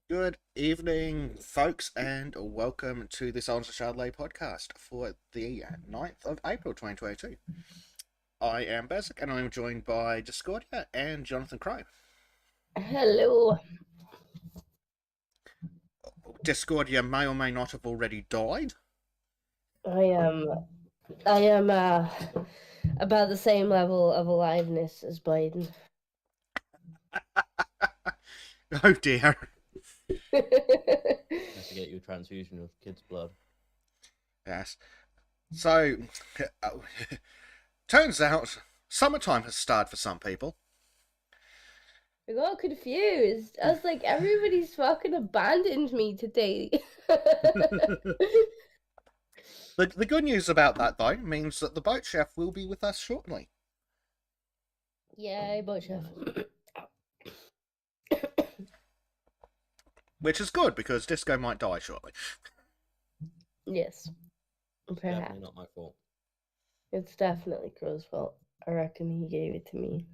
Good evening, folks, and welcome to the Sultans of Shadilay podcast for the 9th of April 2022. I am Bezic, and I'm joined by Discordia and Jonathan Crow. Hello. Discordia may or may not have already died. I am about the same level of aliveness as Biden. Oh dear. I have to get you a transfusion of kids' blood. Yes. So, turns out summertime has started for some people. I got confused. I was like, everybody's fucking abandoned me today. The good news about that, though, means that the boat chef will be with us shortly. Yay, boat chef. Which is good, because Disco might die shortly. Yes. Perhaps. Definitely not my fault. It's definitely Crow's fault. I reckon he gave it to me.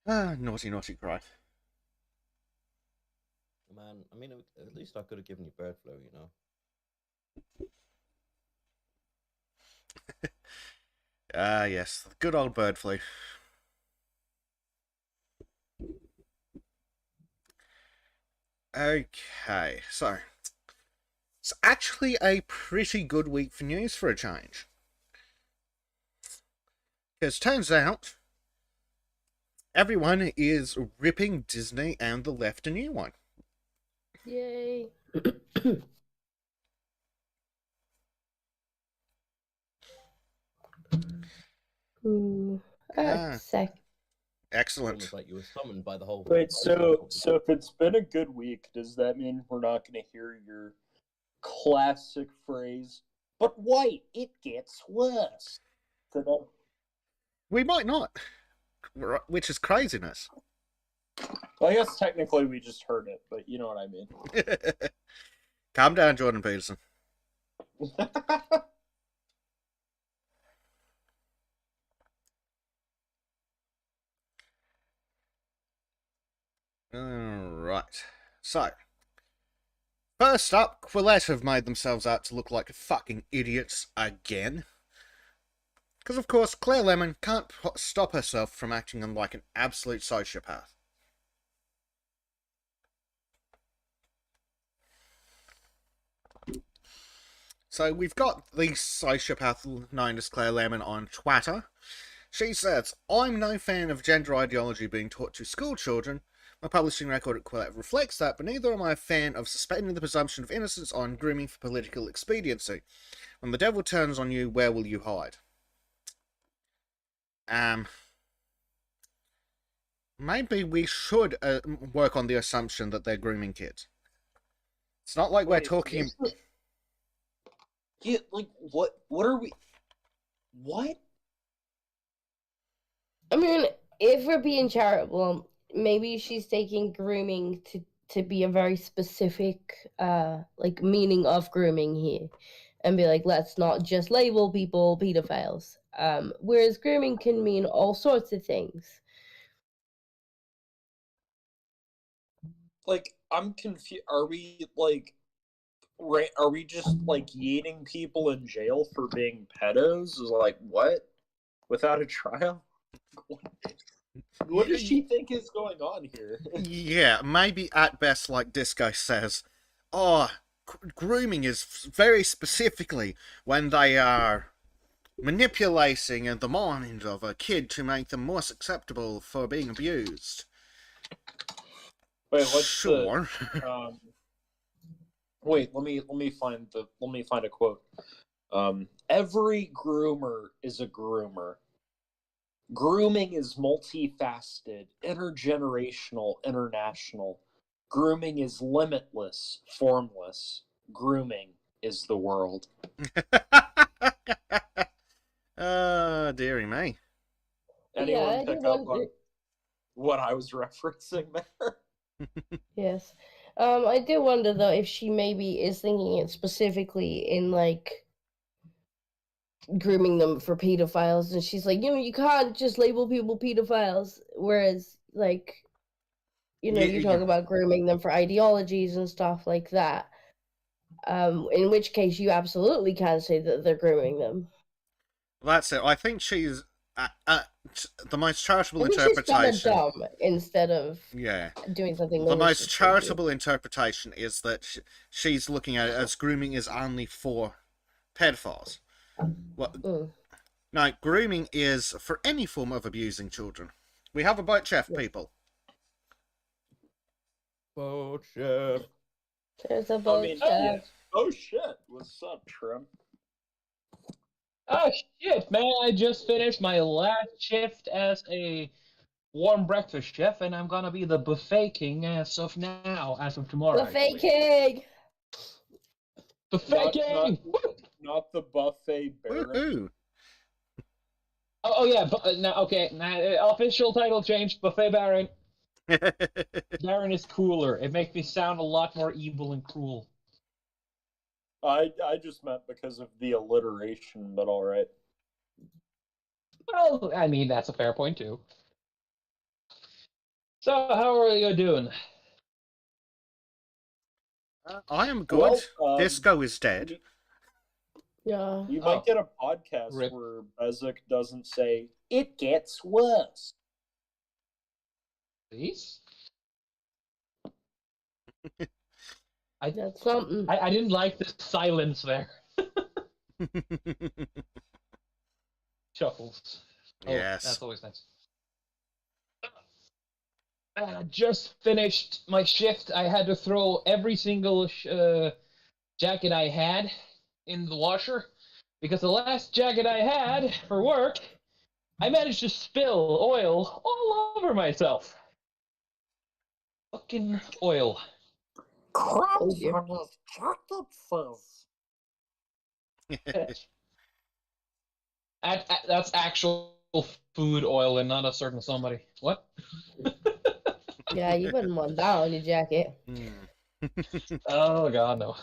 Naughty, naughty Crow. Man, I mean, at least I could have given you bird flu, you know? Yes, the good old bird flu. Okay, so it's actually a pretty good week for news for a change. Because turns out everyone is ripping Disney and the left a new one. Yay. Ooh. Excellent. Almost like you were summoned by the whole... Wait, so if it's been a good week, does that mean we're not going to hear your classic phrase, but wait, it gets worse? We might not, which is craziness. Well, I guess technically we just heard it, but you know what I mean. Calm down, Jordan Peterson. Alright, so first up, Quillette have made themselves out to look like fucking idiots again. Because, of course, Claire Lemon can't stop herself from acting like an absolute sociopath. So we've got the sociopath known as Claire Lemon on Twitter. She says, "I'm no fan of gender ideology being taught to school children. My publishing record at Quillette reflects that, but neither am I a fan of suspending the presumption of innocence on grooming for political expediency. When the devil turns on you, where will you hide?" Maybe we should work on the assumption that they're grooming kids. It's not like we're talking... Yeah, like, what are we... What? I mean, if we're being charitable, maybe she's taking grooming to be a very specific like meaning of grooming here, and be like, let's not just label people pedophiles. Whereas grooming can mean all sorts of things. Like, I'm confused. Are we just like yeeting people in jail for being pedos? Like, what? Without a trial? What does she think is going on here? Yeah, maybe at best, like Disco says, grooming is very specifically when they are manipulating the mind of a kid to make them more susceptible for being abused. Wait, what's sure? Wait, let me find a quote. Every groomer is a groomer. Grooming is multifaceted, intergenerational, international. Grooming is limitless, formless. Grooming is the world. Dearie me. Anyone pick up on what I was referencing there? Yes. I do wonder, though, if she maybe is thinking it specifically in, like, grooming them for pedophiles, and she's like, you can't just label people pedophiles, whereas, like, you talk about grooming them for ideologies and stuff like that. In which case, you absolutely can say that they're grooming them. That's it. I think she's the most charitable I think she's kind of interpretation. dumb instead of Yeah. doing something The most malicious. charitable interpretation is that she's looking at it as grooming is only for pedophiles. Well, no, grooming is for any form of abusing children. We have a boat chef, people. Boat chef. There's a boat chef. Yeah. Oh shit! What's up, Trim? Oh shit, man! I just finished my last shift as a warm breakfast chef, and I'm gonna be the buffet king as of now, as of tomorrow. Buffet king! Buffet king! Not the buffet baron. Woohoo! Oh yeah, now okay, now official title change, buffet baron. Baron is cooler. It makes me sound a lot more evil and cruel. I just meant because of the alliteration, but all right. Well, I mean that's a fair point too. So how are you doing? I am good. Well, Disco is dead. Yeah. You might get a podcast Rip. where Bezic doesn't say, "It gets worse." Please? That's something. I didn't like the silence there. Chuckles. Oh, Yes. That's always nice. I just finished my shift. I had to throw every single jacket I had in the washer because the last jacket I had for work, I managed to spill oil all over myself. Fucking oil. Crumbs dear. on his chocolate fizz. That's actual food oil and not a certain somebody. What? Yeah, you wouldn't want that on your jacket. Oh god, no.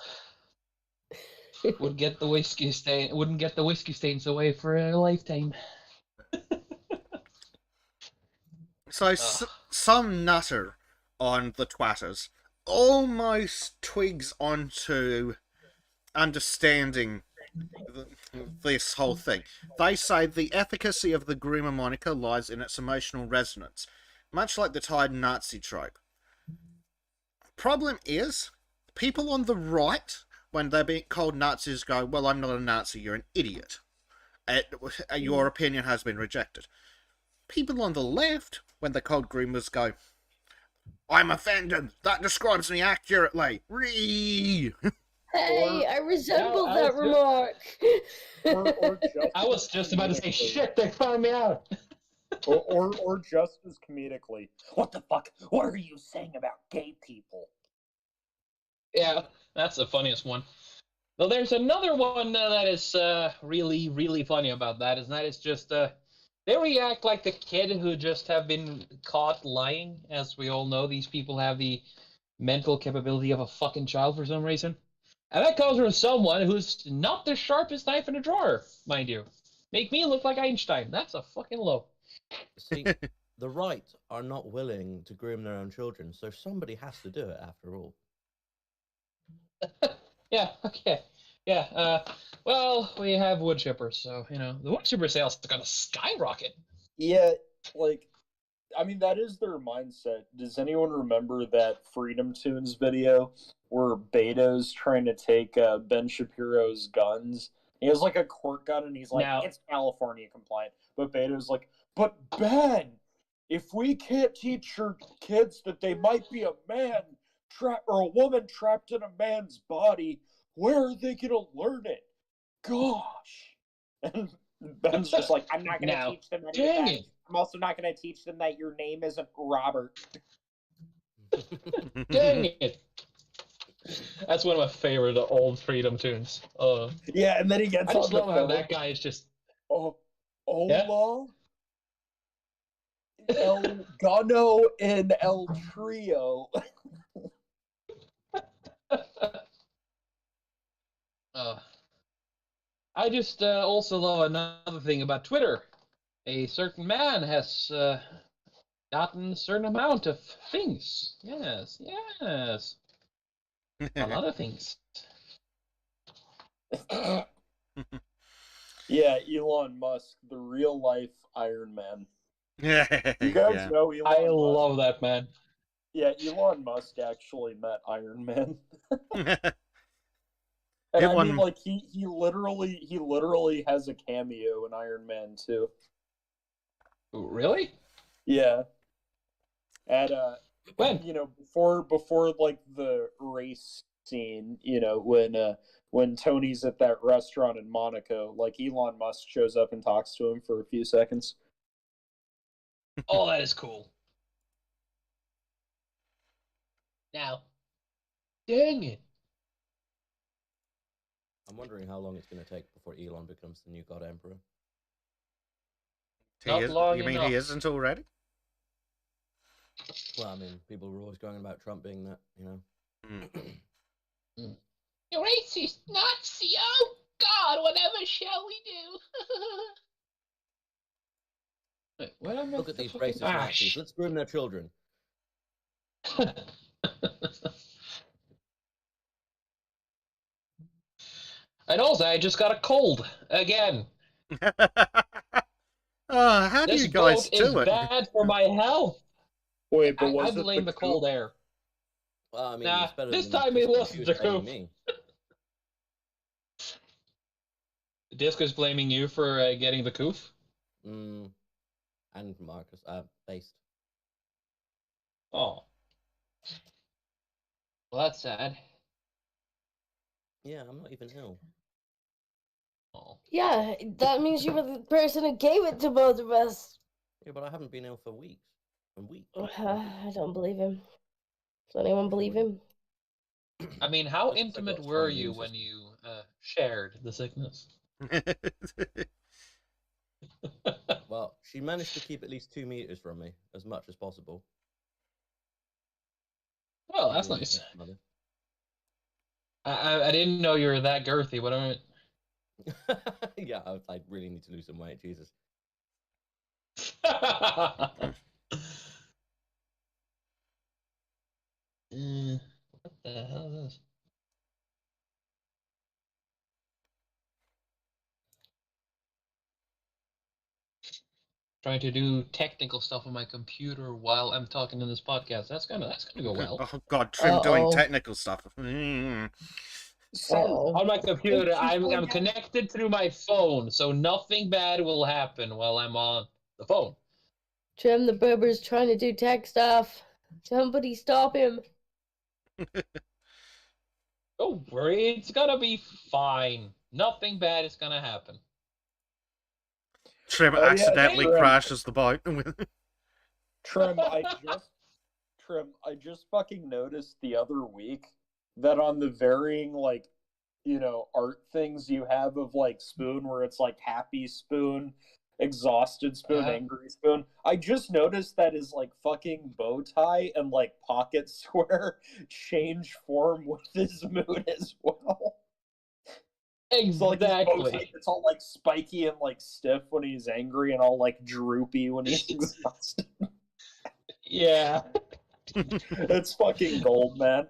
Wouldn't get the whiskey stains away for a lifetime. So some nutter on the twatters almost twigs onto understanding this whole thing. They say the efficacy of the groomer moniker lies in its emotional resonance, much like the tired Nazi trope. Problem is, people on the right, when they're being called Nazis, go, "Well, I'm not a Nazi, you're an idiot. Your opinion has been rejected." People on the left, when they're called groomers, go, "I'm offended. That describes me accurately." Ree. Hey, I resemble No, that remark. Or just I was just about to say, shit, they found me out. or just as comedically. What the fuck? What are you saying about gay people? Yeah, that's the funniest one. Well, there's another one that is really, really funny about that, and that is just they react like the kid who just have been caught lying. As we all know, these people have the mental capability of a fucking child for some reason. And that comes from someone who's not the sharpest knife in a drawer, mind you. Make me look like Einstein. That's a fucking low. See, the right are not willing to groom their own children, so somebody has to do it after all. Yeah, okay. Yeah, well, we have wood chippers, so, the wood chipper sales are gonna skyrocket. Yeah, like, I mean, that is their mindset. Does anyone remember that Freedom Tunes video where Beto's trying to take Ben Shapiro's guns? He has like a court gun and he's like, it's California compliant. But Beto's like, but Ben, if we can't teach your kids that they might be a man or a woman trapped in a man's body, where are they going to learn it? Gosh. And Ben's just like, I'm not going to teach them any of that. I'm also not going to teach them that your name isn't Robert. Dang it. That's one of my favorite old Freedom Tunes. Yeah, and then he gets I just on love the how phone. that guy is just... Ola, Yeah? El Gano, and El Trio. I just also love another thing about Twitter. A certain man has gotten a certain amount of things. Yes, yes. A lot of things. Yeah, Elon Musk, the real life Iron Man. Yeah. You guys know Elon I Musk? love that, man. Yeah, Elon Musk actually met Iron Man. And It I mean, won. like he literally has a cameo in Iron Man 2. Really? Yeah. At When? before like the race scene, when Tony's at that restaurant in Monaco, like Elon Musk shows up and talks to him for a few seconds. Oh, that is cool. Now, dang it. I'm wondering how long it's going to take before Elon becomes the new God Emperor. Not long You mean enough. he isn't already? Well, I mean, people were always going about Trump being that, you know. You racist Nazi! Oh God! Whatever shall we do? Wait, what am I? Look at these racist Nazis. Let's groom their children. And also, I just got a cold again. Oh, how do This you guys boat is do it? bad for my health. Wait, but I was it blame the cold air. Well, I mean, Nah, it's better this than time it Disco wasn't Shoes the blaming coop. me. Disco's blaming you for getting the coof. And Marcus, based. Oh. Well, that's sad. Yeah, I'm not even ill. Oh. Yeah, that means you were the person who gave it to both of us. Yeah, but I haven't been ill for weeks. And weeks. I don't believe him. Does anyone believe him? I mean, how That's 'cause I got intimate a were strong you immune when system. you shared the sickness? Well, she managed to keep at least 2 meters from me, as much as possible. Well, that's Being a nice. good mother. I didn't know you were that girthy. What am Yeah, I really need to lose some weight, Jesus. I? What the hell is this? Trying to do technical stuff on my computer while I'm talking in this podcast. That's gonna go well. Oh God, Trim doing Uh-oh. technical stuff. Mm. Uh-oh. On my computer, Thank you for I'm that. connected through my phone, so nothing bad will happen while I'm on the phone. Trim the Berber's trying to do tech stuff. Somebody stop him. Don't worry, it's gonna be fine. Nothing bad is gonna happen. Trim Oh, yeah, accidentally Trim. crashes the boat. Trim, I just fucking noticed the other week that on the varying art things you have of like Spoon, where it's like happy Spoon, exhausted Spoon, angry Spoon. I just noticed that his like fucking bow tie and like pocket square change form with his mood as well. So like his bow tie Exactly. gets all like spiky and like stiff when he's angry, and all like droopy when he's exhausted. Yeah. It's fucking gold, man.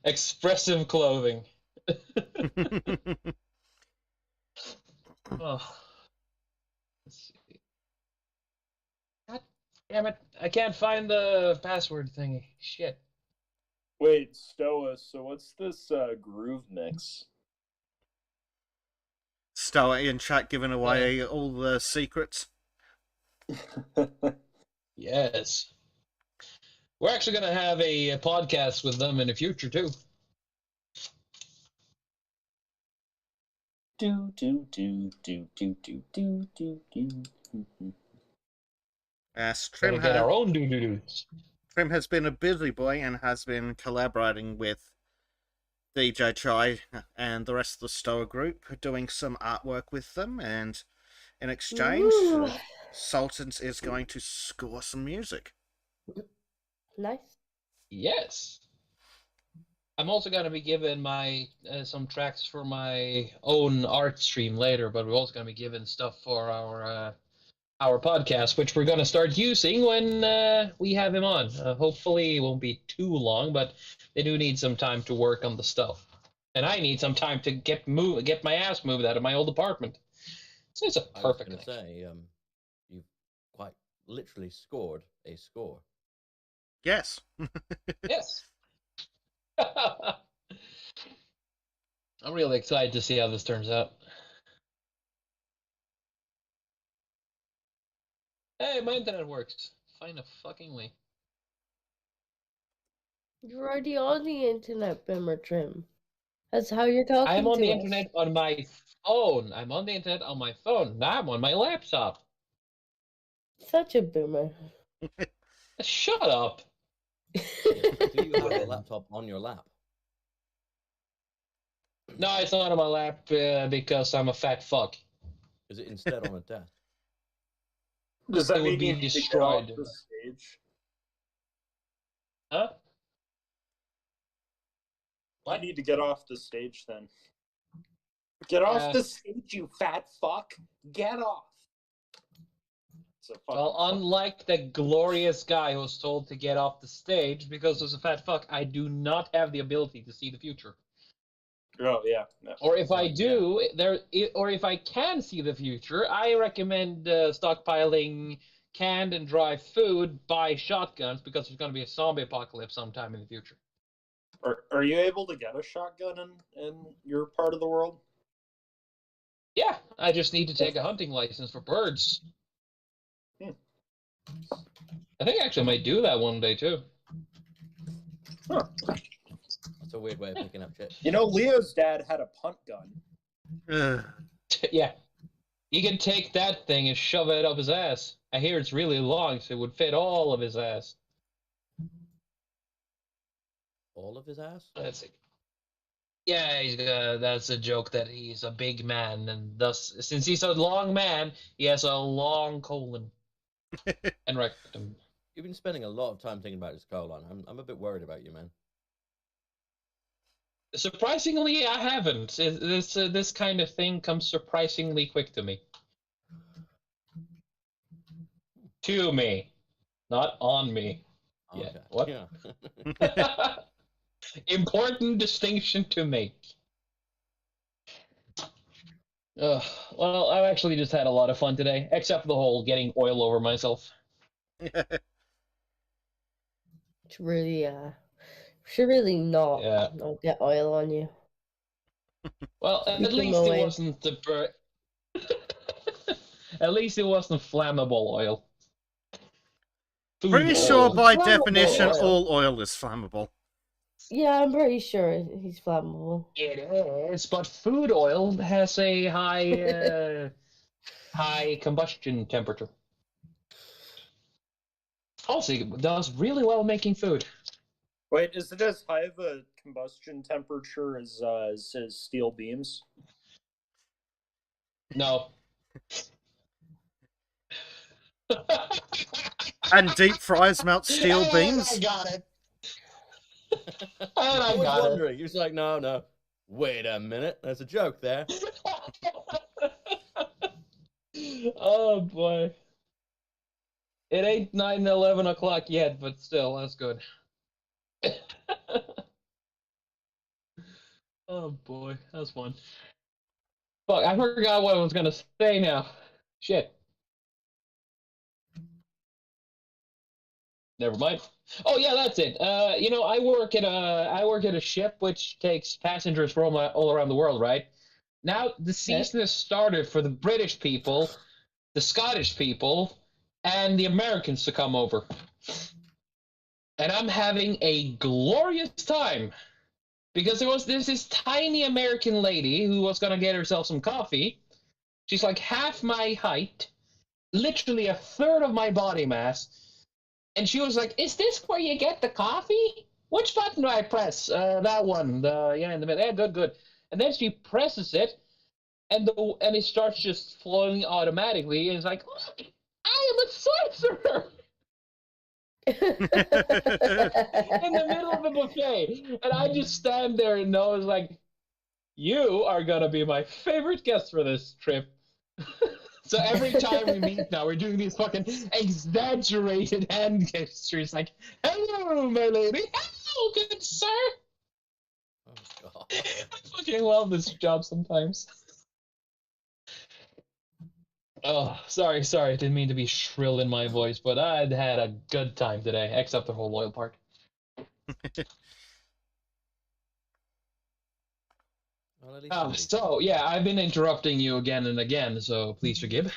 Expressive clothing. Oh. Let's see. God damn it. I can't find the password thingy. Shit. Wait, Stoa, so what's this groove mix? Stoa in chat giving away all the secrets. Yes. We're actually going to have a podcast with them in the future, too. Do do do do do do do do do. Yes, Gonna get our own doo-doo-doos. Trim has been a busy boy and has been collaborating with DJ Chai and the rest of the Stoa group, doing some artwork with them, and in exchange, Ooh. Sultans is going to score some music. Nice. Yes. I'm also going to be given my some tracks for my own art stream later, but we're also going to be given stuff for our podcast, which we're going to start using when we have him on. Hopefully, it won't be too long, but they do need some time to work on the stuff, and I need some time to get my ass moved out of my old apartment. So it's a perfect I was going to say, you've quite literally scored a score. Yes. Yes. I'm really excited to see how this turns out. Hey, my internet works. Find a fucking way. You're already on the internet, Bimmer Trim. That's how you're talking I'm on to the us. internet on my phone. I'm on the internet on my phone. Now I'm on my laptop. Such a boomer. Shut up. Do you have a laptop on your lap? No, it's not on my lap because I'm a fat fuck. Is it instead on a desk? Does that It would mean be you need to get off destroyed. the stage? Huh? I need to get off the stage then. Get off the stage, you fat fuck! Get off! Well, unlike the glorious guy who was told to get off the stage because he was a fat fuck, I do not have the ability to see the future. Oh yeah. No. Or if I do, or if I can see the future, I recommend stockpiling canned and dry food by shotguns because there's going to be a zombie apocalypse sometime in the future. Are you able to get a shotgun in your part of the world? Yeah, I just need to take a hunting license for birds. I think I actually might do that one day too. Huh. That's a weird way of picking up shit. You know, Leo's dad had a punt gun. Yeah. You can take that thing and shove it up his ass. I hear it's really long, so it would fit all of his ass. All of his ass? That's it. Yeah, that's a joke that he's a big man, and thus, since he's a long man, he has a long colon and rectum. You've been spending a lot of time thinking about his colon. I'm a bit worried about you, man. Surprisingly, I haven't. This kind of thing comes surprisingly quick to me. To me, not on me. Okay. Yeah. What? Yeah. Important distinction to make. Well, I've actually just had a lot of fun today, except for the whole getting oil over myself. It's really, should really not get oil on you. Well, at Keep them least it away. wasn't the At least it wasn't flammable oil. Food Pretty oil. sure by Flammable definition oil. all oil is flammable. Yeah, I'm pretty sure he's flammable. It is, but food oil has a high high combustion temperature. Also, it does really well making food. Wait, is it as high of a combustion temperature as steel beams? No. And deep fries melt steel I beams? got it. I was got it. wondering. He was like, no. Wait a minute. There's a joke there. Oh boy. It ain't 9:11 o'clock yet, but still, that's good. Oh boy, that's fun. Fuck, I forgot what I was gonna say now. Shit. Never mind. Oh yeah, that's it. I work at a ship which takes passengers from all around the world, right? Now the season has started for the British people, the Scottish people, and the Americans to come over. And I'm having a glorious time because there's this tiny American lady who was gonna get herself some coffee. She's like half my height, literally a third of my body mass. And she was like, "Is this where you get the coffee? Which button do I press? That one. In the middle. Yeah, good. And then she presses it, and it starts just flowing automatically. And it's like, look, I am a sorcerer in the middle of a buffet. And I just stand there and know it's like, you are gonna be my favorite guest for this trip. So every time we meet now, we're doing these fucking exaggerated hand gestures, like, "Hello, my lady. Hello, good sir." Oh god. I fucking love this job sometimes. Oh, sorry, didn't mean to be shrill in my voice, but I'd had a good time today, except the whole oil part. Well, at least somebody- So, yeah, I've been interrupting you again and again, so please forgive.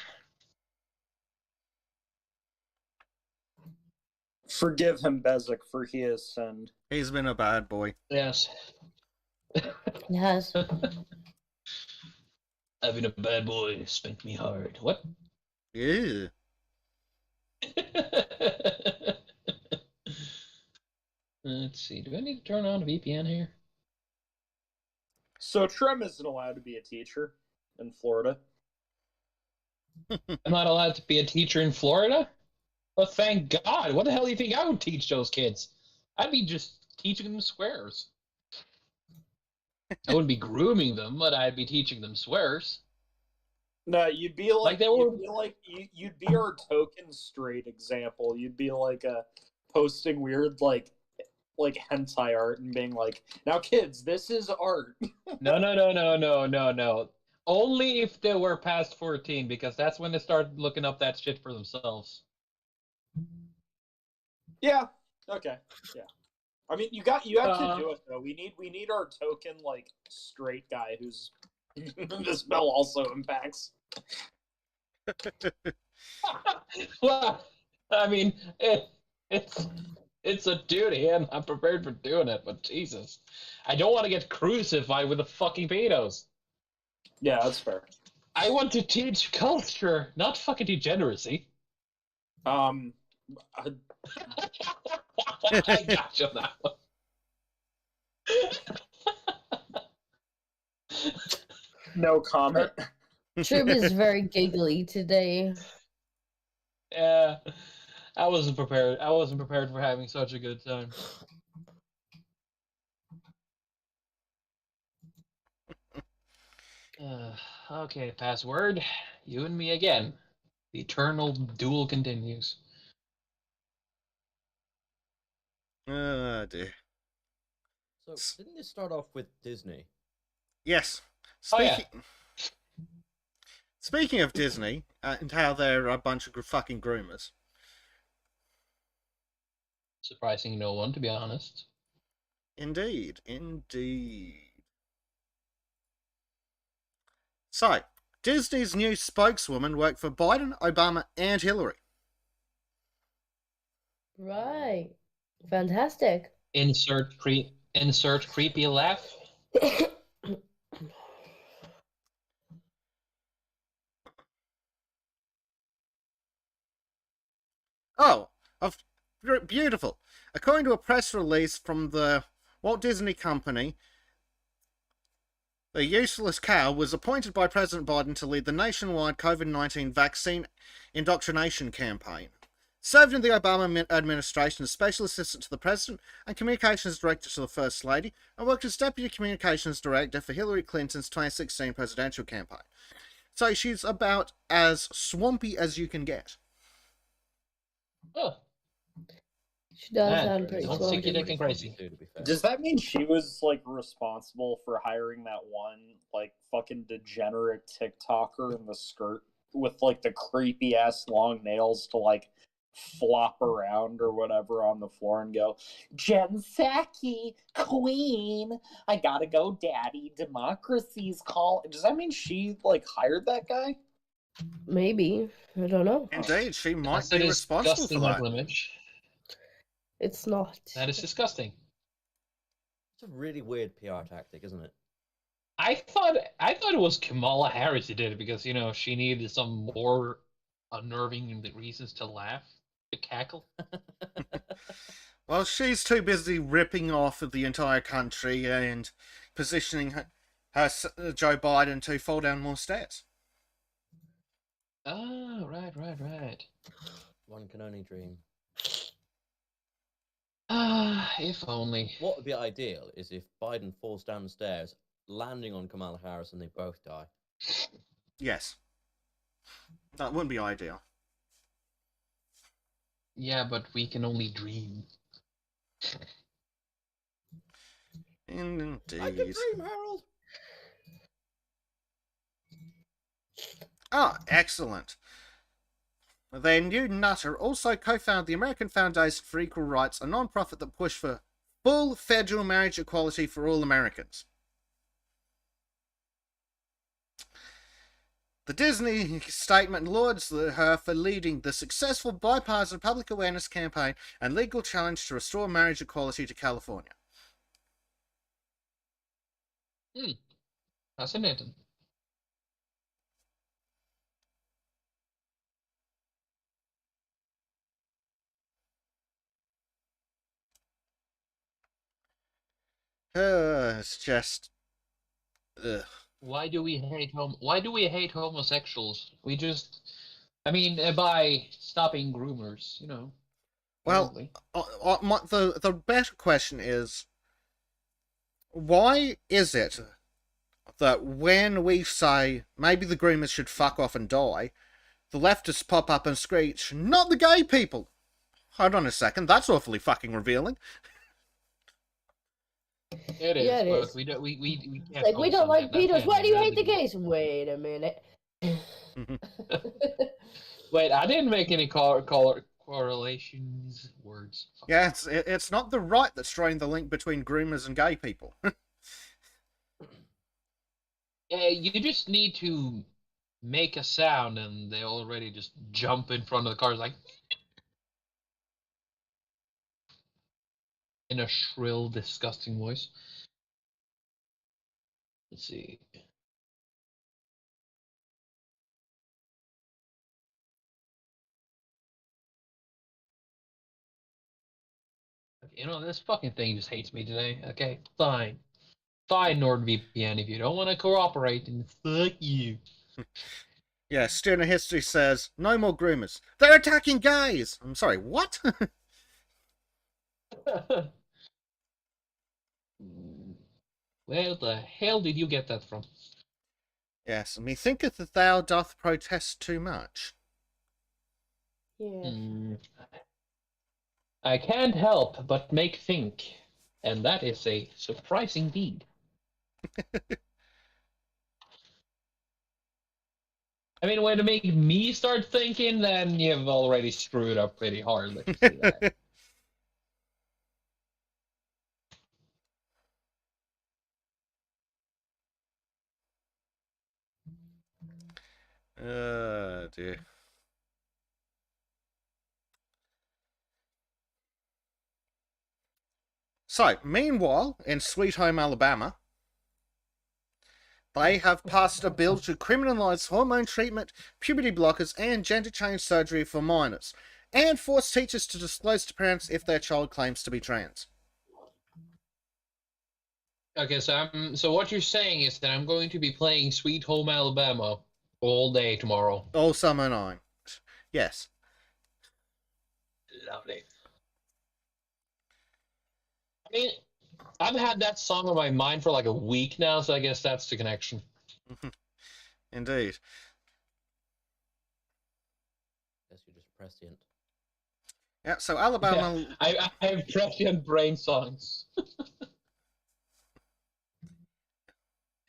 Forgive him, Bezic, for he has sinned. He's been a bad boy. Yes. Yes. I've been a bad boy, spank me hard. What? Yeah. Let's see, do I need to turn on a VPN here? So Trem isn't allowed to be a teacher in Florida. I'm not allowed to be a teacher in Florida? Well, thank God. What the hell do you think I would teach those kids? I'd be just teaching them swears. I wouldn't be grooming them, but I'd be teaching them swears. No, you'd be like, Like they were- you'd be our token straight example. You'd be like posting weird like hentai art and being like, "Now, kids, this is art." No. Only if they were past 14, because that's when they start looking up that shit for themselves. Yeah. Okay. Yeah. I mean, you have to do it though. We need our token like straight guy who's this bill also impacts. Well, I mean, it's a duty, and I'm prepared for doing it. But Jesus, I don't want to get crucified with the fucking pedos. Yeah, that's fair. I want to teach culture, not fucking degeneracy. I- I got you on that one. no comment. Trib is very giggly today. Yeah, I wasn't prepared. I wasn't prepared for having such a good time. Okay, password. You and me again. The eternal duel continues. Oh dear. So, didn't this start off with Disney? Yes. Oh, yeah. Speaking of Disney and how they're a bunch of fucking groomers. Surprising no one, to be honest. Indeed. Indeed. So, Disney's new spokeswoman worked for Biden, Obama, and Hillary. Right. Fantastic. Insert creepy laugh. Oh, beautiful. According to a press release from the Walt Disney Company, the useless cow was appointed by President Biden to lead the nationwide COVID-19 vaccine indoctrination campaign. Served in the Obama administration as Special Assistant to the President and Communications Director to the First Lady, and worked as Deputy Communications Director for Hillary Clinton's 2016 presidential campaign. So she's about as swampy as you can get. Oh, She does Man, sound pretty don't swampy. think you're looking crazy. To be fair. Does that mean she was like responsible for hiring that one like fucking degenerate TikToker in the skirt with like the creepy ass long nails to like flop around or whatever on the floor and go, "Jen Psaki, queen, I gotta go, daddy, democracy's call." Does that mean she like hired that guy? Maybe. I don't know. Indeed, she might That's be a responsible for disgusting that. little image. It's not. That is disgusting. It's a really weird PR tactic, isn't it? I thought it was Kamala Harris who did it because she needed some more unnerving reasons to laugh, to cackle. Well, she's too busy ripping off of the entire country and positioning her Joe Biden to fall down more stairs. Oh, right. One can only dream. If only. What would be ideal is if Biden falls down the stairs, landing on Kamala Harris, and they both die. Yes. That wouldn't be ideal. Yeah, but we can only dream. Indeed. I can dream, Harold. Ah, excellent. Their new nutter also co-founded the American Foundation for Equal Rights, a non-profit that pushed for full federal marriage equality for all Americans. The Disney statement lauds her for leading the successful bipartisan public awareness campaign and legal challenge to restore marriage equality to California. Fascinating. It's just... Ugh. Why do we hate homosexuals? We just, I mean, by stopping groomers, you know. Well, probably. the better question is, why is it that when we say maybe the groomers should fuck off and die, the leftists pop up and screech, not the gay people? Hold on a second, that's awfully fucking revealing. It is, Yeah, it but is. we It's can't. like, we focus don't on like that. pedos. Why do you hate the That gays? Wait a minute. Wait, I didn't make any correlations words. Yeah, it's not the right that's drawing the link between groomers and gay people. Yeah, you just need to make a sound, and they already just jump in front of the cars like in a shrill, disgusting voice. Let's see. You know, this fucking thing just hates me today. Okay, fine. Fine, NordVPN, if you don't want to cooperate, then fuck you. Yeah, student history says, no more groomers. They're attacking gays! I'm sorry, what? Where the hell did you get that from? Yes, methinketh that thou doth protest too much. Yeah. I can't help but make think, and that is a surprising deed. I mean, when to make me start thinking, then you've already screwed up pretty hard. Let's say that. Dear. So, meanwhile, in Sweet Home Alabama, they have passed a bill to criminalise hormone treatment, puberty blockers, and gender change surgery for minors, and force teachers to disclose to parents if their child claims to be trans. Okay, so what you're saying is that I'm going to be playing Sweet Home Alabama all day tomorrow. All summer night. Yes. Lovely. I mean, I've had that song on my mind for like a week now, so I guess that's the connection. Indeed. Guess you're just prescient. Yeah, so Alabama... Yeah, I have prescient brain songs.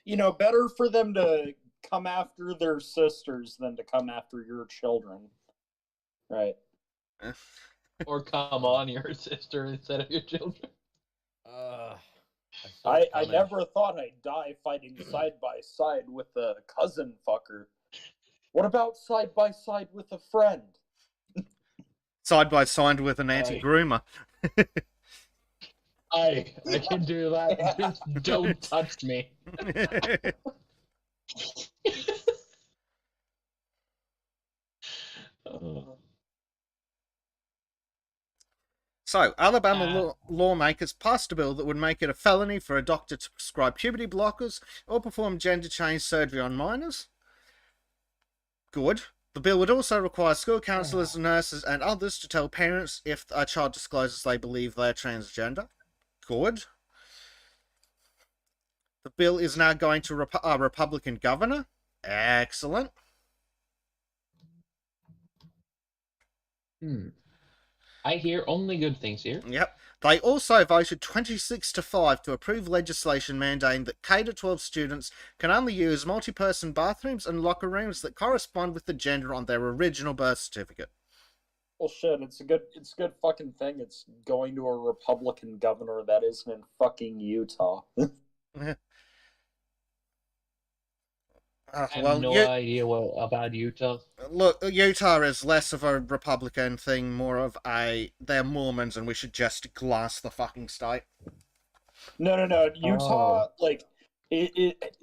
You know, better for them to come after their sisters than to come after your children. Right. Or come on, your sister instead of your children. I never thought I'd die fighting side by side with a cousin fucker. What about side by side with a friend? Side by side with an anti-groomer. I can do that. Just don't touch me. So, Alabama lawmakers passed a bill that would make it a felony for a doctor to prescribe puberty blockers or perform gender change surgery on minors. Good. The bill would also require school counselors, nurses, and others to tell parents if a child discloses they believe they are transgender. Good. The bill is now going to a Republican governor. Excellent. I hear only good things here. Yep. They also voted 26-5 to approve legislation mandating that K-12 students can only use multi-person bathrooms and locker rooms that correspond with the gender on their original birth certificate. Well, shit, it's a good fucking thing. It's going to a Republican governor that isn't in fucking Utah. I have no idea about Utah. Look, Utah is less of a Republican thing, more of a they're Mormons and we should just glass the fucking state. No. Utah, like, it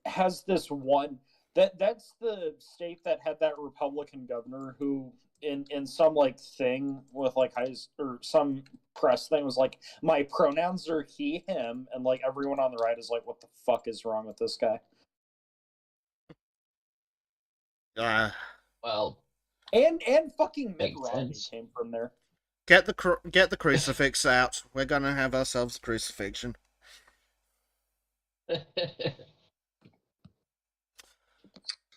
has this one that's the state that had that Republican governor who in some like thing with like or some press thing was like, my pronouns are he, him, and like everyone on the right is like, what the fuck is wrong with this guy? Well, and fucking Mitt makes Romney sense. came from there. Get the crucifix out. We're gonna have ourselves a crucifixion.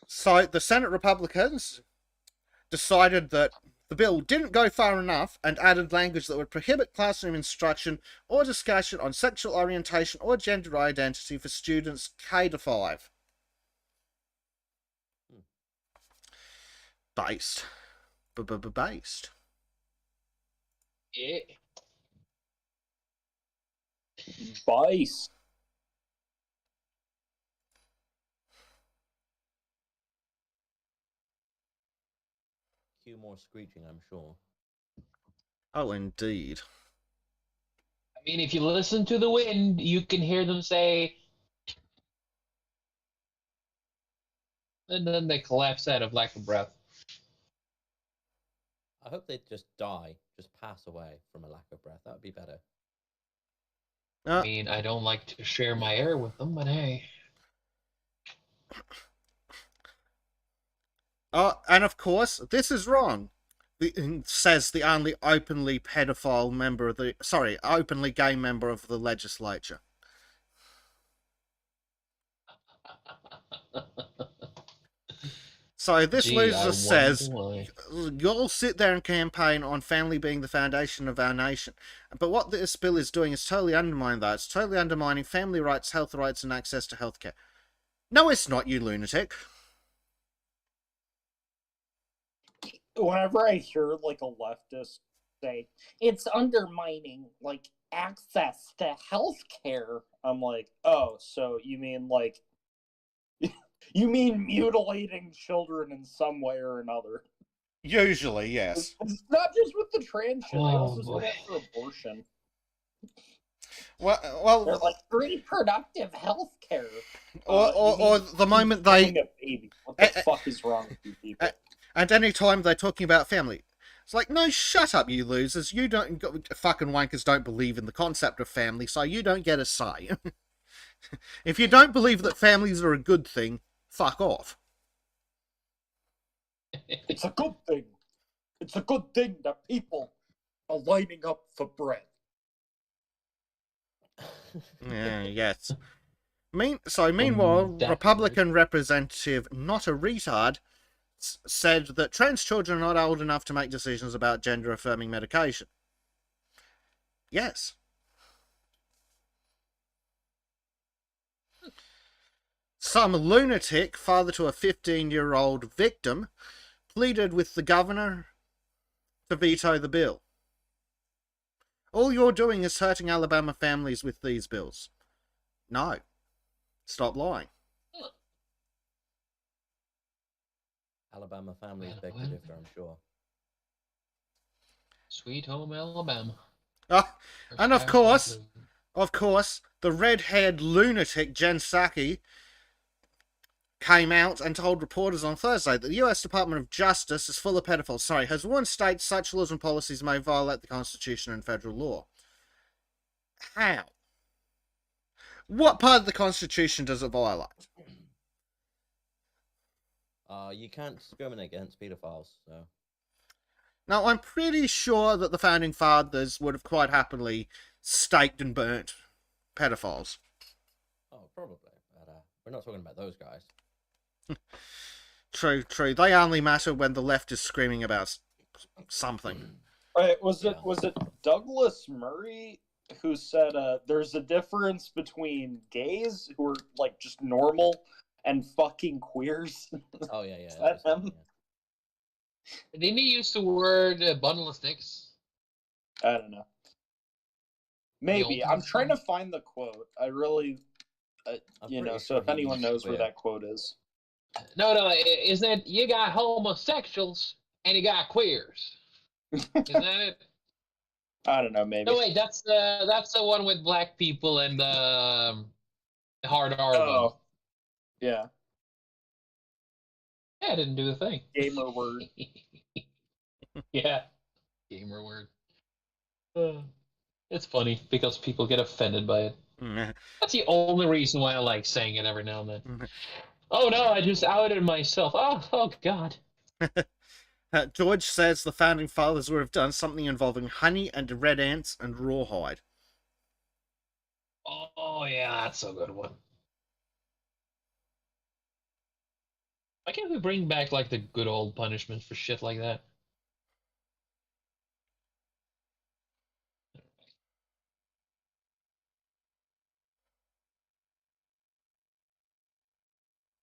So the Senate Republicans decided that the bill didn't go far enough and added language that would prohibit classroom instruction or discussion on sexual orientation or gender identity for students K-5. Based. Based. Yeah. Vice. Cue more screeching, I'm sure. Oh, indeed. I mean, if you listen to the wind, you can hear them say, and then they collapse out of lack of breath. I hope they just die, just pass away from a lack of breath. That would be better. I mean, I don't like to share my air with them, but hey. And of course, this is wrong. Says the only openly pedophile member of the... Sorry, openly gay member of the legislature. So this loser says, you'll sit there and campaign on family being the foundation of our nation. But what this bill is doing is totally undermining that. It's totally undermining family rights, health rights, and access to healthcare. No, it's not, you lunatic. Whenever I hear like a leftist say it's undermining like access to healthcare, I'm like, oh, so you mean like you mean mutilating children in some way or another? Usually, yes. It's not just with the trans shit. They also boy. say that for abortion. Well, They're like reproductive health care. Or the moment they... A baby. What the fuck is wrong with you people? And any time they're talking about family, it's like, no, shut up, you losers. You don't... Fucking wankers don't believe in the concept of family, so you don't get a say. If you don't believe that families are a good thing, fuck off. It's a good thing. It's a good thing that people are lining up for bread. Yeah, yes. Meanwhile, Republican Representative Not a Retard said that trans children are not old enough to make decisions about gender-affirming medication. Yes. Some lunatic, father to a 15-year-old victim, pleaded with the governor to veto the bill. All you're doing is hurting Alabama families with these bills. No. Stop lying. Alabama families beg to differ, I'm sure. Sweet home Alabama. And of course, the red-haired lunatic Jen Psaki came out and told reporters on Thursday that the US Department of Justice is full of pedophiles. Sorry, has warned states such laws and policies may violate the Constitution and federal law. How? What part of the Constitution does it violate? You can't discriminate against pedophiles, so... Now, I'm pretty sure that the Founding Fathers would have quite happily staked and burnt pedophiles. Oh, probably. But we're not talking about those guys. True. They only matter when the left is screaming about something. Right, was Yeah. it Douglas Murray who said there's a difference between gays who are like just normal and fucking queers? Oh yeah, Is yeah. that him? Didn't he use the word bundle of sticks? I don't know. Maybe. I'm trying to find the quote. I really, I'm you know, pretty so sure if he anyone used knows where queer. that quote is. No, isn't it? You got homosexuals and you got queers. Isn't that it? I don't know, maybe. No, wait, that's the one with black people and hard R one. Oh, yeah. Yeah, I didn't do the thing. Gamer word. Yeah, gamer word. It's funny because people get offended by it. That's the only reason why I like saying it every now and then. Oh no, I just outed myself. Oh God. George says the founding fathers would have done something involving honey and red ants and rawhide. Oh yeah, that's a good one. Why can't we bring back like the good old punishment for shit like that?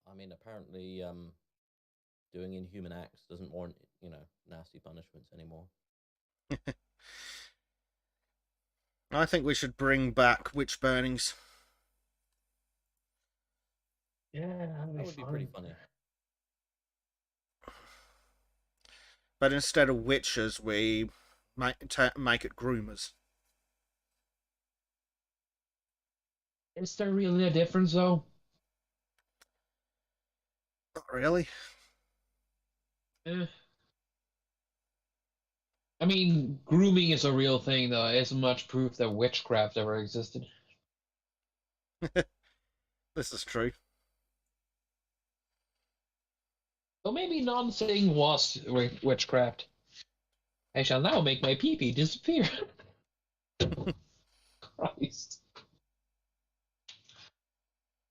I mean, apparently, doing inhuman acts doesn't warrant, nasty punishments anymore. I think we should bring back witch burnings. Yeah, That would be pretty funny. But instead of witches, we make it groomers. Is there really a difference though? Not really. I mean, grooming is a real thing though. It's much proof that witchcraft ever existed. This is true. So maybe non-saying was witchcraft. I shall now make my pee-pee disappear. Christ.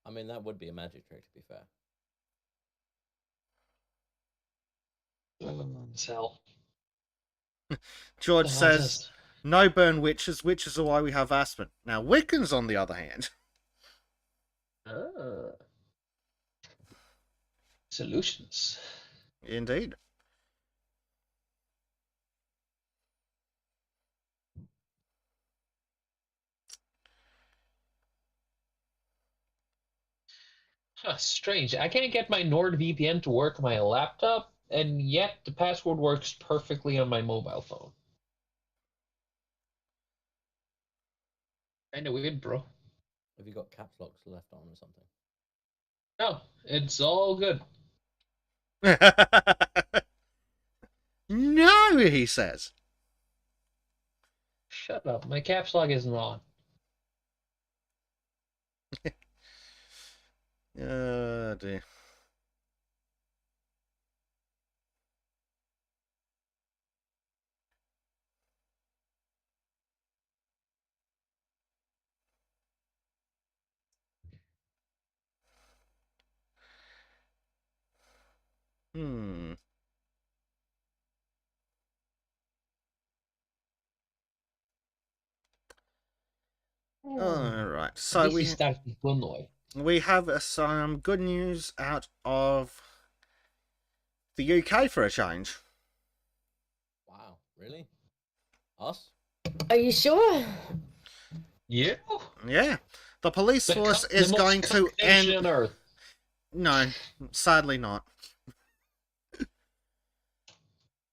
I mean, that would be a magic trick, to be fair. Hell. George The hell says, does- no burn witches. Witches are why we have Aspen. Now, Wiccans, on the other hand. Solutions. Indeed. Huh, strange. I can't get my NordVPN to work on my laptop, and yet the password works perfectly on my mobile phone. Kinda weird, bro. Have you got caps locks left on or something? No, it's all good. No, he says. Shut up. My caps lock isn't on. Oh, dear. Alright, so This is starting to annoy. we have some good news out of the UK for a change. Wow, really? Us? Are you sure? Yeah. Yeah. The police force is going to end... on Earth. No, sadly not.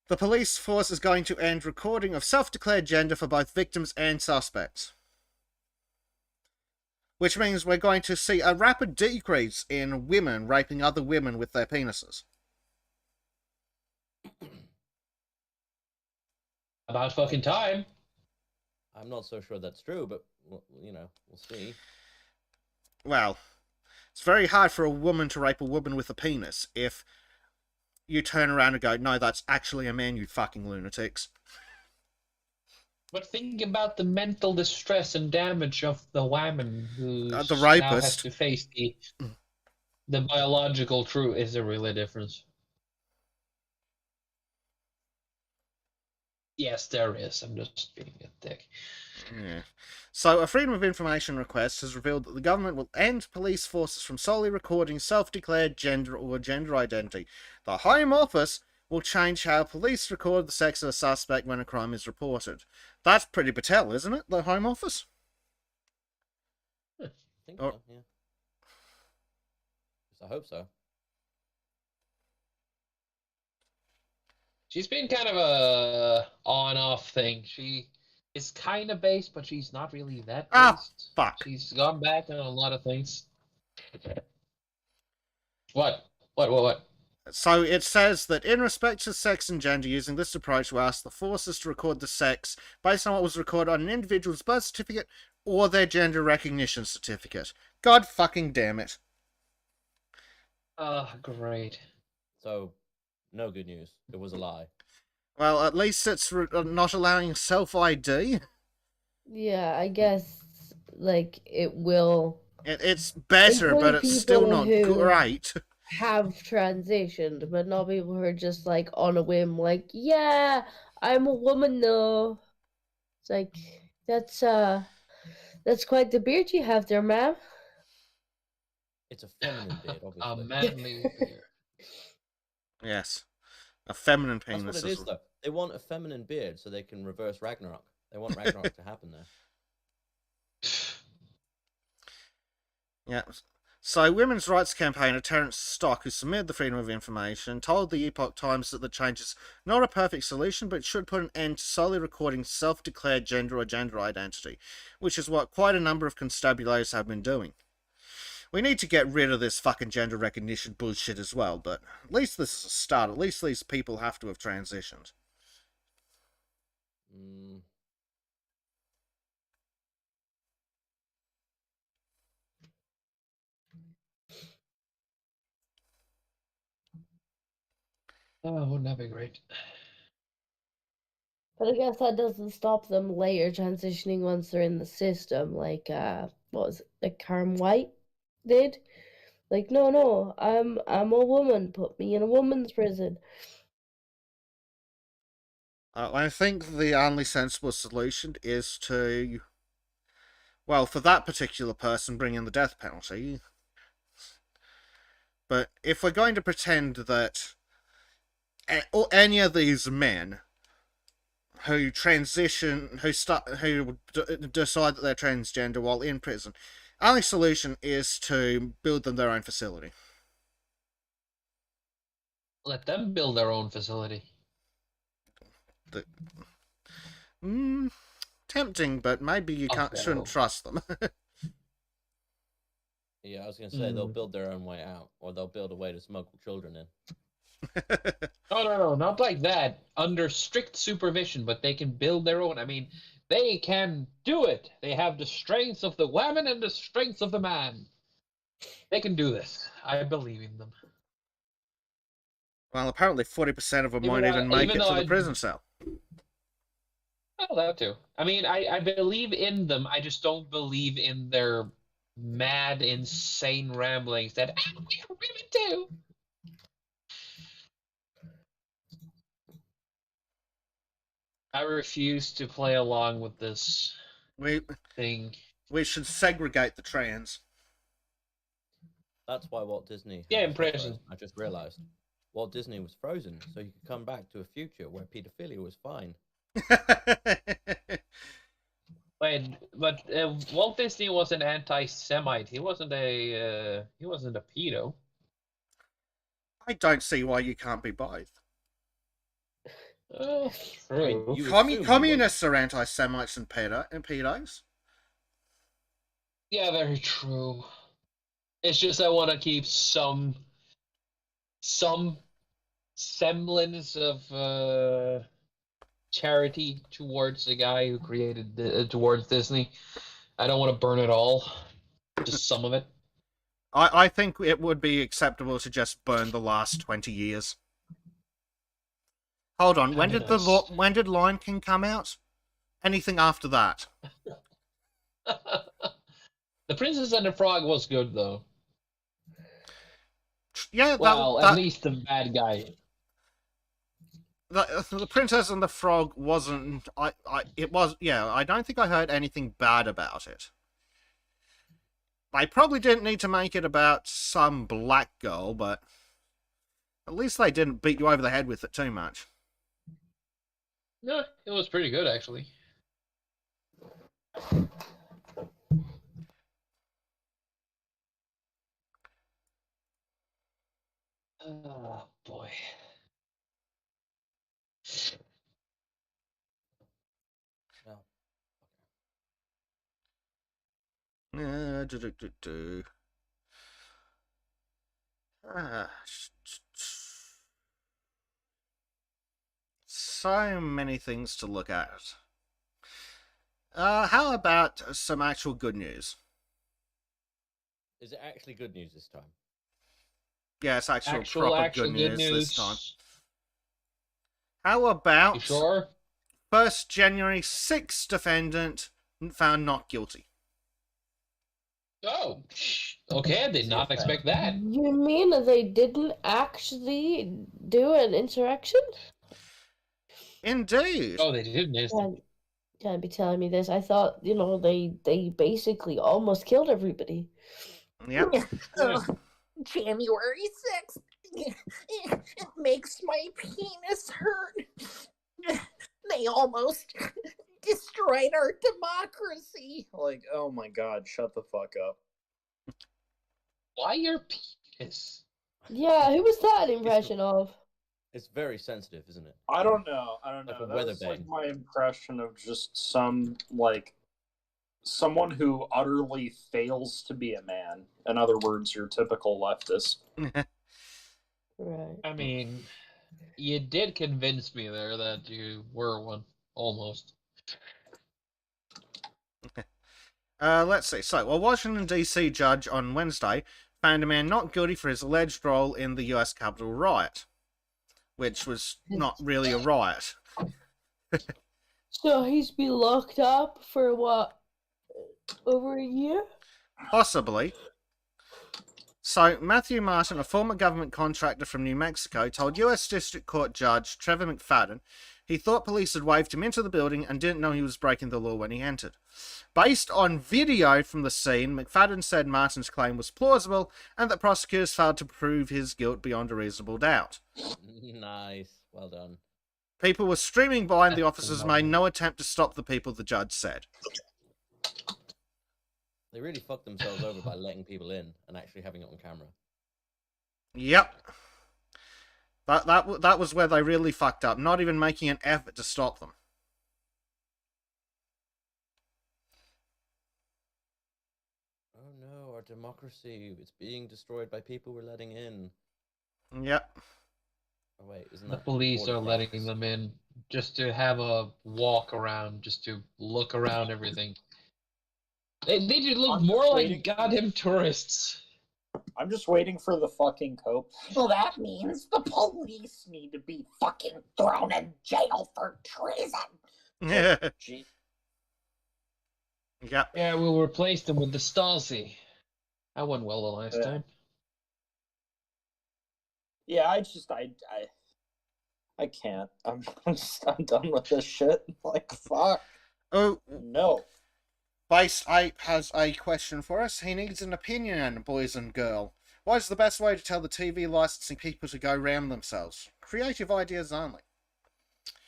The police force is going to end recording of self-declared gender for both victims and suspects. Which means we're going to see a rapid decrease in women raping other women with their penises. About fucking time. I'm not so sure that's true, but, we'll see. Well, it's very hard for a woman to rape a woman with a penis if you turn around and go, no, that's actually a man, you fucking lunatics. But think about the mental distress and damage of the woman who The now has rapist. to face the biological truth. Is there really a difference? Yes, there is. I'm just being a dick. Yeah. So, a Freedom of Information request has revealed that the government will end police forces from solely recording self-declared gender or gender identity. The Home Office will change how police record the sex of a suspect when a crime is reported. That's pretty Patel, isn't it? The Home Office? I think Or- so, yeah. I hope so. She's been kind of a on-off thing. She is kind of based, but she's not really that Ah, based. fuck. She's gone back on a lot of things. What? What? So it says that in respect to sex and gender, using this approach will ask the forces to record the sex based on what was recorded on an individual's birth certificate or their gender recognition certificate. God fucking damn it. Great. So, no good news. It was a lie. Well, at least it's not allowing self-ID. Yeah, I guess like it will It's better, include but it's still people not who great. have transitioned, but not people who are just like on a whim, like, yeah, I'm a woman though. It's like that's quite the beard you have there, ma'am. It's a feminine beard, A obviously. manly beard. Yes. A feminine That's penis. what it is, though. They want a feminine beard so they can reverse Ragnarok. They want Ragnarok to happen there. Yeah. So, women's rights campaigner Terence Stock, who submitted the Freedom of Information, told the Epoch Times that the change is not a perfect solution, but should put an end to solely recording self-declared gender or gender identity, which is what quite a number of constabularies have been doing. We need to get rid of this fucking gender recognition bullshit as well, but at least this is a start. At least these people have to have transitioned. Oh, wouldn't that be great? But I guess that doesn't stop them later transitioning once they're in the system, like what was it, like Karen White did? Like, no, I'm a woman. Put me in a woman's prison. I think the only sensible solution is to, well, for that particular person, bring in the death penalty. But if we're going to pretend that any of these men who transition, who decide that they're transgender while in prison, only solution is to build them their own facility. Let them build their own facility. Tempting, but maybe you shouldn't trust them. Yeah, I was going to say they'll build their own way out, or they'll build a way to smuggle children in. No, not like that. Under strict supervision, but they can build their own. I mean, they can do it. They have the strength of the woman and the strength of the man. They can do this. I believe in them. Well, apparently 40% of them won't even make it to the prison cell. Oh, that too. I mean, I believe in them. I just don't believe in their mad, insane ramblings that we're women too. I refuse to play along with this thing. We should segregate the trans. That's why Walt Disney... Yeah, in prison. I just realised. Walt Disney was frozen, so he could come back to a future where paedophilia was fine. Wait, but Walt Disney was an anti-Semite. He wasn't a pedo. I don't see why you can't be both. True. Communists are anti-Semites and pedos. Yeah, very true. It's just I want to keep some semblance of charity towards the guy who created towards Disney. I don't want to burn it all, just some of it. I think it would be acceptable to just burn the last 20 years. Hold on, when did Lion King come out? Anything after that? The Princess and the Frog was good though. Yeah, well, at least the bad guy. the Princess and the Frog wasn't. It was. Yeah, I don't think I heard anything bad about it. They probably didn't need to make it about some black girl, but at least they didn't beat you over the head with it too much. No, it was pretty good actually. Oh boy. Uh, do, do, do, do. Ah, so many things to look at. How about some actual good news? Is it actually good news this time? Yeah, it's actual Actual good good news this time. news. How You about sure? 1st January, 6th defendant found not guilty? Oh, okay. I did not expect that. You mean they didn't actually do an insurrection? Indeed. Oh, they did miss. Can't be telling me this. I thought, they basically almost killed everybody. Yep. January 6th. It makes my penis hurt. They almost destroyed our democracy. Like, oh my god, shut the fuck up. Why your penis? Yeah, who was that an impression of? It's very sensitive, isn't it? I don't know. Like a That weather was like vane. my impression of just someone who utterly fails to be a man. In other words, your typical leftist. Right. I mean, you did convince me there that you were one, almost. Let's see. So, a Washington, D.C. judge on Wednesday found a man not guilty for his alleged role in the U.S. Capitol riot, which was not really a riot. So he's been locked up for what? Over a year? Possibly. So, Matthew Martin, a former government contractor from New Mexico, told U.S. District Court Judge Trevor McFadden he thought police had waved him into the building and didn't know he was breaking the law when he entered. Based on video from the scene, McFadden said Martin's claim was plausible and that prosecutors failed to prove his guilt beyond a reasonable doubt. Nice. Well done. People were streaming by and the officers made no attempt to stop the people, the judge said. They really fucked themselves over by letting people in and actually having it on camera. Yep. That was where they really fucked up, not even making an effort to stop them. Oh no, our democracy, it's being destroyed by people we're letting in. Yep. Oh wait, isn't The that police border are letting crossings? them in just to have a walk around, just to look around everything. They just look I'm more waiting- like goddamn tourists. I'm just waiting for the fucking cope. Well, that means the police need to be fucking thrown in jail for treason. Yeah. Gee. Yep. Yeah, we'll replace them with the Stasi. That went well the last Yeah. time. Yeah, I can't. I'm done with this shit. Like, fuck. Oh, No. Base Ape has a question for us. He needs an opinion, boys and girl. What is the best way to tell the TV licensing people to go round themselves? Creative ideas only.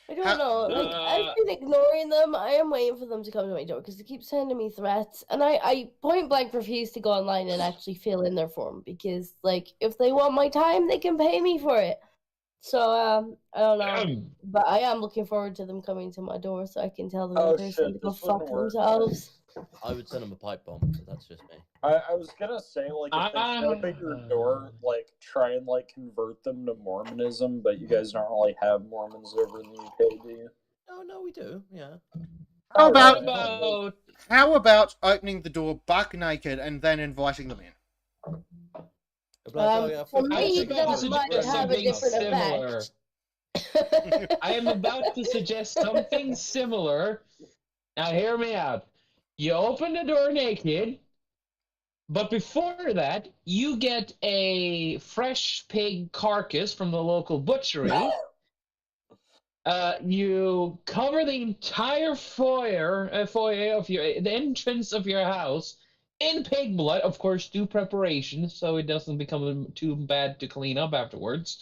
I don't know. Like, I've been ignoring them. I am waiting for them to come to my door because they keep sending me threats, and I point blank refuse to go online and actually fill in their form because, like, if they want my time, they can pay me for it. So I don't know, but I am looking forward to them coming to my door so I can tell them Oh, in person shit, to go this wouldn't fuck work. themselves. I would send them a pipe bomb, but that's just me. I was gonna say, like, if they show up at your door, like, try and, like, convert them to Mormonism, but you guys don't really have Mormons over in the UK, do you? Oh no, we do. Yeah. How What about about how about opening the door buck naked and then inviting them in? They'll be like, oh, yeah, For fuck I me, was you, about guys. to that might suggest have a something different similar. effect. I am about to suggest something similar. Now hear me out. You open the door naked, but before that, you get a fresh pig carcass from the local butchery. You cover the entire foyer of the entrance of your house in pig blood. Of course, do preparations so it doesn't become too bad to clean up afterwards.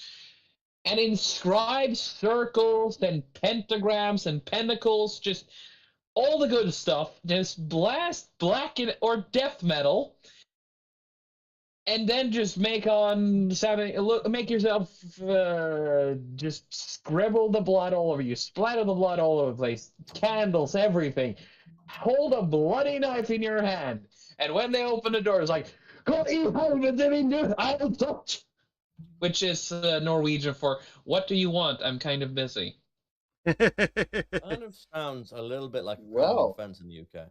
And inscribe circles and pentagrams and pentacles, just all the good stuff. Just blast black or death metal, and then just make yourself just scribble the blood all over you, splatter the blood all over the place, candles, everything. Hold a bloody knife in your hand, and when they open the door, it's like, "God i helvete, I'll touch," which is Norwegian for "What do you want? I'm kind of busy." Kind of sounds a little bit like a criminal Well. offense in the UK.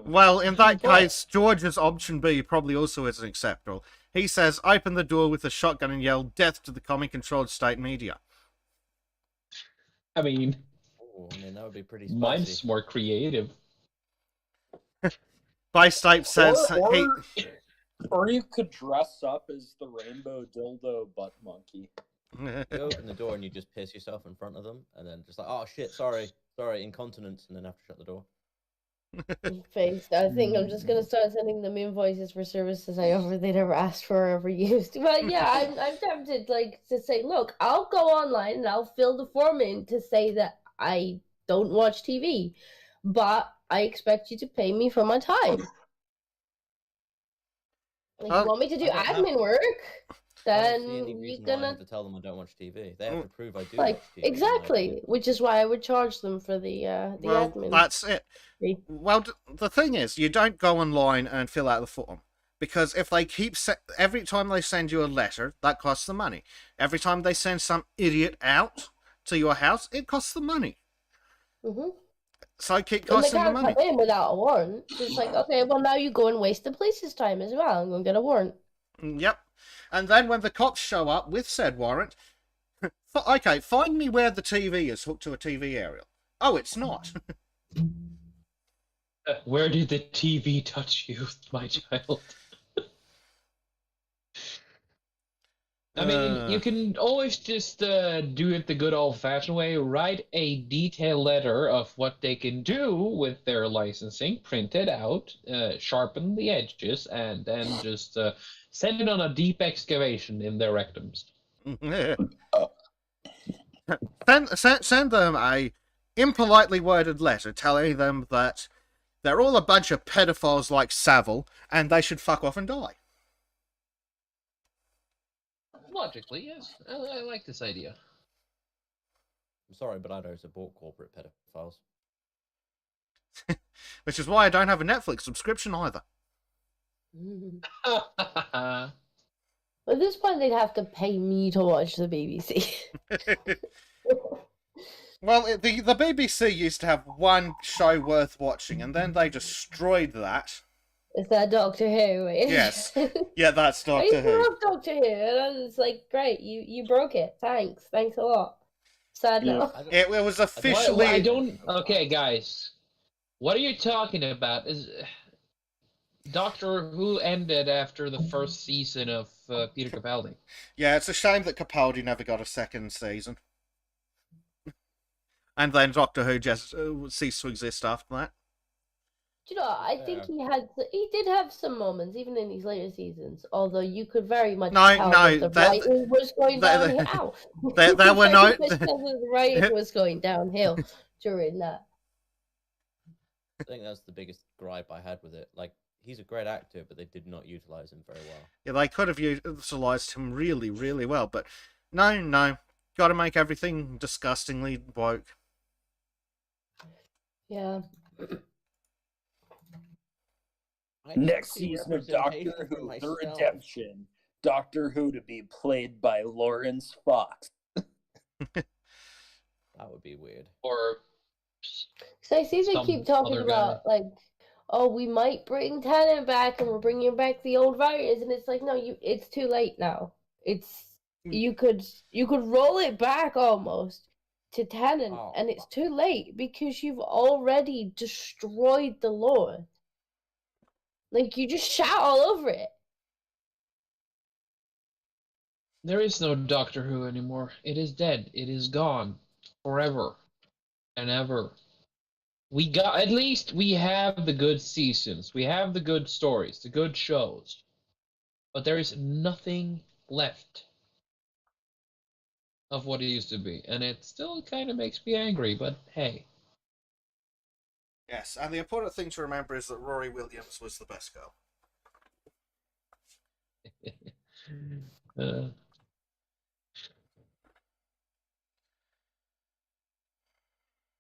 Well, in that But- case, George's option B probably also isn't acceptable. He says, open the door with a shotgun and yell, "Death to the commie-controlled state media." I mean, That would be pretty spicy. mine's more creative. By-State says... Or you could dress up as the rainbow dildo butt monkey. You open the door and you just piss yourself in front of them, and then just like, "Oh shit, sorry, incontinence," and then have to shut the door. Face. I think I'm just gonna start sending them invoices for services they never asked for or ever used. But yeah, I'm tempted to say, look, I'll go online and I'll fill the form in to say that I don't watch TV, but I expect you to pay me for my time. You want me to do I don't admin work? I don't see any Then you're reason why I gonna have to tell them I don't watch TV. They have to prove I do like watch TV. exactly, which is why I would charge them for the Well, admin. that's it. Well, the thing is, you don't go online and fill out the form. Because if they keep... every time they send you a letter, that costs them money. Every time they send some idiot out to your house, it costs them money. Mm-hmm. So keep And they costing them can't money. come in without a warrant. It's like, okay, well now you go and waste the police's time as well. I'm gonna get a warrant. Yep. And then when the cops show up with said warrant... okay, find me where the TV is hooked to a TV aerial. Oh, it's not. Where did the TV touch you, my child? I mean, you can always just do it the good old-fashioned way. Write a detailed letter of what they can do with their licensing, print it out, sharpen the edges, and then just send it on a deep excavation in their rectums. Send them a impolitely worded letter telling them that they're all a bunch of pedophiles like Savile, and they should fuck off and die. Logically, yes. I like this idea. I'm sorry, but I don't support corporate pedophiles. Which is why I don't have a Netflix subscription either. At this point, they'd have to pay me to watch the BBC. Well, the BBC used to have one show worth watching, and then they destroyed that. Is that Doctor Who? Yes. Yeah, that's I Doctor Who. love Doctor Who, and it's like, great, you broke it. Thanks a lot. Sad Yeah. now. It was officially... I don't... Okay, guys. What are you talking about? Is Doctor Who ended after the first season of Peter Capaldi. Yeah, it's a shame that Capaldi never got a second season. And then Doctor Who just ceased to exist after that. Do you know, I think he did have some moments, even in his later seasons, although you could very much tell that the writing was going downhill. There were no... the writing was going downhill during that. I think that's the biggest gripe I had with it. Like, he's a great actor, but they did not utilize him very well. Yeah, they could have utilized him really, really well, but no. Gotta make everything disgustingly woke. Yeah. Next season of Doctor Who, The Redemption. Doctor Who to be played by Lawrence Fox. That would be weird. Or... So I see they keep talking about, like, oh, we might bring Tennant back and we're bringing back the old writers, and it's like, no, it's too late now. You could roll it back almost to Tennant, and it's too late because you've already destroyed the lore. Like, you just shout all over it. There is no Doctor Who anymore. It is dead. It is gone. Forever and ever. At least we have the good seasons. We have the good stories, the good shows. But there is nothing left of what it used to be. And it still kind of makes me angry, but hey. Yes, and the important thing to remember is that Rory Williams was the best girl. uh,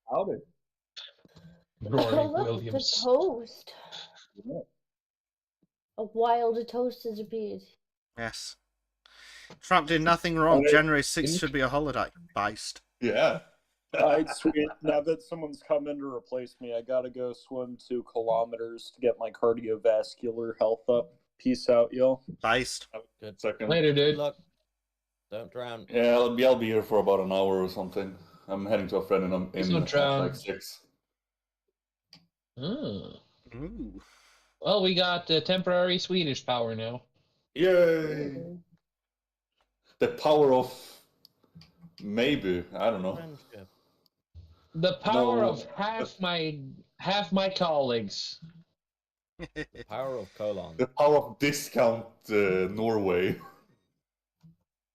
Howdy. Rory Oh, look, the Williams. toast. Yeah. A wild toast has appeared. Yes. Trump did nothing wrong. Okay. January 6th should be a holiday. Based. Yeah. Alright, sweet. Now that someone's come in to replace me, I gotta go swim 2 kilometers to get my cardiovascular health up. Peace out, y'all. Based. Good. Second. Later, Good dude. luck. Don't drown. Yeah, I'll be here for about an hour or something. I'm heading to a friend Please in don't drown. like 6. Oh. Ooh. Well, we got temporary Swedish power now. Yay! The power of maybe, I don't know. Friendship. The power No. of half my colleagues. Power of colon. The power of discount Norway.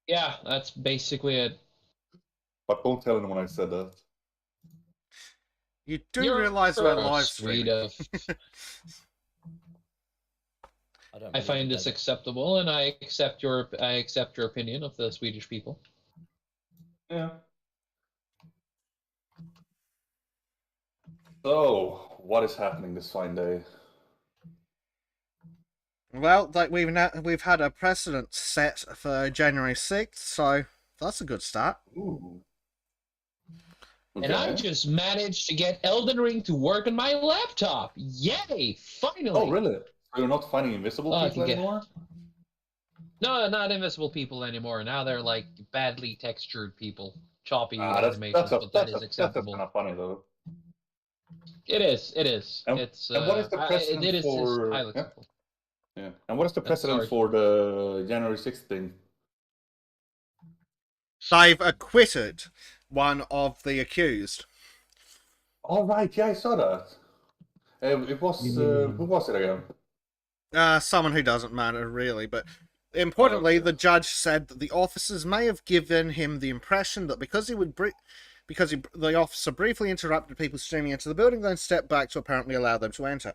Yeah, that's basically it. But don't tell anyone I said that. You do You're realise we're a live Swede streaming. I find this acceptable, and I accept your opinion of the Swedish people. Yeah. So, what is happening this fine day? Well, like we've had a precedent set for January 6th, so that's a good start. Ooh. And I just managed to get Elden Ring to work on my laptop. Yay! Finally. Oh, really? So you're not finding invisible Oh, I people can get- anymore? No, not invisible people anymore. Now they're like badly textured people, choppy That's animations, but that is acceptable. kind of funny though. It is. It is. And- It's. and what is the precedent it is for- highly yeah? acceptable. Yeah. And what is the I'm precedent sorry. for the January 6th thing? They've acquitted one of the accused. Oh, right. Yeah, I saw that. It was who was it again? Someone who doesn't matter really, but importantly, Okay. the judge said that the officers may have given him the impression that because the officer briefly interrupted people streaming into the building, then stepped back to apparently allow them to enter.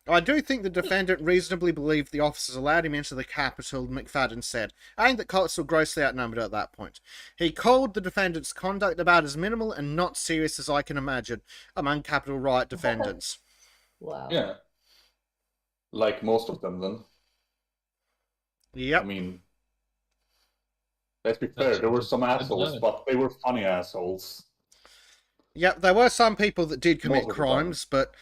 I do think the defendant reasonably believed the officers allowed him into the Capitol, McFadden said, adding that cops were grossly outnumbered at that point. He called the defendant's conduct about as minimal and not serious as I can imagine among Capitol riot defendants. Wow. Yeah. Like most of them, then. Yep. I mean, let's be fair, there were some assholes, done. but they were funny assholes. Yep, there were some people that did commit Most of the time. crimes, but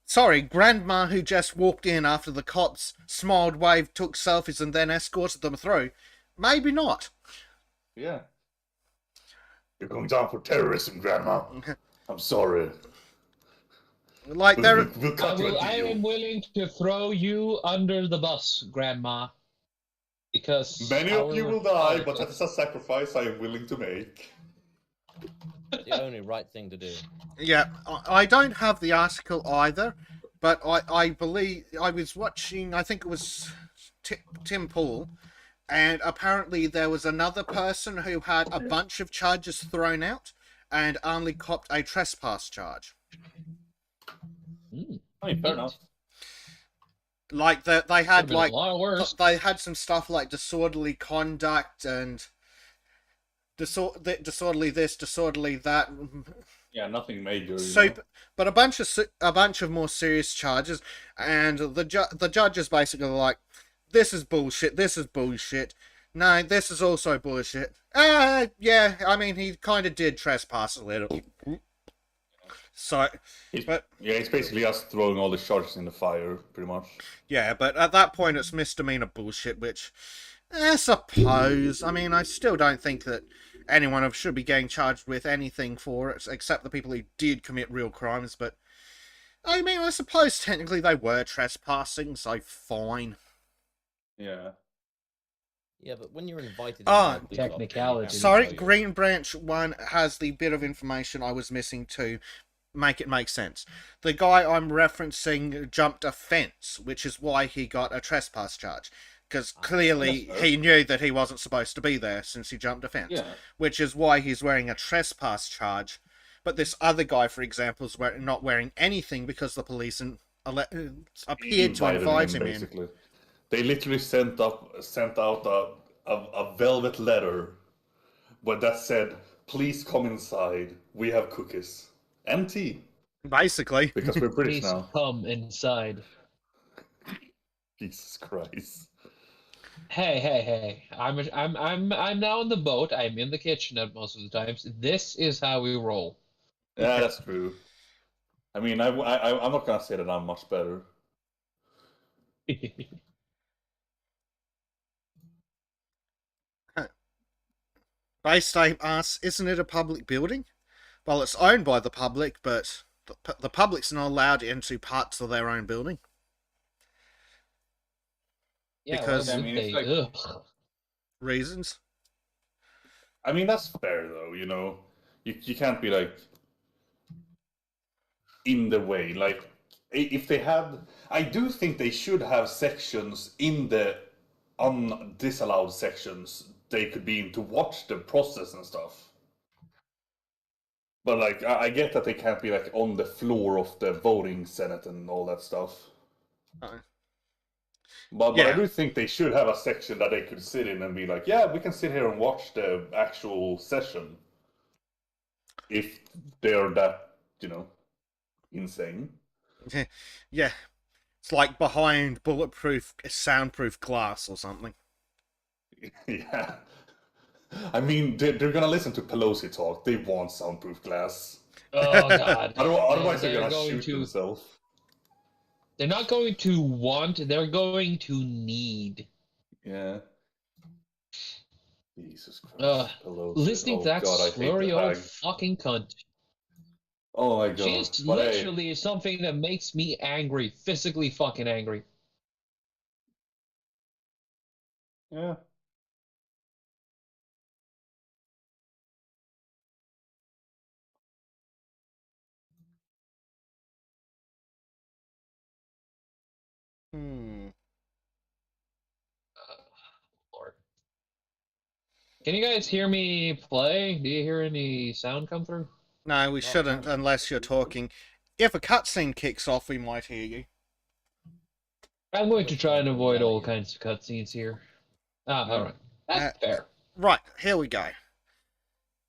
sorry, Grandma who just walked in after the cops smiled, waved, took selfies, and then escorted them through. Maybe not. Yeah. You're going down for terrorism, Grandma. I'm sorry. Like there, We'll cut you a I deal. am willing to throw you under the bus, Grandma, because Many of you will die, but politics- that's a sacrifice I am willing to make. The only right thing to do. yeah, I don't have the article either, but I believe I was watching. I think it was Tim Pool, and apparently there was another person who had a bunch of charges thrown out and only copped a trespass charge. I mean, fair enough. Like they Could've had been like a lot worse. they had some stuff like disorderly conduct and disorderly this, disorderly that. Yeah, nothing major. You So, know? but a bunch of more serious charges, and the judge is basically like, "This is bullshit. This is bullshit. No, this is also bullshit." Yeah. I mean, he kind of did trespass a little. So, but It's basically us throwing all the charges in the fire, pretty much. yeah, but at that point, it's misdemeanor bullshit, which I suppose. I mean, I still don't think that anyone should be getting charged with anything for it, except the people who did commit real crimes. But I mean, I suppose technically they were trespassing, so fine. Yeah. Yeah, but when you're invited Ah, inside a police officer, you technicality. can't Sorry, tell you- Green Branch 1 has the bit of information I was missing to make it make sense. The guy I'm referencing jumped a fence, which is why he got a trespass charge. Because clearly That's he knew that he wasn't supposed to be there since he jumped a fence. Yeah. Which is why he's wearing a trespass charge. But this other guy, for example, is not wearing anything because the police appeared to Invited invite him in. basically. They literally sent out a velvet letter, but that said, "Please come inside. We have cookies and tea Basically. because we're British Please now." come inside. Jesus Christ! Hey! I'm now in the boat. I'm in the kitchen at most of the times. This is how we roll. Yeah, that's true. I mean, I'm not gonna say that I'm much better. Base State asks, isn't it a public building? Well, it's owned by the public, but the public's not allowed into parts of their own building. Yeah, Because- well, I mean, they, it's like- ugh. Reasons? I mean, that's fair though. You know, you can't be like in the way. Like, if they had, I do think they should have sections in the disallowed sections they could be in to watch the process and stuff. But like, I get that they can't be like on the floor of the voting senate and all that stuff. Uh, But I Yeah. do think they should have a section that they could sit in and be like, yeah, we can sit here and watch the actual session. If they're that, insane. Yeah. It's like behind bulletproof, soundproof glass or something. Yeah. I mean, they're gonna listen to Pelosi talk. They want soundproof glass. Oh God! Otherwise, they're They're gonna going shoot to- themselves. They're not going to want. They're going to need. Yeah. Jesus Christ. Ugh, Pelosi. Listening Oh, to that God, I hate slurry the old hag. fucking cunt. Oh my God. She is But hey, literally something that makes me angry, physically fucking angry. yeah. Hmm. Lord. Can you guys hear me play? Do you hear any sound come through? No, we shouldn't unless you're talking. If a cutscene kicks off, we might hear you. I'm going to try and avoid all kinds of cutscenes here. Ah, alright. That's fair. Right, here we go.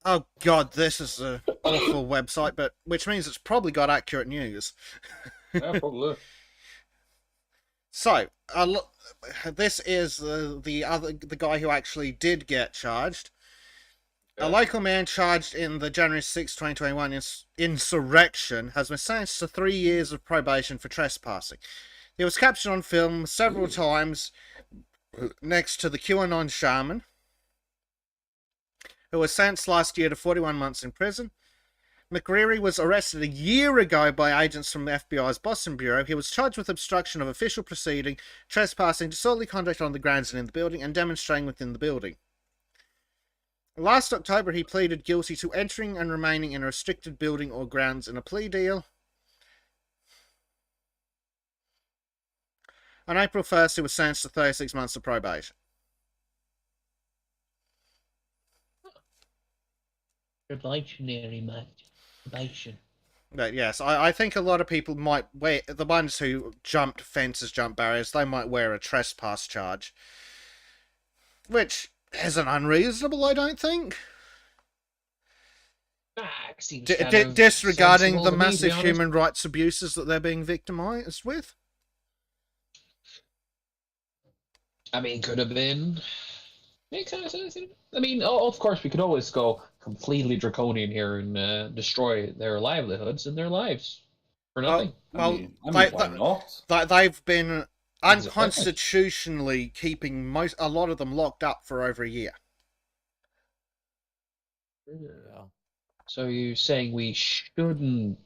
Oh God, this is an awful website, but which means it's probably got accurate news. Yeah, probably. So, this is the guy who actually did get charged. A Yeah. local man charged in the January 6, 2021 insurrection has been sentenced to 3 years of probation for trespassing. He was captured on film several times next to the QAnon shaman, who was sentenced last year to 41 months in prison. McCreary was arrested a year ago by agents from the FBI's Boston Bureau. He was charged with obstruction of official proceeding, trespassing, disorderly conduct on the grounds and in the building, and demonstrating within the building. Last October, he pleaded guilty to entering and remaining in a restricted building or grounds in a plea deal. On April 1st, he was sentenced to 36 months of probation. Probationary probation. But yes, I think a lot of people might wear, the ones who jumped fences, jumped barriers, they might wear a trespass charge. Which isn't unreasonable, I don't think. Seems kind of Disregarding sensible the to me, to be massive honest. human rights abuses that they're being victimized with. I mean, could have been. Makes sense. I mean, of course, we could always go completely draconian here and destroy their livelihoods and their lives for nothing. Well, I mean, why not? they've been Exactly. unconstitutionally keeping a lot of them locked up for over a year. Yeah. So you're saying we shouldn't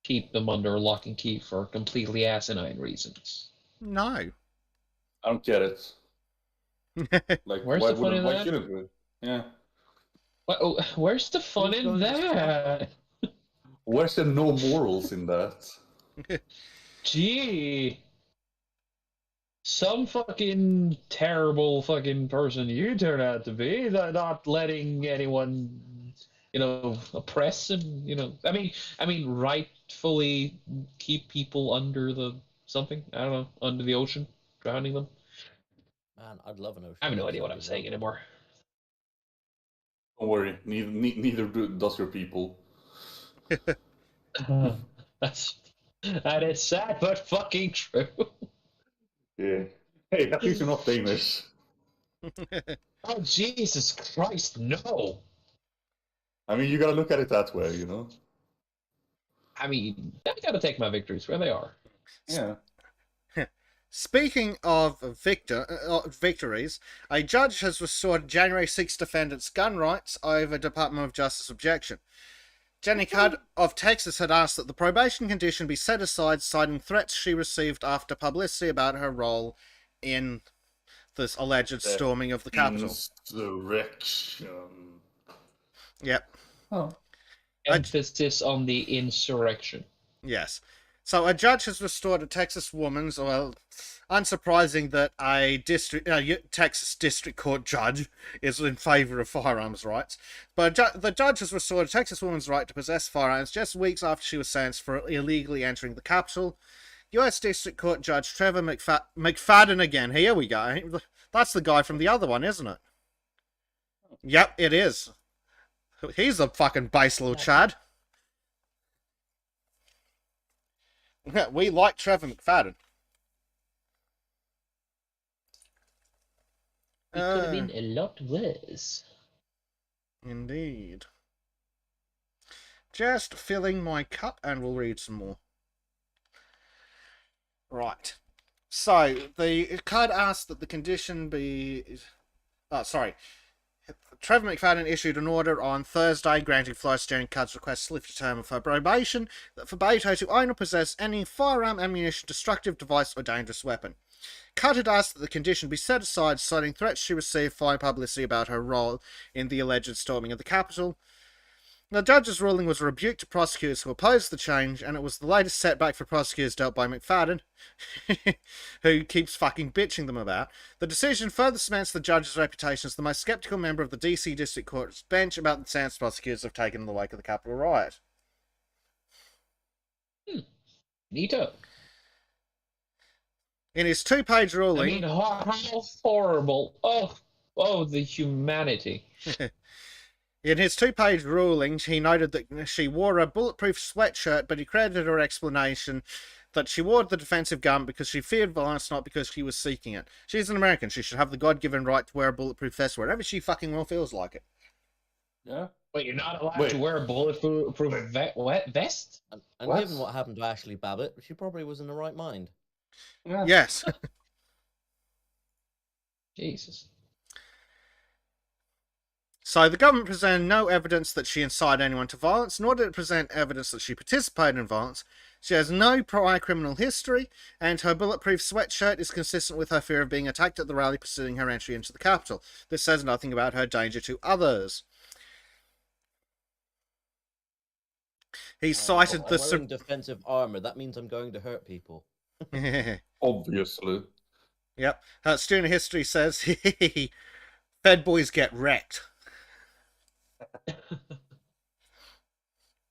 keep them under lock and key for completely asinine reasons? No. I don't get it. Like, Where's why the fun in why that? shouldn't we? Yeah. Where's the fun Who's in going to that? Where's the no morals in that? Gee. Some fucking terrible fucking person you turn out to be, not letting anyone, oppress and, I mean, rightfully keep people under the something. I don't know, under the ocean, drowning them. Man, I'd love an ocean. I have no base, idea what that'd I'm be saying lovely. anymore. Don't worry, neither does your people. That is sad, but fucking true. Yeah. Hey, at least you're not Danish. Oh Jesus Christ, no! I mean, you gotta look at it that way, you know? I mean, I gotta take my victories where they are. Yeah. Speaking of victories, a judge has restored January 6 defendants' gun rights over Department of Justice objection. Jenny Cudd of Texas had asked that the probation condition be set aside, citing threats she received after publicity about her role in this alleged storming of the Capitol. Insurrection. Yep. Oh. Emphasis on the insurrection. Yes. So a judge has restored a Texas woman's, well, unsurprising that a Texas district court judge is in favor of firearms rights, but the judge has restored a Texas woman's right to possess firearms just weeks after she was sentenced for illegally entering the Capitol. U.S. District Court Judge Trevor McFadden again. Here we go. That's the guy from the other one, isn't it? Yep, it is. He's a fucking base little Chad. We like Trevor McFadden. It could have been a lot worse. Indeed. Just filling my cup and we'll read some more. Right. So, the card asked that the condition be... Trevor McFadden issued an order on Thursday granting Florida Steering Cudd's request to lift the term of her probation that forbade her to own or possess any firearm, ammunition, destructive device, or dangerous weapon. Cudd had asked that the condition be set aside, citing threats she received following publicity about her role in the alleged storming of the Capitol. The judge's ruling was a rebuke to prosecutors who opposed the change, and it was the latest setback for prosecutors dealt by McFadden, who keeps fucking bitching them about. The decision further cements the judge's reputation as the most skeptical member of the DC District Court's bench about the stance prosecutors have taken in the wake of the Capitol riot. Neato. In his two-page ruling... I mean, how horrible. Oh, the humanity. In his two-page ruling, he noted that she wore a bulletproof sweatshirt, but he credited her explanation that she wore the defensive gun because she feared violence, not because she was seeking it. She's an American. She should have the God-given right to wear a bulletproof vest wherever she fucking well feels like it. Yeah. Wait, you're not allowed to wear a bulletproof vest? And given what happened to Ashley Babbitt, she probably was in the right mind. Yeah. Yes. Jesus. So the government presented no evidence that she incited anyone to violence, nor did it present evidence that she participated in violence. She has no prior criminal history, and her bulletproof sweatshirt is consistent with her fear of being attacked at the rally preceding her entry into the Capitol. This says nothing about her danger to others. He cited I'm wearing defensive armor. That means I'm going to hurt people. Obviously. Yep. Her student history says, Fed boys get wrecked.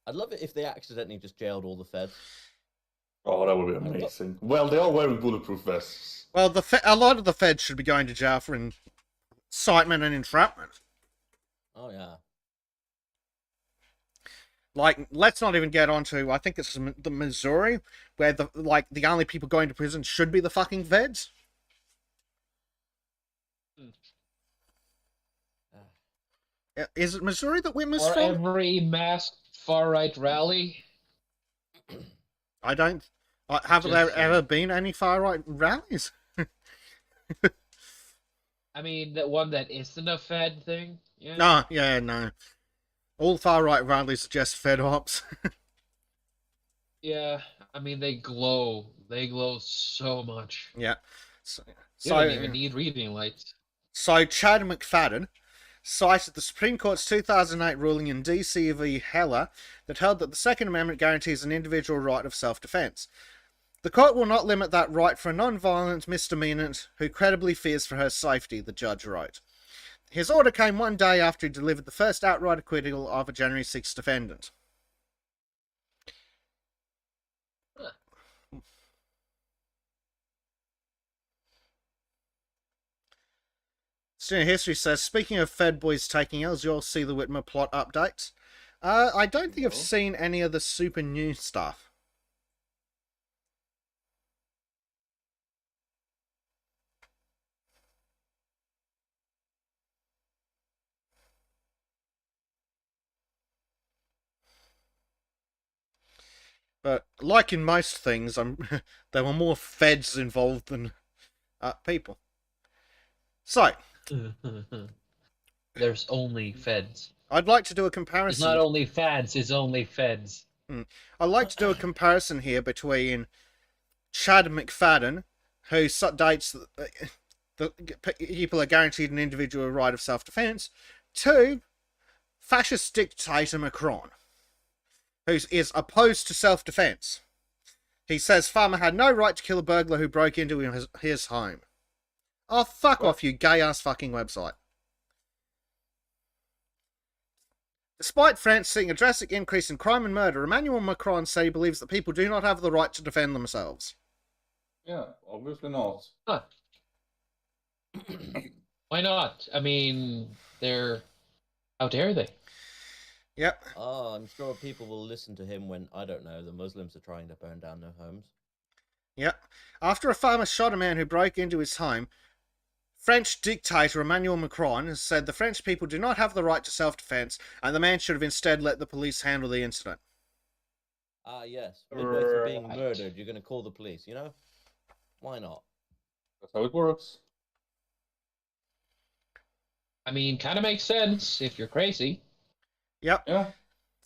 I'd love it if they accidentally just jailed all the feds. Oh, that would be amazing. Well, they are wearing bulletproof vests. Well, a lot of the feds should be going to jail for incitement and entrapment. Oh, yeah. Like, let's not even get onto, I think it's the Missouri, where the only people going to prison should be the fucking feds. Is it Missouri that Whitmer's Or from? every masked far-right rally? I don't... Haven't there ever been any far-right rallies? I mean, the one that isn't a Fed thing? Yeah. No, yeah, no. All far-right rallies are just Fed ops. Yeah, I mean, they glow. They glow so much. Yeah. You don't even need reading lights. So Chad McFadden cited the Supreme Court's 2008 ruling in DC v. Heller that held that the Second Amendment guarantees an individual right of self-defense. The court will not limit that right for a non-violent misdemeanant who credibly fears for her safety, the judge wrote. His order came one day after he delivered the first outright acquittal of a January 6th defendant. Student History says, speaking of Fed boys taking L's, you'll see the Whitmer plot updates. I don't think I've seen any of the super new stuff. But like in most things, there were more feds involved than people. So, There's only feds. I'd like to do a It's comparison. not only fads, it's only feds. I'd like to do a comparison here between Chad McFadden, who dates the people are guaranteed an individual right of self-defense, to fascist dictator Macron, who is opposed to self-defense. He says Farmer had no right to kill a burglar who broke into his home. Oh, fuck off, you gay-ass fucking website. Despite France seeing a drastic increase in crime and murder, Emmanuel Macron said he believes that people do not have the right to defend themselves. Yeah, obviously not. Huh. Why not? I mean, how dare they? Yep. Oh, I'm sure people will listen to him when, I don't know, the Muslims are trying to burn down their homes. Yep. After a farmer shot a man who broke into his home, French dictator Emmanuel Macron has said the French people do not have the right to self-defense, and the man should have instead let the police handle the incident. Ah, yes. Midway through being Right. murdered, you're going to call the police, you know? Why not? That's how it works. I mean, kind of makes sense if you're crazy. Yep. Yeah.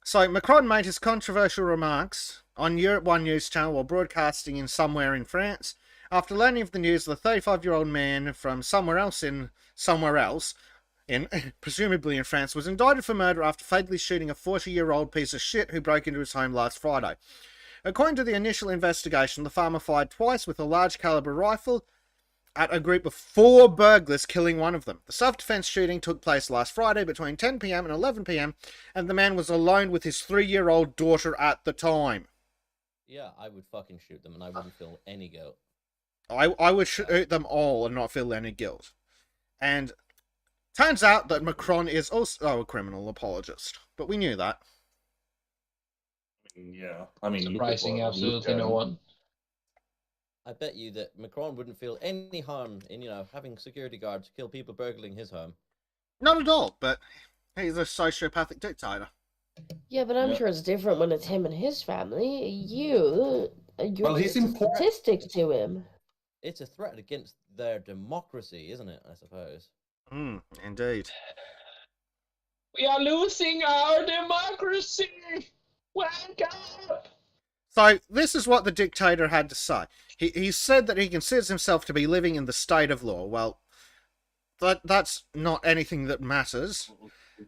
So Macron made his controversial remarks on Europe 1 news channel while broadcasting in somewhere in France. After learning of the news, the 35-year-old man from somewhere else, presumably in France, was indicted for murder after fatally shooting a 40-year-old piece of shit who broke into his home last Friday. According to the initial investigation, the farmer fired twice with a large caliber rifle at a group of 4 burglars, killing one of them. The self-defense shooting took place last Friday between 10 p.m. and 11 p.m, and the man was alone with his 3-year-old daughter at the time. Yeah, I would fucking shoot them and I wouldn't feel any guilt. I would shoot them all and not feel any guilt. And turns out that Macron is also a criminal apologist. But we knew that. Yeah. I mean, Surprising absolutely no one. I bet you that Macron wouldn't feel any harm in, having security guards kill people burgling his home. Not at all, but he's a sociopathic dictator. Yeah, but I'm sure it's different when it's him and his family. You're he's just a important. statistic to him. It's a threat against their democracy, isn't it, I suppose? Indeed. We are losing our democracy! Wake up! So, this is what the dictator had to say. He said that he considers himself to be living in the state of law. Well, that's not anything that matters.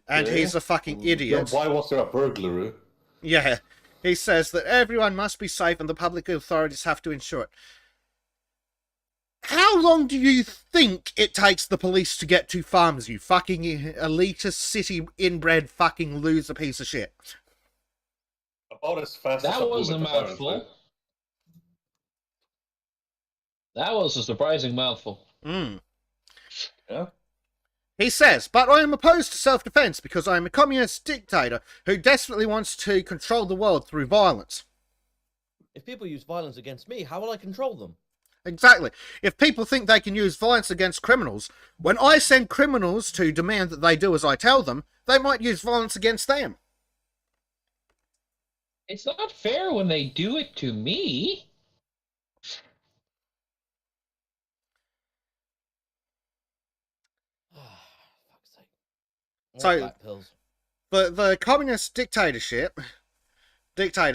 And he's a fucking idiot. Why was there a burglary? Yeah. He says that everyone must be safe and the public authorities have to ensure it. How long do you think it takes the police to get to farms, you fucking elitist, city-inbred fucking loser piece of shit? About as fast as That was a bullet, mouthful. apparently. That was a surprising mouthful. Yeah. He says, but I am opposed to self-defense because I am a communist dictator who desperately wants to control the world through violence. If people use violence against me, how will I control them? Exactly. If people think they can use violence against criminals, when I send criminals to demand that they do as I tell them, they might use violence against them. It's not fair when they do it to me. Fuck's sake. More So- black pills. The communist dictator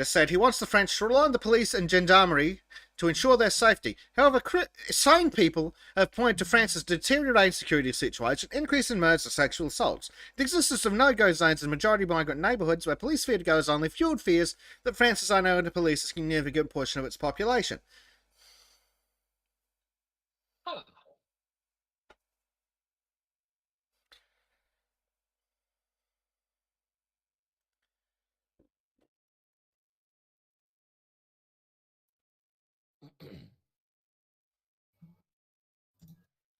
said he wants the French to rely on the police and gendarmerie to ensure their safety. However, sane people have pointed to France's deteriorating security situation, increase in murders and sexual assaults, the existence of no-go zones in majority migrant neighbourhoods where police fear to go has only fueled fears that France is unable to police a significant portion of its population. Huh.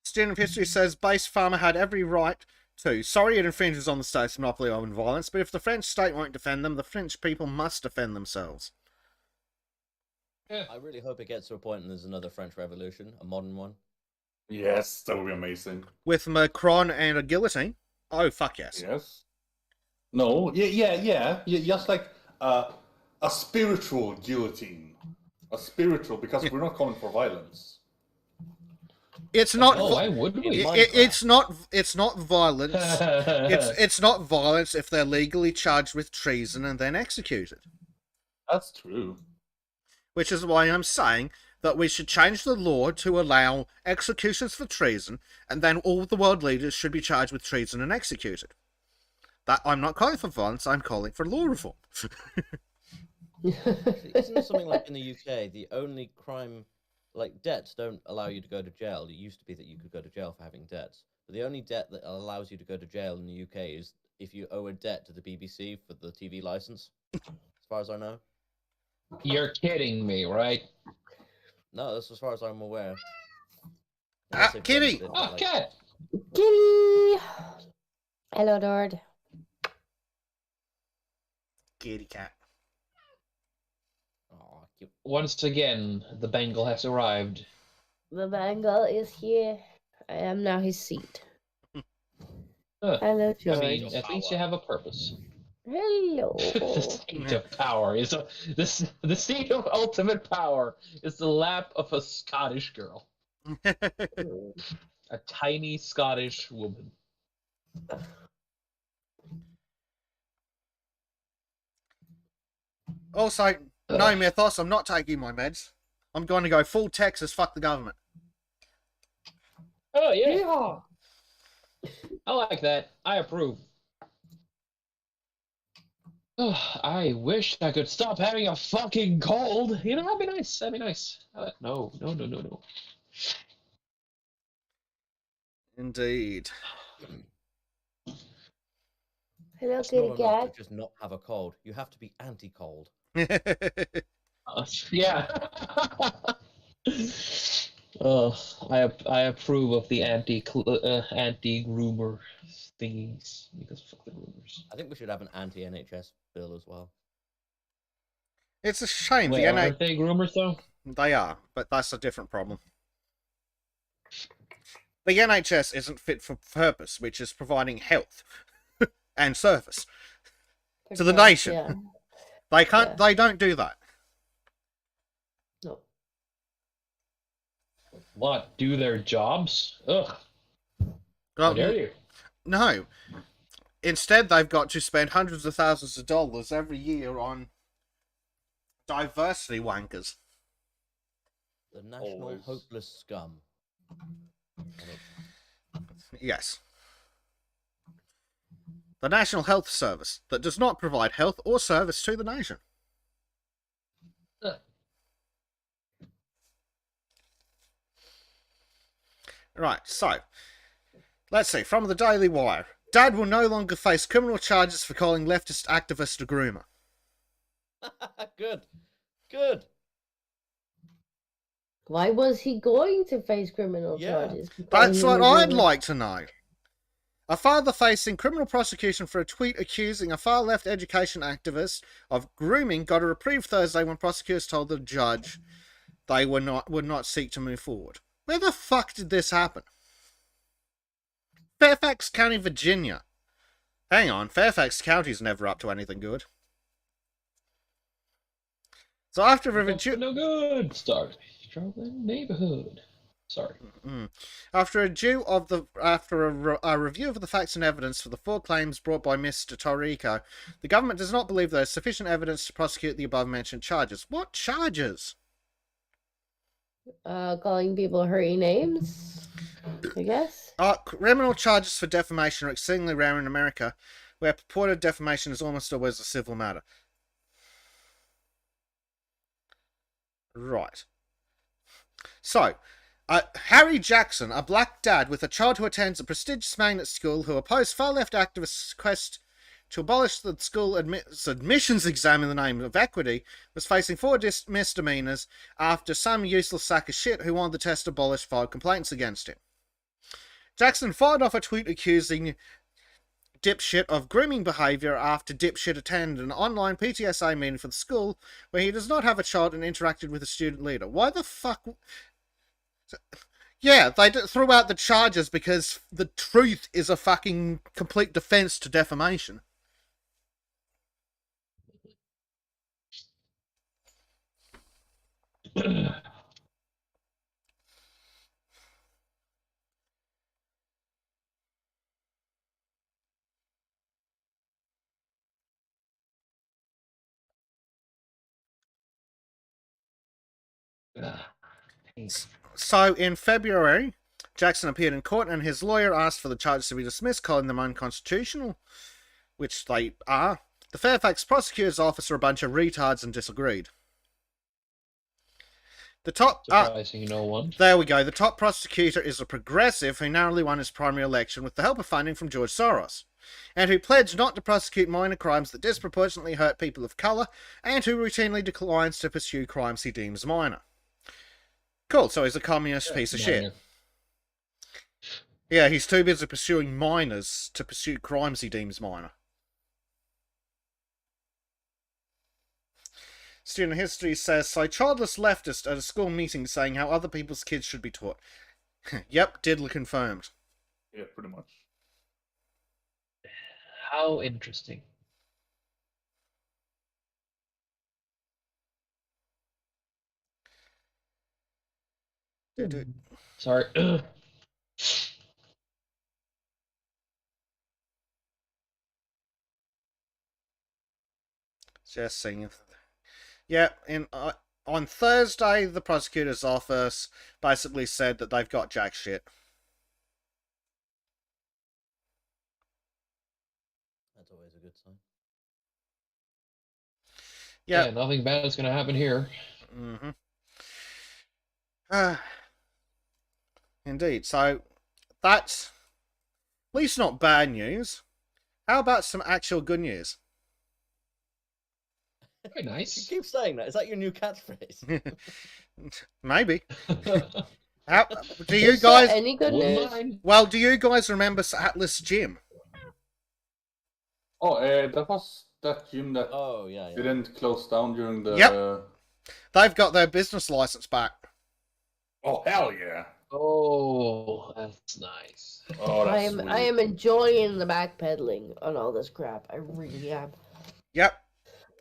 Student of history says base farmer had every right to. Sorry it infringes on the state's monopoly on violence, but if the French state won't defend them, the French people must defend themselves. Yeah. I really hope it gets to a point and there's another French Revolution, a modern one. Yes, that would be amazing. With Macron and a guillotine? Oh, fuck yes. Yes. No, yeah. Just like a spiritual guillotine. A spiritual, because we're not calling for violence. It's not. Oh, why would we? It's not. It's not violence. It's not violence if they're legally charged with treason and then executed. That's true. Which is why I'm saying that we should change the law to allow executions for treason, and then all the world leaders should be charged with treason and executed. That I'm not calling for violence. I'm calling for law reform. Isn't there something like in the UK, the only crime, like debts don't allow you to go to jail. It used to be that you could go to jail for having debts. But the only debt that allows you to go to jail in the UK is if you owe a debt to the BBC for the TV license, as far as I know. You're kidding me, right? No, that's as far as I'm aware. Kitty! Oh, cat! Kitty! Hello, Lord. Kitty cat. Oh, cute. Once again, the Bengal has arrived. The Bengal is here. I am now his seat. Hello, I George. mean, at least you have a purpose. Hello. The seat of power is the seat of ultimate power is the lap of a Scottish girl, a tiny Scottish woman. Also, no mythos. I'm not taking my meds. I'm going to go full Texas. Fuck the government. Oh yeah, Yeah. I like that. I approve. I wish I could stop having a fucking cold. You know, that'd be nice. That'd be nice. No. Indeed. Hello, It's kitty not enough cat. to just not have a cold. You have to be anti-cold. Yeah. I approve of the anti-groomer thingies because fuck the groomers. I think we should have an anti-NHS bill as well. It's a shame. Wait, aren't they groomers though? They are, but that's a different problem. The NHS isn't fit for purpose, which is providing health and service to the nation. Yeah. They can't. Yeah. They don't do that. No. What? Do their jobs? Ugh. How dare you? No. Instead, they've got to spend hundreds of thousands of dollars every year on diversity wankers. The national Always. hopeless scum. Yes. The National Health Service that does not provide health or service to the nation. Ugh. Right, so let's see. From the Daily Wire, Dad will no longer face criminal charges for calling leftist activist a groomer. Good. Why was he going to face criminal Yeah. charges? That's what I'd like. like to know. A father facing criminal prosecution for a tweet accusing a far-left education activist of grooming got a reprieve Thursday when prosecutors told the judge they would not seek to move forward. Where the fuck did this happen? Fairfax County, Virginia. Hang on, Fairfax County's never up to anything good. So after a review, No good. Start struggling neighborhood. Sorry. After a review of the facts and evidence for the 4 claims brought by Mr. Torrico, the government does not believe there is sufficient evidence to prosecute the above-mentioned charges. What charges? Calling people hurry names, I guess. Criminal charges for defamation are exceedingly rare in America, where purported defamation is almost always a civil matter. Right. So, Harry Jackson, a black dad with a child who attends a prestigious magnet school who opposed far-left activists' quest to abolish the school admissions exam in the name of equity, was facing 4 misdemeanors after some useless sack of shit who wanted the test abolished filed complaints against him. Jackson fired off a tweet accusing dipshit of grooming behaviour after dipshit attended an online PTSA meeting for the school where he does not have a child and interacted with a student leader. Why the fuck... Yeah, they threw out the charges because the truth is a fucking complete defense to defamation. So, in February, Jackson appeared in court and his lawyer asked for the charges to be dismissed, calling them unconstitutional, which they are. The Fairfax prosecutor's office are a bunch of retards and disagreed. The top... Surprising no one. There we go. The top prosecutor is a progressive who narrowly won his primary election with the help of funding from George Soros, and who pledged not to prosecute minor crimes that disproportionately hurt people of colour, and who routinely declines to pursue crimes he deems minor. Cool, so he's a communist piece of shit. Yeah, he's too busy pursuing minors to pursue crimes he deems minor. Student history says, so childless leftist at a school meeting saying how other people's kids should be taught. Yep, diddler confirmed. Yeah, pretty much. How interesting. Sorry. Just seeing if... Yeah, on Thursday, the prosecutor's office basically said that they've got jack shit. That's always a good sign. Yeah, nothing bad is going to happen here. Mm-hmm. Indeed. So, that's at least not bad news. How about some actual good news? Very You nice. keep saying that. Is that your new catchphrase? Maybe. How, do you Is there guys... any good news? Well, do you guys remember Atlas Gym? Oh, that was that gym that Oh, yeah. didn't close down during the... Yep. They've got their business license back. Oh, hell yeah. Oh, that's nice. Oh, I that's am sweet. enjoying the backpedaling on all this crap. I really am. Yep.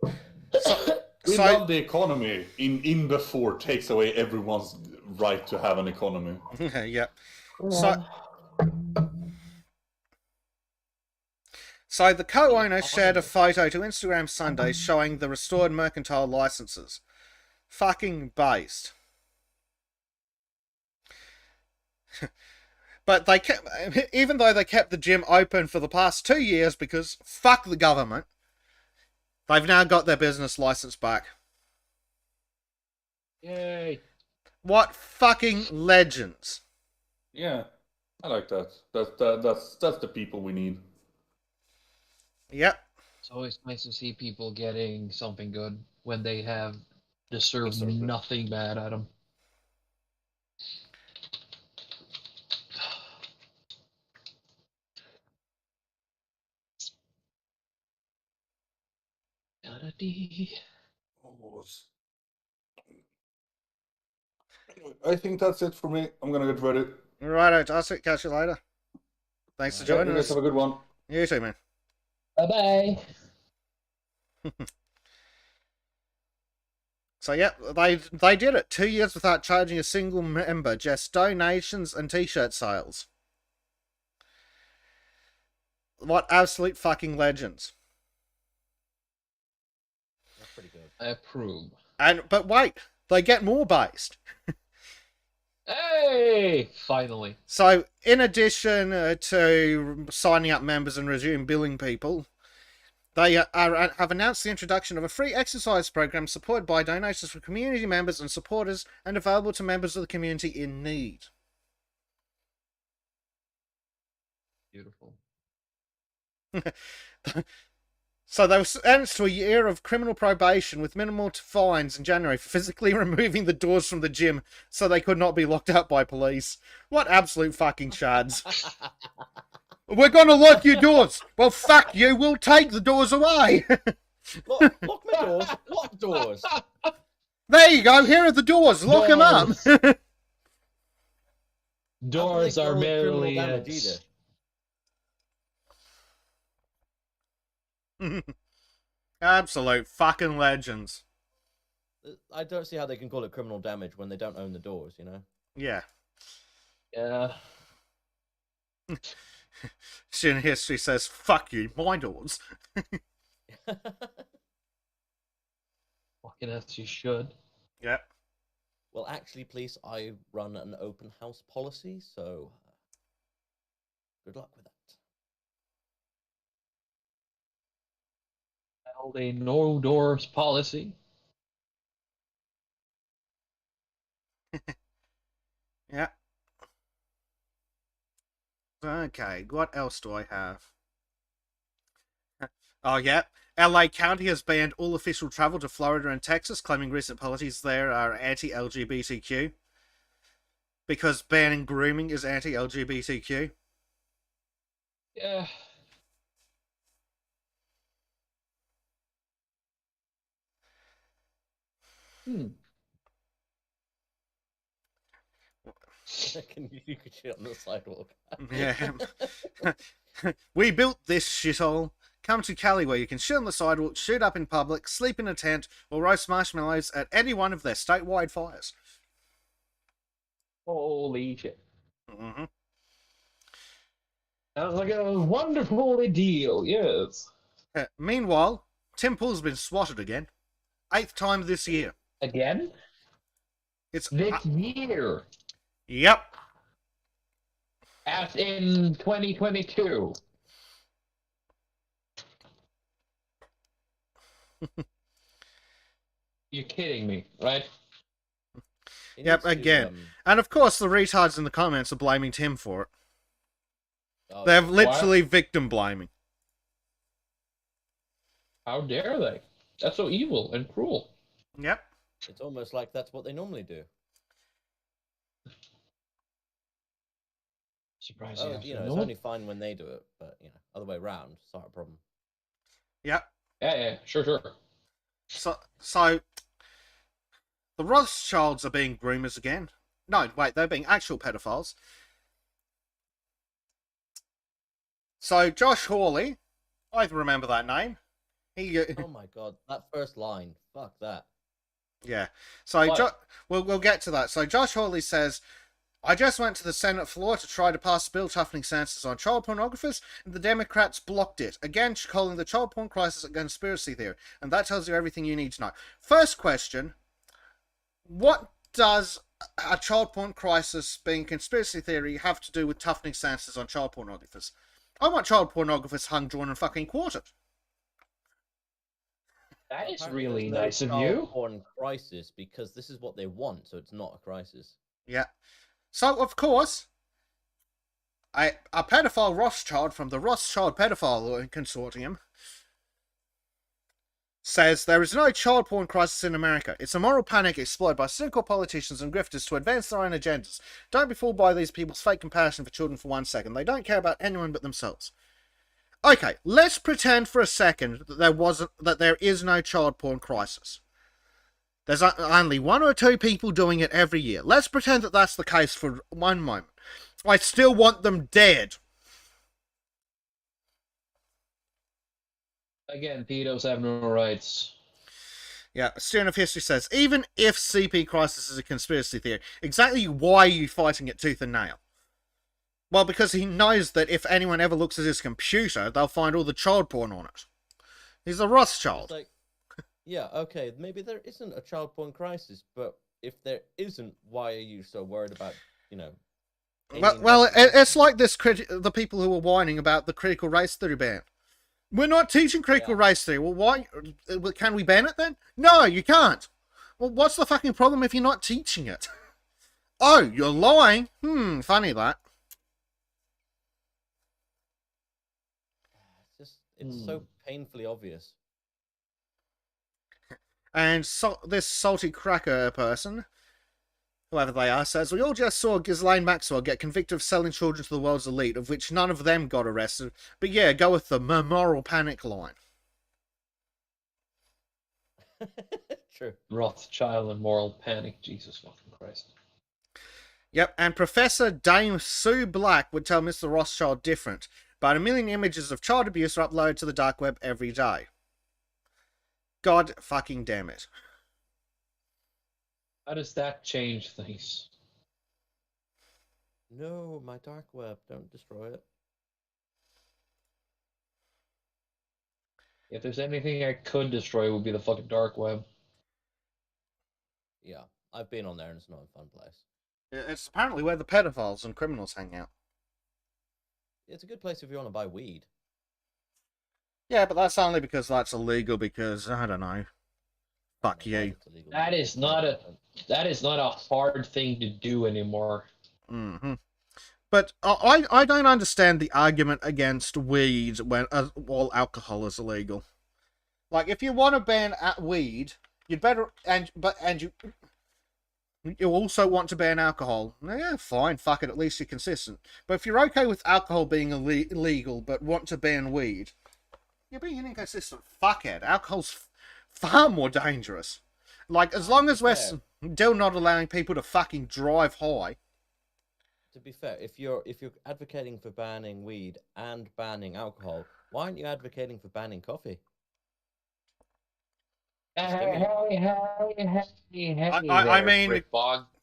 We So- love the economy. In before takes away everyone's right to have an economy. Yep. Yeah. So the co-owner shared a photo to Instagram Sunday showing the restored mercantile licenses. Fucking based. But they kept, even though they kept the gym open for the past 2 years because fuck the government, they've now got their business license back. Yay. What fucking legends. Yeah, I like that. That's the people we need. Yep. It's always nice to see people getting something good when they have deserved Deserved it. nothing bad at them. I think that's it for me. I'm gonna get ready. Righto, Darcy. Catch you later. Thanks for Yeah, joining you guys us. have a good one. You too, man. Bye-bye. So yeah, they did it. 2 years without charging a single member, just donations and t-shirt sales. What absolute fucking legends. That's pretty good. I approve. But wait, they get more based. Hey, finally. So, in addition to signing up members and resume billing people, they have announced the introduction of a free exercise program supported by donations from community members and supporters and available to members of the community in need. Beautiful. So they were sentenced to a year of criminal probation with minimal fines in January for physically removing the doors from the gym so they could not be locked out by police. What absolute fucking chads. We're gonna lock your doors. Well, fuck you, we'll take the doors away. Lock my doors. Lock doors. There you go, here are the doors, lock them up. Doors are merely damage either. Absolute fucking legends. I don't see how they can call it criminal damage when they don't own the doors, you know? Yeah. Yeah. Student history says, fuck you, my doors. Fucking as you should. Yep. Well, actually, police, I run an open house policy, so good luck with that. Held a no doors policy. Yeah. Okay, what else do I have? Oh, yeah. LA County has banned all official travel to Florida and Texas, claiming recent policies there are anti-LGBTQ. Because banning grooming is anti-LGBTQ. Yeah. You could shit on the sidewalk. Yeah. We built this shithole. Come to Cali where you can shit on the sidewalk, shoot up in public, sleep in a tent, or roast marshmallows at any one of their statewide fires. Holy shit. Mm-hmm. Sounds like a wonderful deal, yes. Meanwhile, Tim Pool's been swatted again. 8th time this year. Again? It's This year. Yep. As in 2022. You're kidding me, right? Yep, again. And of course, the retards in the comments are blaming Tim for it. Oh, They're literally victim blaming. How dare they? That's so evil and cruel. Yep. It's almost like that's what they normally do. Surprising. Oh, you know, it's only fine when they do it, but you know, other way around, it's not a problem. Yep. Yeah, sure. So the Rothschilds are being groomers again. No, wait, they're being actual pedophiles. So Josh Hawley, I remember that name. Oh my god, that first line, fuck that. Yeah. So we'll get to that. So Josh Hawley says, I just went to the Senate floor to try to pass a bill toughening sentences on child pornographers, and the Democrats blocked it. Again, calling the child porn crisis a conspiracy theory. And that tells you everything you need to know. First question, what does a child porn crisis being conspiracy theory have to do with toughening sentences on child pornographers? I want child pornographers hung, drawn, and fucking quartered. That is Apparently really there's no nice of you. child porn crisis because this is what they want, so it's not a crisis. Yeah. So, of course, a pedophile Rothschild from the Rothschild Pedophile Consortium says there is no child porn crisis in America. It's a moral panic exploited by cynical politicians and grifters to advance their own agendas. Don't be fooled by these people's fake compassion for children for 1 second. They don't care about anyone but themselves. Okay, let's pretend for a second that there is no child porn crisis. There's only 1 or 2 people doing it every year. Let's pretend that that's the case for one moment. I still want them dead. Again, pedos have no rights. Yeah, a student of history says, even if CP crisis is a conspiracy theory, exactly why are you fighting it tooth and nail? Well, because he knows that if anyone ever looks at his computer, they'll find all the child porn on it. He's a Rothschild. It's like, yeah, okay, maybe there isn't a child porn crisis, but if there isn't, why are you so worried about, you know? Well, alien it's like the people who were whining about the critical race theory ban. We're not teaching critical race theory. Well, why? Can we ban it then? No, you can't. Well, what's the fucking problem if you're not teaching it? Oh, you're lying? Funny that. It's so painfully obvious. And this salty cracker person, whoever they are, says, we all just saw Ghislaine Maxwell get convicted of selling children to the world's elite, of which none of them got arrested. But yeah, go with the moral panic line. True. Rothschild and moral panic. Jesus fucking Christ. Yep, and Professor Dame Sue Black would tell Mr. Rothschild different, but 1 million images of child abuse are uploaded to the dark web every day. God fucking damn it. How does that change things? No, my dark web, don't destroy it. If there's anything I could destroy, it would be the fucking dark web. Yeah, I've been on there and it's not a fun place. It's apparently where the pedophiles and criminals hang out. It's a good place if you want to buy weed. Yeah, but that's only because that's illegal because, I don't know. Fuck you. That is not a hard thing to do anymore. Mm-hmm. But I don't understand the argument against weed when all alcohol is illegal. Like, if you want to ban weed, you'd better you also want to ban alcohol. Yeah, fine, fuck it. At least you're consistent. But if you're okay with alcohol being illegal but want to ban weed, you're being an inconsistent fuckhead. Alcohol's far more dangerous. Like, as long as we're still not allowing people to fucking drive high. To be fair, if you're advocating for banning weed and banning alcohol, why aren't you advocating for banning coffee? I mean,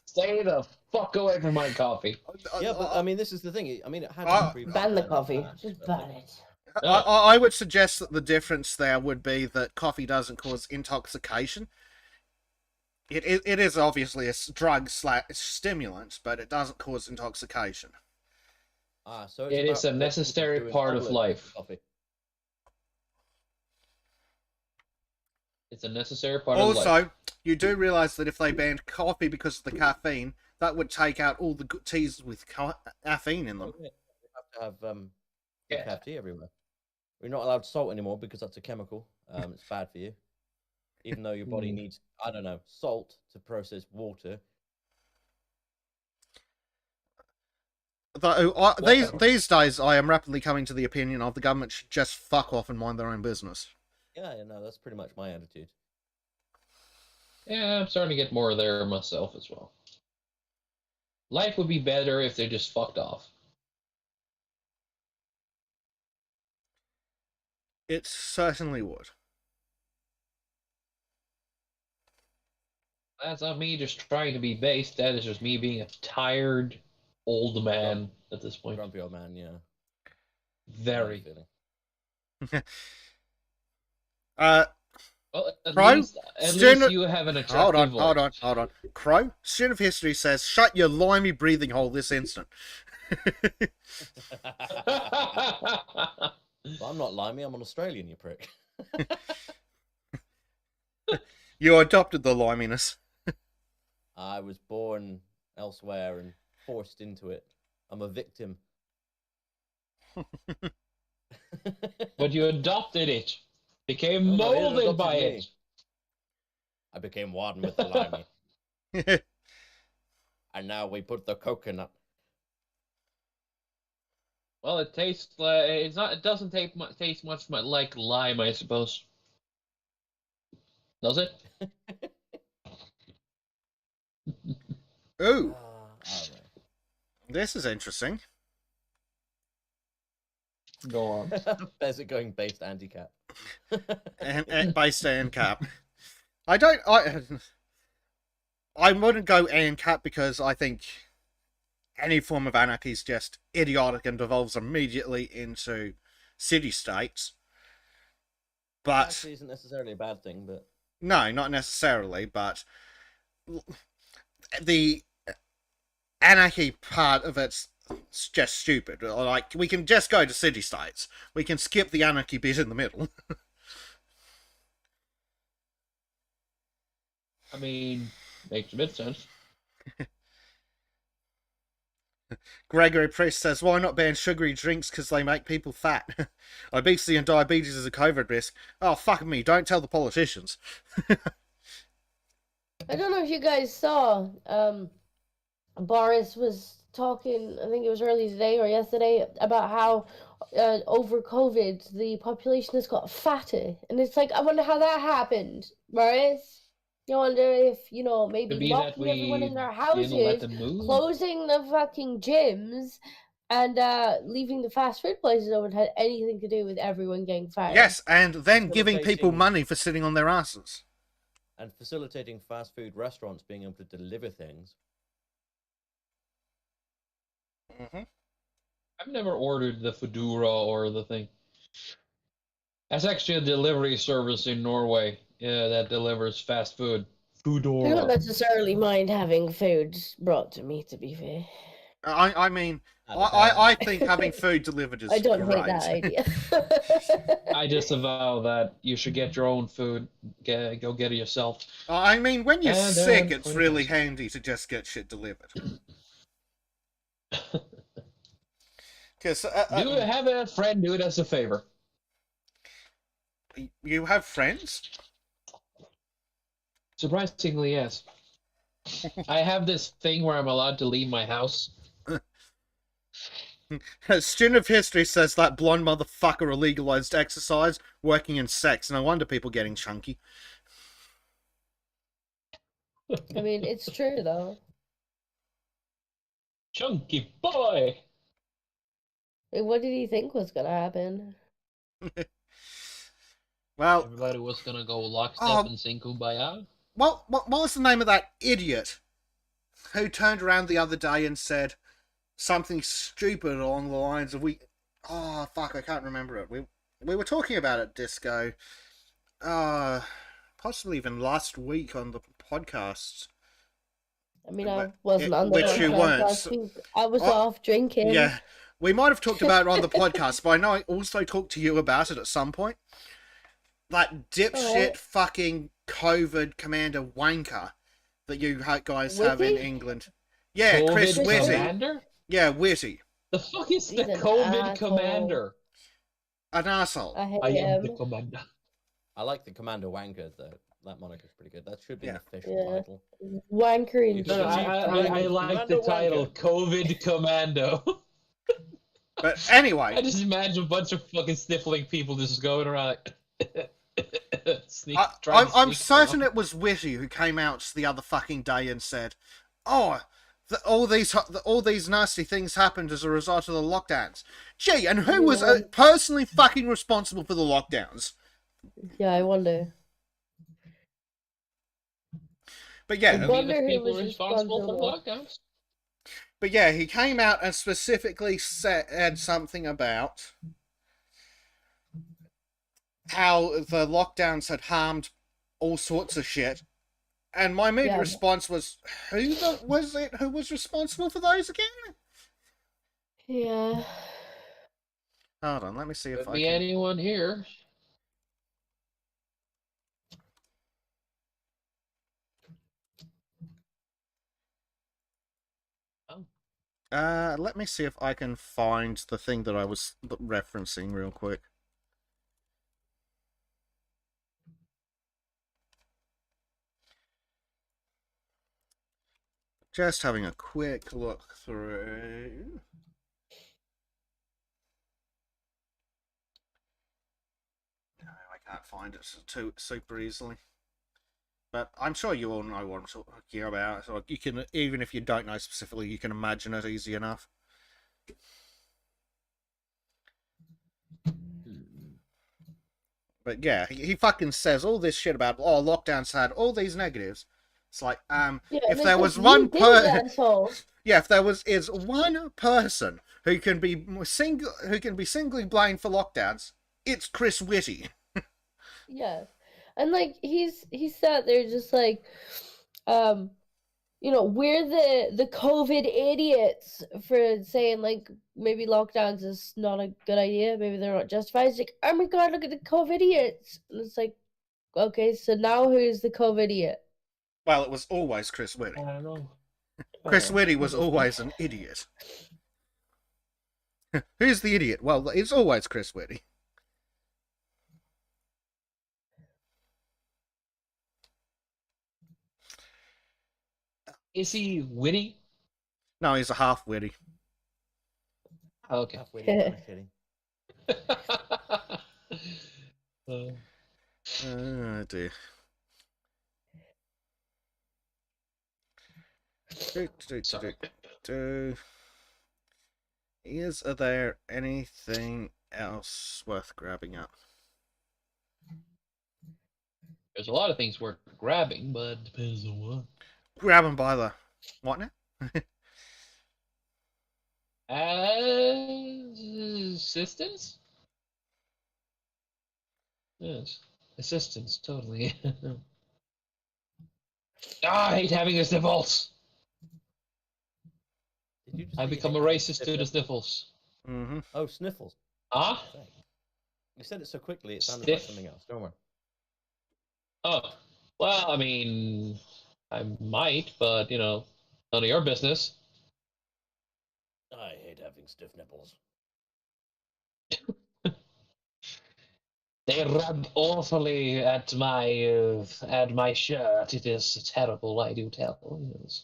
stay the fuck away from my coffee. Yeah, but I mean, this is the thing. I mean, it had to be ban the coffee. Just ban it. I would suggest that the difference there would be that coffee doesn't cause intoxication. It is obviously a drug stimulant, but it doesn't cause intoxication. So it is a necessary part of life. Coffee. It's a necessary part of life. Also, you do realise that if they banned coffee because of the caffeine, that would take out all the good teas with caffeine in them. You have to have decaf tea everywhere. We're not allowed salt anymore because that's a chemical. It's bad for you. Even though your body needs, I don't know, salt to process water. Though, these days, I am rapidly coming to the opinion of the government should just fuck off and mind their own business. Yeah, no, that's pretty much my attitude. Yeah, I'm starting to get more there myself as well. Life would be better if they just fucked off. It certainly would. That's not me just trying to be based. That is just me being a tired old man at this point. Grumpy old man, yeah. Very. Well, at Crow, least you have an attractive voice. Hold on. Crow, student of history says, shut your limey breathing hole this instant. Well, I'm not limey, I'm an Australian, you prick. You adopted the liminess. I was born elsewhere and forced into it. I'm a victim. But you adopted it. Became molded by it. I became one with the limey. And now we put the coconut. Well, it tastes like it's not. It doesn't taste much like lime, I suppose. Does it? Ooh, this is interesting. Go on. There's it going based anti-cap. and based ANCAP. I wouldn't go ANCAP because I think any form of anarchy is just idiotic and devolves immediately into city-states. But actually isn't necessarily a bad thing, but no, not necessarily. But the anarchy part of it's just stupid. Like, we can just go to city states. We can skip the anarchy bit in the middle. I mean, makes a bit of sense. Gregory Priest says, why not ban sugary drinks because they make people fat? Obesity and diabetes is a COVID risk. Oh, fuck me, don't tell the politicians. I don't know if you guys saw, Boris was talking, I think it was early today or yesterday, about how over COVID the population has got fatter. And it's like, I wonder how that happened, Boris. You wonder if, maybe Could be that locking everyone in their we didn't let houses, them move. closing the fucking gyms, and leaving the fast food places open had anything to do with everyone getting fatter. Yes, and then giving people Facilitating- money for sitting on their asses. And facilitating fast food restaurants being able to deliver things. Mm-hmm. I've never ordered the Foodora or the thing. That's actually a delivery service in Norway that delivers fast food. I don't Foodora. necessarily mind having food brought to me, to be fair. I mean, At the I think having food delivered is I don't great. hate that idea. I disavow that. You should get your own food. Go get it yourself. I mean, when you're And, sick, it's 20 really pesos. handy to just get shit delivered. Because Have a friend do it as a favor. you have friends? Surprisingly, yes. I have this thing where I'm allowed to leave my house. Student of History says that blonde motherfucker illegalized exercise, working in sex. No wonder people getting chunky. I mean, it's true, though. Chunky boy! Like, what did he think was gonna happen? Well, Everybody was gonna go lockstep Oh. and sing Kumbaya. what was the name of that idiot who turned around the other day and said something stupid along the lines of oh fuck, I can't remember it. We were talking about it, Disco. Possibly even last week on the podcast. I mean, I But wasn't on the which you podcast weren't, last so- week. I was Oh, off drinking. Yeah, we might have talked about it on the podcast, but I know I also talked to you about it at some point. That dipshit Alright. fucking COVID commander wanker that you guys have in Whitty? England. Yeah, Chris COVID Whitty. Commander? Yeah, Whitty. The fuck is He's the an COVID asshole. Commander? An asshole. I hate I am the him. commander. I like the Commander Wanker though. That moniker's pretty good. That should be Yeah. an official Yeah. title. Wanker and No, No, no, no, shit. I like the Commander title Wanker. COVID Commando. But I anyway, just imagine a bunch of fucking sniffling people just going around like I'm certain it was Whitty who came out the other fucking day and said, "Oh, all these nasty things happened as a result of the lockdowns." Gee, and who was Yeah. personally fucking responsible for the lockdowns? Yeah, I wonder. But yeah, I wonder who people was responsible for responsible. lockdowns. But yeah, he came out and specifically said something about how the lockdowns had harmed all sorts of shit. And my immediate Yeah. response was, was it who was responsible for those again? Yeah. Hold on, let me see if Could I be can... anyone here. Let me see if I can find the thing that I was referencing real quick. Just having a quick look through. No, I can't find it too super easily. But I'm sure you all know what I'm talking about. So you can, even if you don't know specifically, you can imagine it easy enough. But yeah, he fucking says all this shit about lockdowns had all these negatives. It's like Yeah, if and there it's was like, one you did, person, asshole. yeah, if there is one person who can be singly blamed for lockdowns, it's Chris Whitty. Yeah. And like he sat there just like we're the COVID idiots for saying like maybe lockdowns is not a good idea. Maybe they're not justified. It's like, oh my god, look at the COVID idiots. And it's like, okay, so now who's the COVID idiot? Well, it was always Chris Whitty. I don't know. Chris Whitty was It was- always an idiot. Who's the idiot? Well, it's always Chris Whitty. Is he witty? No, he's a half witty. Okay. Half witty, kind of shitty. Uh, Oh dear. Sorry. Is there anything else worth grabbing up? There's a lot of things worth grabbing, but depends on what. Grab him by the what now? Assistance? Yes. Assistance, totally. I hate having the sniffles. Did you just I say you become a hate racist to the sniffles? sniffles. Mm-hmm. Oh, sniffles. Huh? You said it so quickly, it sounded like Sniff. something else. Don't worry. Oh. Well, I mean, I might, but, none of your business. I hate having stiff nipples. They rub awfully at my shirt. It is terrible, I do tell. Yes.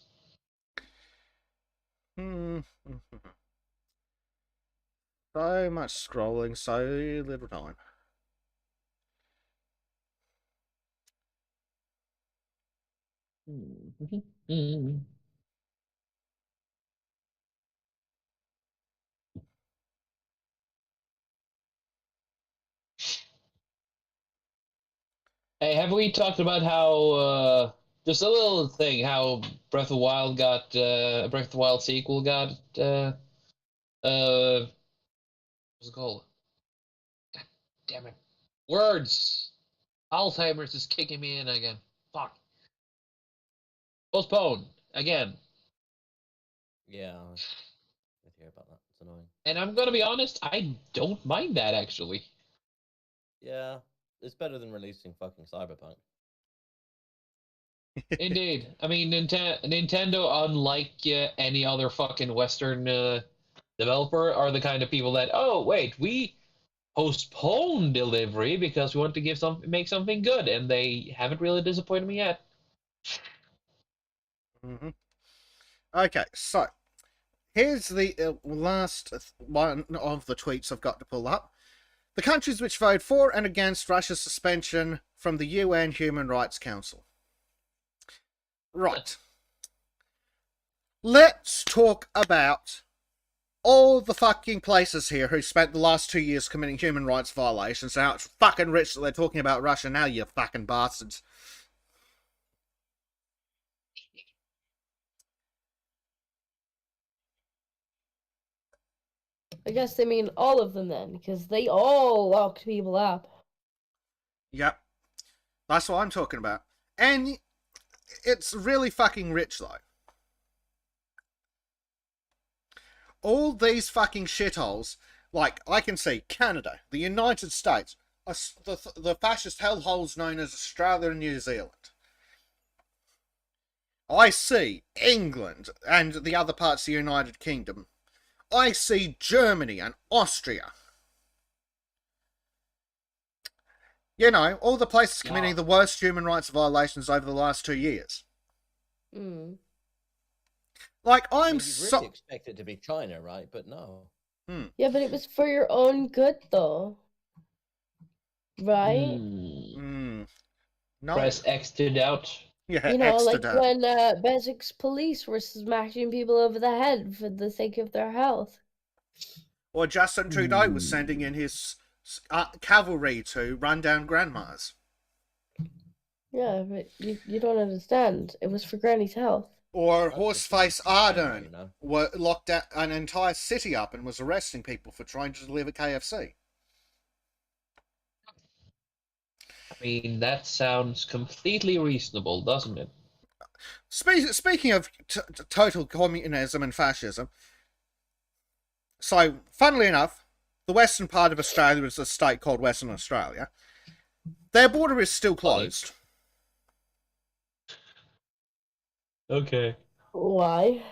So much scrolling, so little time. Hey, have we talked about how just a little thing how Breath of the Wild got Breath of the Wild sequel got what's it called? God damn it. Words. Alzheimer's is kicking me in again. Fuck. Postponed again. Yeah, I hear about that. It's annoying. And I'm gonna be honest, I don't mind that actually. Yeah, it's better than releasing fucking Cyberpunk. Indeed. I mean, Nintendo, unlike any other fucking Western developer, are the kind of people that, oh, wait, we postpone delivery because we want to make something good, and they haven't really disappointed me yet. Mm-hmm. Okay, so here's the last one of the tweets I've got to pull up. The countries which voted for and against Russia's suspension from the UN Human Rights Council. Right. Let's talk about all the fucking places here who spent the last 2 years committing human rights violations. Now it's fucking rich that they're talking about Russia now, you fucking bastards. I guess they mean all of them then, because they all locked people up. Yep. That's what I'm talking about. And it's really fucking rich, though. All these fucking shitholes, like, I can see Canada, the United States, the fascist hellholes known as Australia and New Zealand. I see England and the other parts of the United Kingdom. I see Germany and Austria. All the places committing the worst human rights violations over the last 2 years. Mm. Like, I mean, you really expect it to be China, right? But no. Yeah, but it was for your own good, though. Right? No. Press X to doubt. Yeah, like when Bezik's police were smashing people over the head for the sake of their health. Or Justin Trudeau was sending in his cavalry to run down grandmas. Yeah, but you don't understand. It was for Granny's health. Or Horseface Ardern locked an entire city up and was arresting people for trying to deliver KFC. I mean, that sounds completely reasonable, doesn't it? Speaking of total communism and fascism, so funnily enough, the western part of Australia is a state called Western Australia. Their border is still closed. Okay. Why?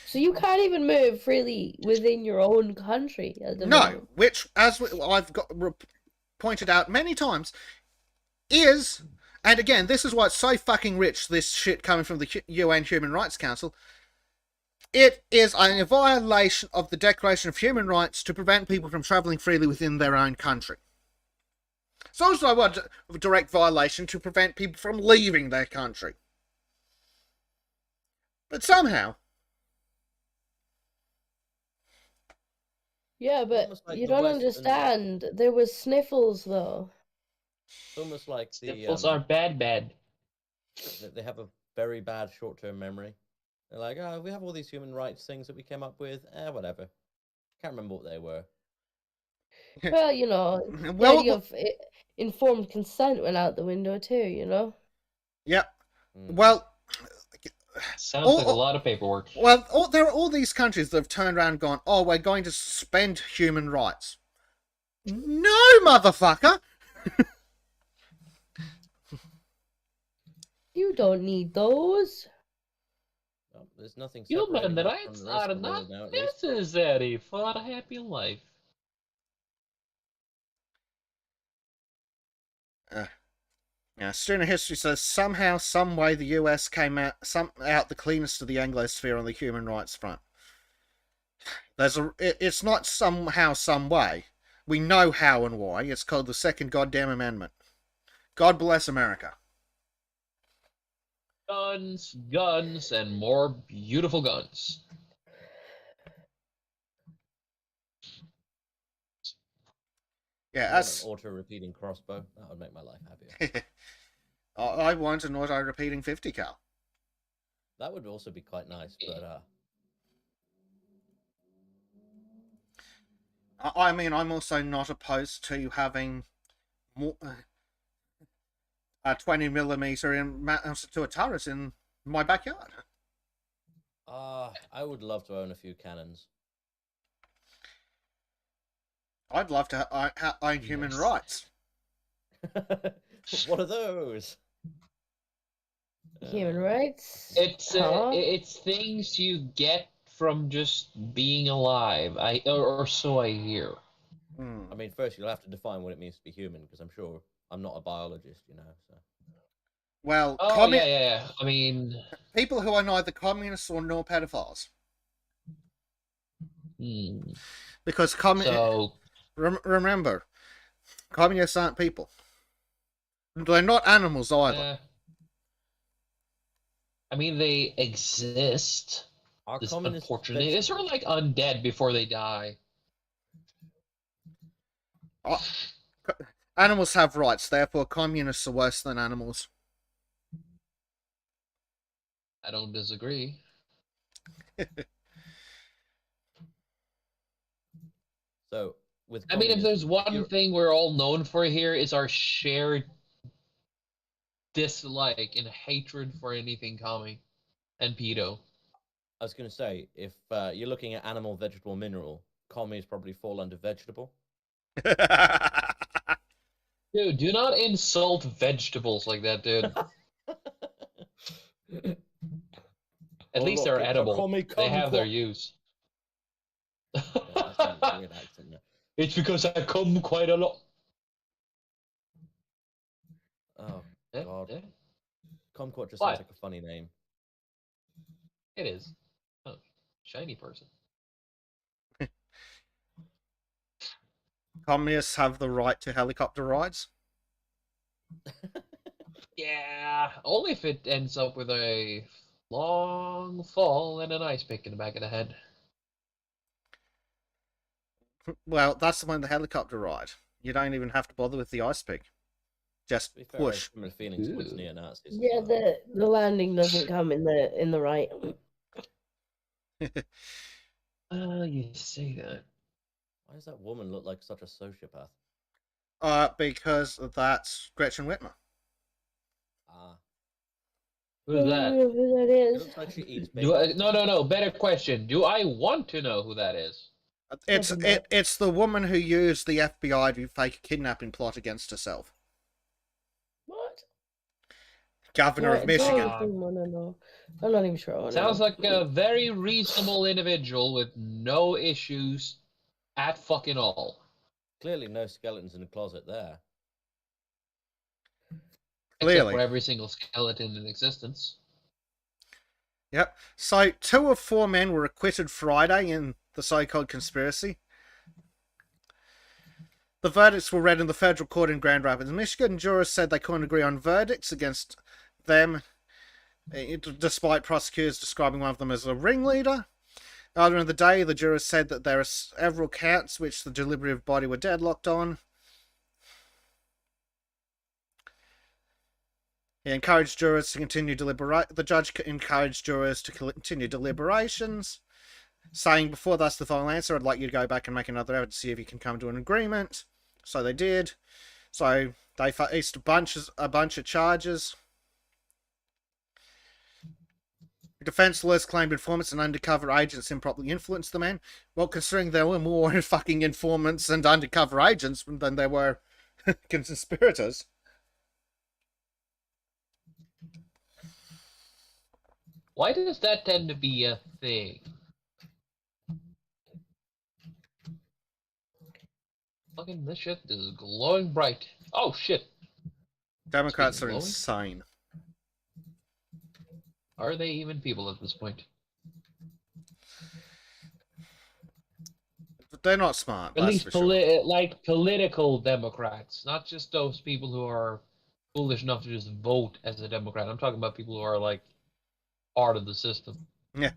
So you can't even move freely within your own country at the No, moment. which, as I've pointed out many times, is, and again, this is why it's so fucking rich, this shit coming from the UN Human Rights Council, it is a violation of the Declaration of Human Rights to prevent people from travelling freely within their own country. It's also a direct violation to prevent people from leaving their country. But somehow... Yeah, but Almost like you the don't Western- understand. There was sniffles, though. Almost like Sniffles are bad. they have a very bad short-term memory. They're like, oh, we have all these human rights things that we came up with. Whatever. Can't remember what they were. Well, you know, the Well, idea of informed consent went out the window too, you know? yeah. Mm. Well, Sounds like a lot of paperwork. well, there are all these countries that have turned around and gone, oh, we're going to suspend human rights. No, motherfucker! You don't need those. Well, there's nothing Human separating us from rights the rest are of the not world now, at least. necessary for a happy life. Now, student history says somehow, some way, the US came out the cleanest of the Anglosphere on the human rights front. It's not somehow, some way. We know how and why. It's called the Second Goddamn Amendment. God bless America. Guns, guns, and more beautiful guns. Yeah, I want that's... an auto-repeating crossbow. That would make my life happier. I want an auto-repeating 50 cal. That would also be quite nice, but I mean, I'm also not opposed to having more, a 20mm in mounted to a turret in my backyard. I would love to own a few cannons. I'd love to own human Yes. rights. What are those? Human rights? It's Huh? it's things you get from just being alive. Or so I hear. I mean, first you'll have to define what it means to be human, because I'm sure I'm not a biologist, you know. So. Well, Oh yeah. I mean, people who are neither communists nor pedophiles. Because so remember, communists aren't people. They're not animals either. I mean, they exist. It's unfortunate. It's sort of like undead before they die. Animals have rights, therefore communists are worse than animals. I don't disagree. So, with I mean, if there's one thing we're all known for here, is our shared dislike and hatred for anything commie and pedo. I was going to say, if you're looking at animal, vegetable, mineral, commies probably fall under vegetable. Dude, do not insult vegetables like that, dude. At least they're edible. They have their use. It's because I come quite a lot. Oh, God. Kumquat just What? sounds like a funny name. It is. Oh, shiny person. Communists have the right to helicopter rides? Yeah, only if it ends up with a long fall and an ice pick in the back of the head. Well, that's the one, the helicopter ride. You don't even have to bother with the ice pick. Just To be fair, I have push. similar feelings towards neo-Nazis. Yeah, the landing doesn't come in the right. You say that. Why does that woman look like such a sociopath? Because that's Gretchen Whitmer. Ah. Who's that? Who that It is. looks like she eats Do I, bacon. no. Better question. Do I want to know who that is? It's the woman who used the FBI to fake a kidnapping plot against herself. What? Governor of Michigan. No. I'm not even sure. I wanna Sounds know. like a very reasonable individual with no issues at fucking all. Clearly, no skeletons in the closet there. Except Clearly. for every single skeleton in existence. Yep. So 2 of 4 men were acquitted Friday in the so-called conspiracy. The verdicts were read in the federal court in Grand Rapids, Michigan. Jurors said they couldn't agree on verdicts against them, despite prosecutors describing one of them as a ringleader. Earlier in the day, the jurors said that there are several counts which the deliberative body were deadlocked on. He encouraged jurors to continue The judge encouraged jurors to continue deliberations, saying, "Before that's the final answer, I'd like you to go back and make another effort to see if you can come to an agreement." So they did. So they faced a bunch of charges. Defense lawyers claimed informants and undercover agents improperly influenced the men. Well, considering there were more fucking informants and undercover agents than there were conspirators. Why does that tend to be a thing? Fucking this shit is glowing bright. Oh shit. Democrats are Speaking of glowing, insane. are they even people at this point? They're not smart. At That's least for sure. political Democrats, not just those people who are foolish enough to just vote as a Democrat. I'm talking about people who are like part of the system. Yeah.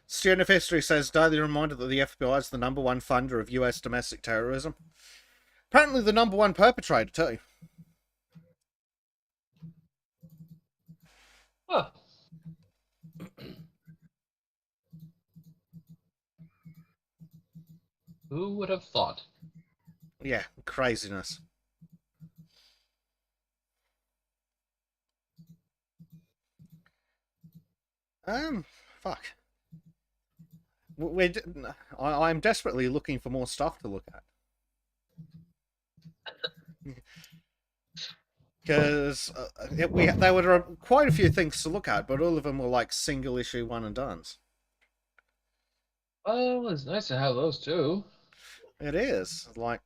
Student of history says daily reminder that the FBI is the #1 funder of US domestic terrorism. Apparently the #1 perpetrator too. Huh. Who would have thought? Yeah, craziness. Fuck. I'm desperately looking for more stuff to look at. Because there were quite a few things to look at, but all of them were like single issue one and dones. Well, it's nice to have those too. It is. Like,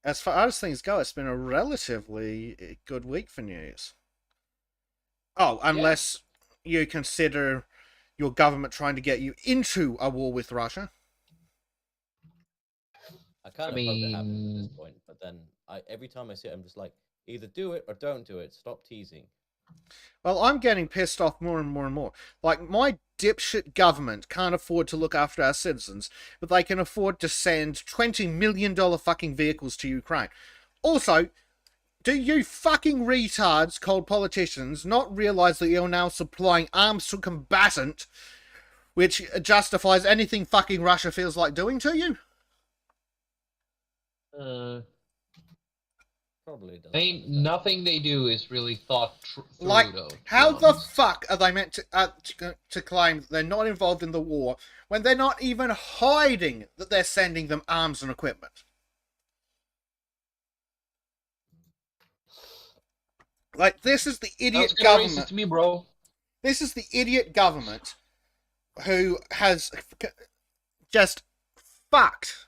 as far as things go, it's been a relatively good week for news. Oh, unless you consider your government trying to get you into a war with Russia. I kind of hope it happens at this point, but then every time I see it, I'm just like, either do it or don't do it. Stop teasing. Well, I'm getting pissed off more and more and more. Like, my dipshit government can't afford to look after our citizens, but they can afford to send $20 million fucking vehicles to Ukraine. Also, do you fucking retards called politicians not realize that you're now supplying arms to a combatant, which justifies anything fucking Russia feels like doing to you? Probably doesn't. Nothing they do is really thought through, Like, though. how the fuck are they meant to claim that they're not involved in the war when they're not even hiding that they're sending them arms and equipment? Like, this is the idiot government. To me, bro. This is the idiot government who has just fucked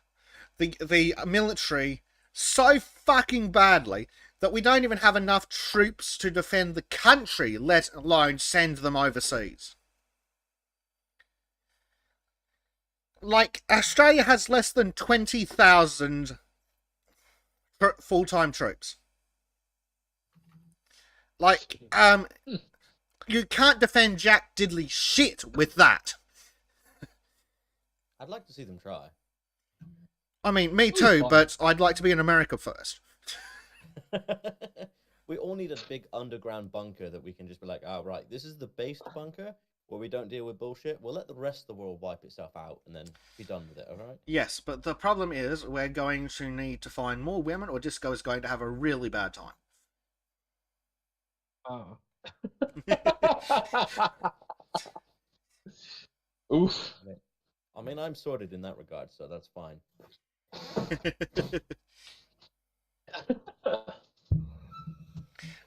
the military so fucking badly that we don't even have enough troops to defend the country, let alone send them overseas. Like, Australia has less than 20,000 full-time troops. Like, you can't defend Jack Diddley shit with that. I'd like to see them try. I mean, me too, but I'd like to be in America first. We all need a big underground bunker that we can just be like, oh, right, this is the base bunker where we don't deal with bullshit. We'll let the rest of the world wipe itself out and then be done with it, all right? Yes, but the problem is we're going to need to find more women, or Disco is going to have a really bad time. Oh. Oof. I mean, I'm sorted in that regard, so that's fine.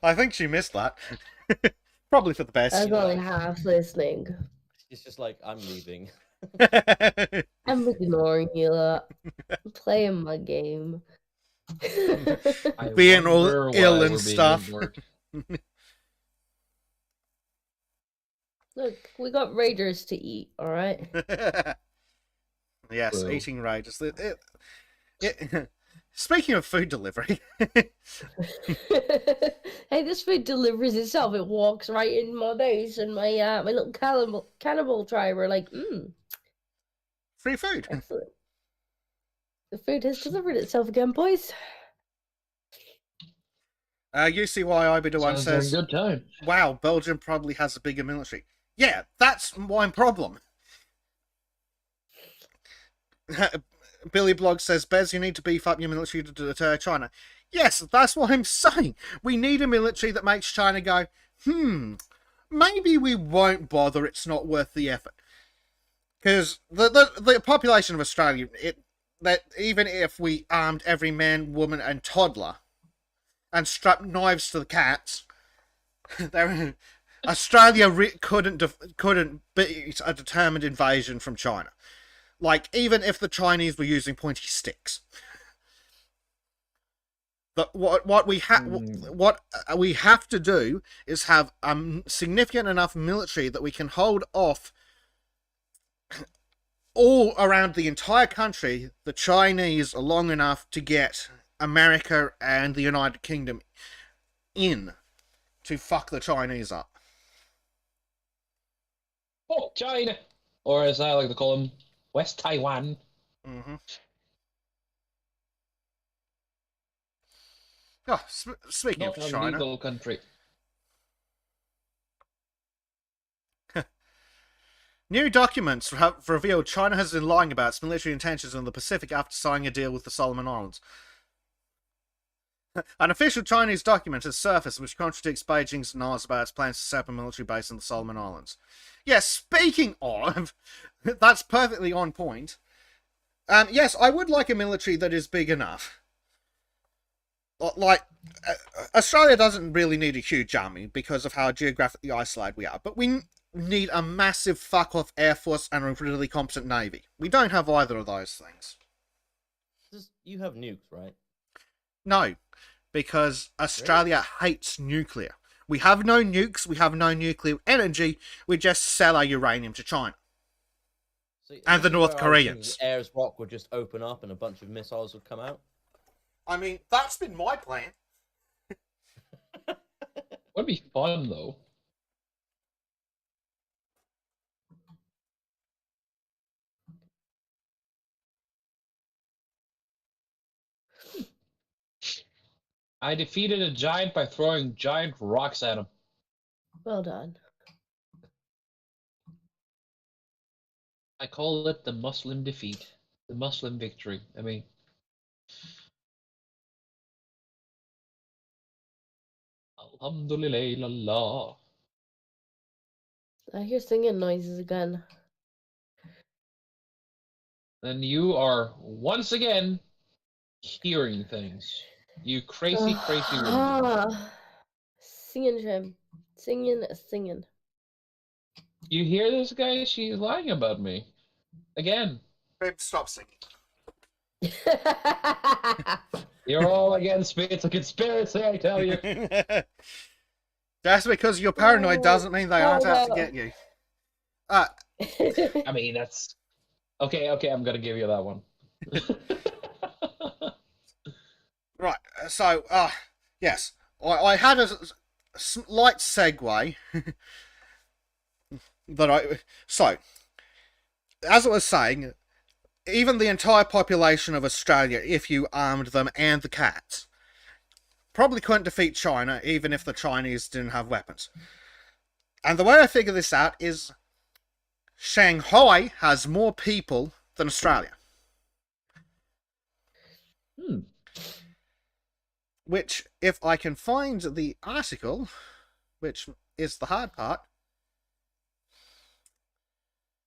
I think she missed that. Probably for the I best. was only half listening. It's just like, I'm leaving. I'm ignoring you lot. I'm playing my game. I Being all wonder ill why and we're being stuff. ignored. Look, we got raiders to eat, alright? Yes, Well. eating raiders. Speaking of food delivery, Hey, this food delivers itself. It walks right in my base, and my my little cannibal tribe are like, free food. excellent. The food has delivered itself again, boys. UCY Ibidawan Sounds like a says, good time. wow, Belgium probably has a bigger military. Yeah, that's my problem. Billy Blog says, Bez, you need to beef up your military to deter China. Yes, that's what I'm saying. We need a military that makes China go, maybe we won't bother, it's not worth the effort. Because the population of Australia, that even if we armed every man, woman, and toddler and strapped knives to the cats, Australia couldn't beat a determined invasion from China. Like, even if the Chinese were using pointy sticks. What we have to do is have a significant enough military that we can hold off all around the entire country the Chinese long enough to get America and the United Kingdom in to fuck the Chinese up. Oh, China! Or as I like to call them, West Taiwan. Mm-hmm. Oh, speaking Not of a China, legal country. new documents have revealed China has been lying about its military intentions in the Pacific after signing a deal with the Solomon Islands. An official Chinese document has surfaced which contradicts Beijing's denials about its plans to set up a military base in the Solomon Islands. Yes, speaking of, that's perfectly on point. Yes, I would like a military that is big enough. Like, Australia doesn't really need a huge army because of how geographically isolated we are, but we need a massive fuck-off air force and a really competent navy. We don't have either of those things. You have nukes, right? No, because Australia hates nuclear. We have no nukes, we have no nuclear energy, we just sell our uranium to China. So, And the this is North where I was thinking Koreans. Ayers Rock would just open up and a bunch of missiles would come out. I mean, that's been my plan. Would be fun though. I defeated a giant by throwing giant rocks at him. Well done. I call it the Muslim defeat. The Muslim victory. I mean. Alhamdulillah. I hear singing noises again. And you are once again hearing things. You crazy, crazy woman. Singing, Jim. Singing. You hear this guy? She's lying about me. Again. Babe, stop singing. You're all against me. It's a conspiracy, I tell you. Just because you're paranoid doesn't mean they aren't out to get you. I mean, that's... Okay, I'm gonna give you that one. Right, so, yes. I had a slight segue. So, as I was saying, even the entire population of Australia, if you armed them and the cats, probably couldn't defeat China, even if the Chinese didn't have weapons. And the way I figure this out is Shanghai has more people than Australia. Which, if I can find the article, which is the hard part.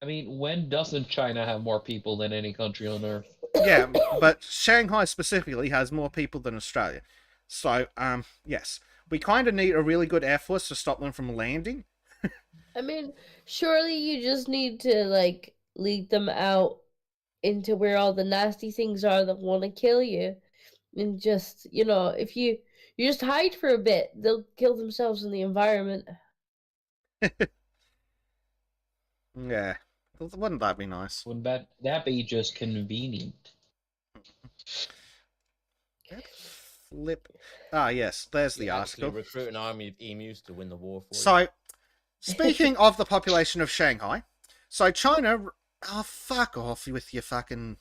I mean, when doesn't China have more people than any country on Earth? Yeah, but Shanghai specifically has more people than Australia. So, yes. We kind of need a really good air force to stop them from landing. I mean, surely you just need to, like, lead them out into where all the nasty things are that want to kill you. And just, if you just hide for a bit, they'll kill themselves in the environment. Yeah. Wouldn't that be nice? Wouldn't that be just convenient? Flip. Ah, yes, there's the You actually article. recruit an army of emus to win the war for you. So, speaking of the population of Shanghai, so China. Oh, fuck off with your fucking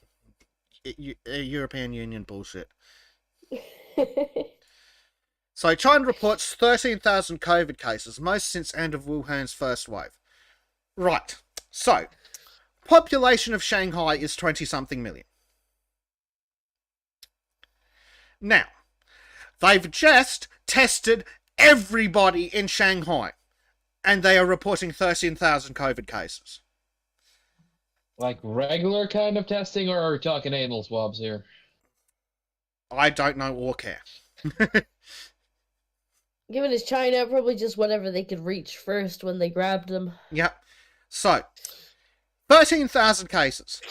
European Union bullshit. So, China reports 13,000 COVID cases, most since end of Wuhan's first wave. Right. So, population of Shanghai is 20-something million. Now, they've just tested everybody in Shanghai, and they are reporting 13,000 COVID cases. Like regular kind of testing, or are we talking anal swabs here? I don't know or care. Given it's China, probably just whatever they could reach first when they grabbed them. Yep. So, 13,000 cases.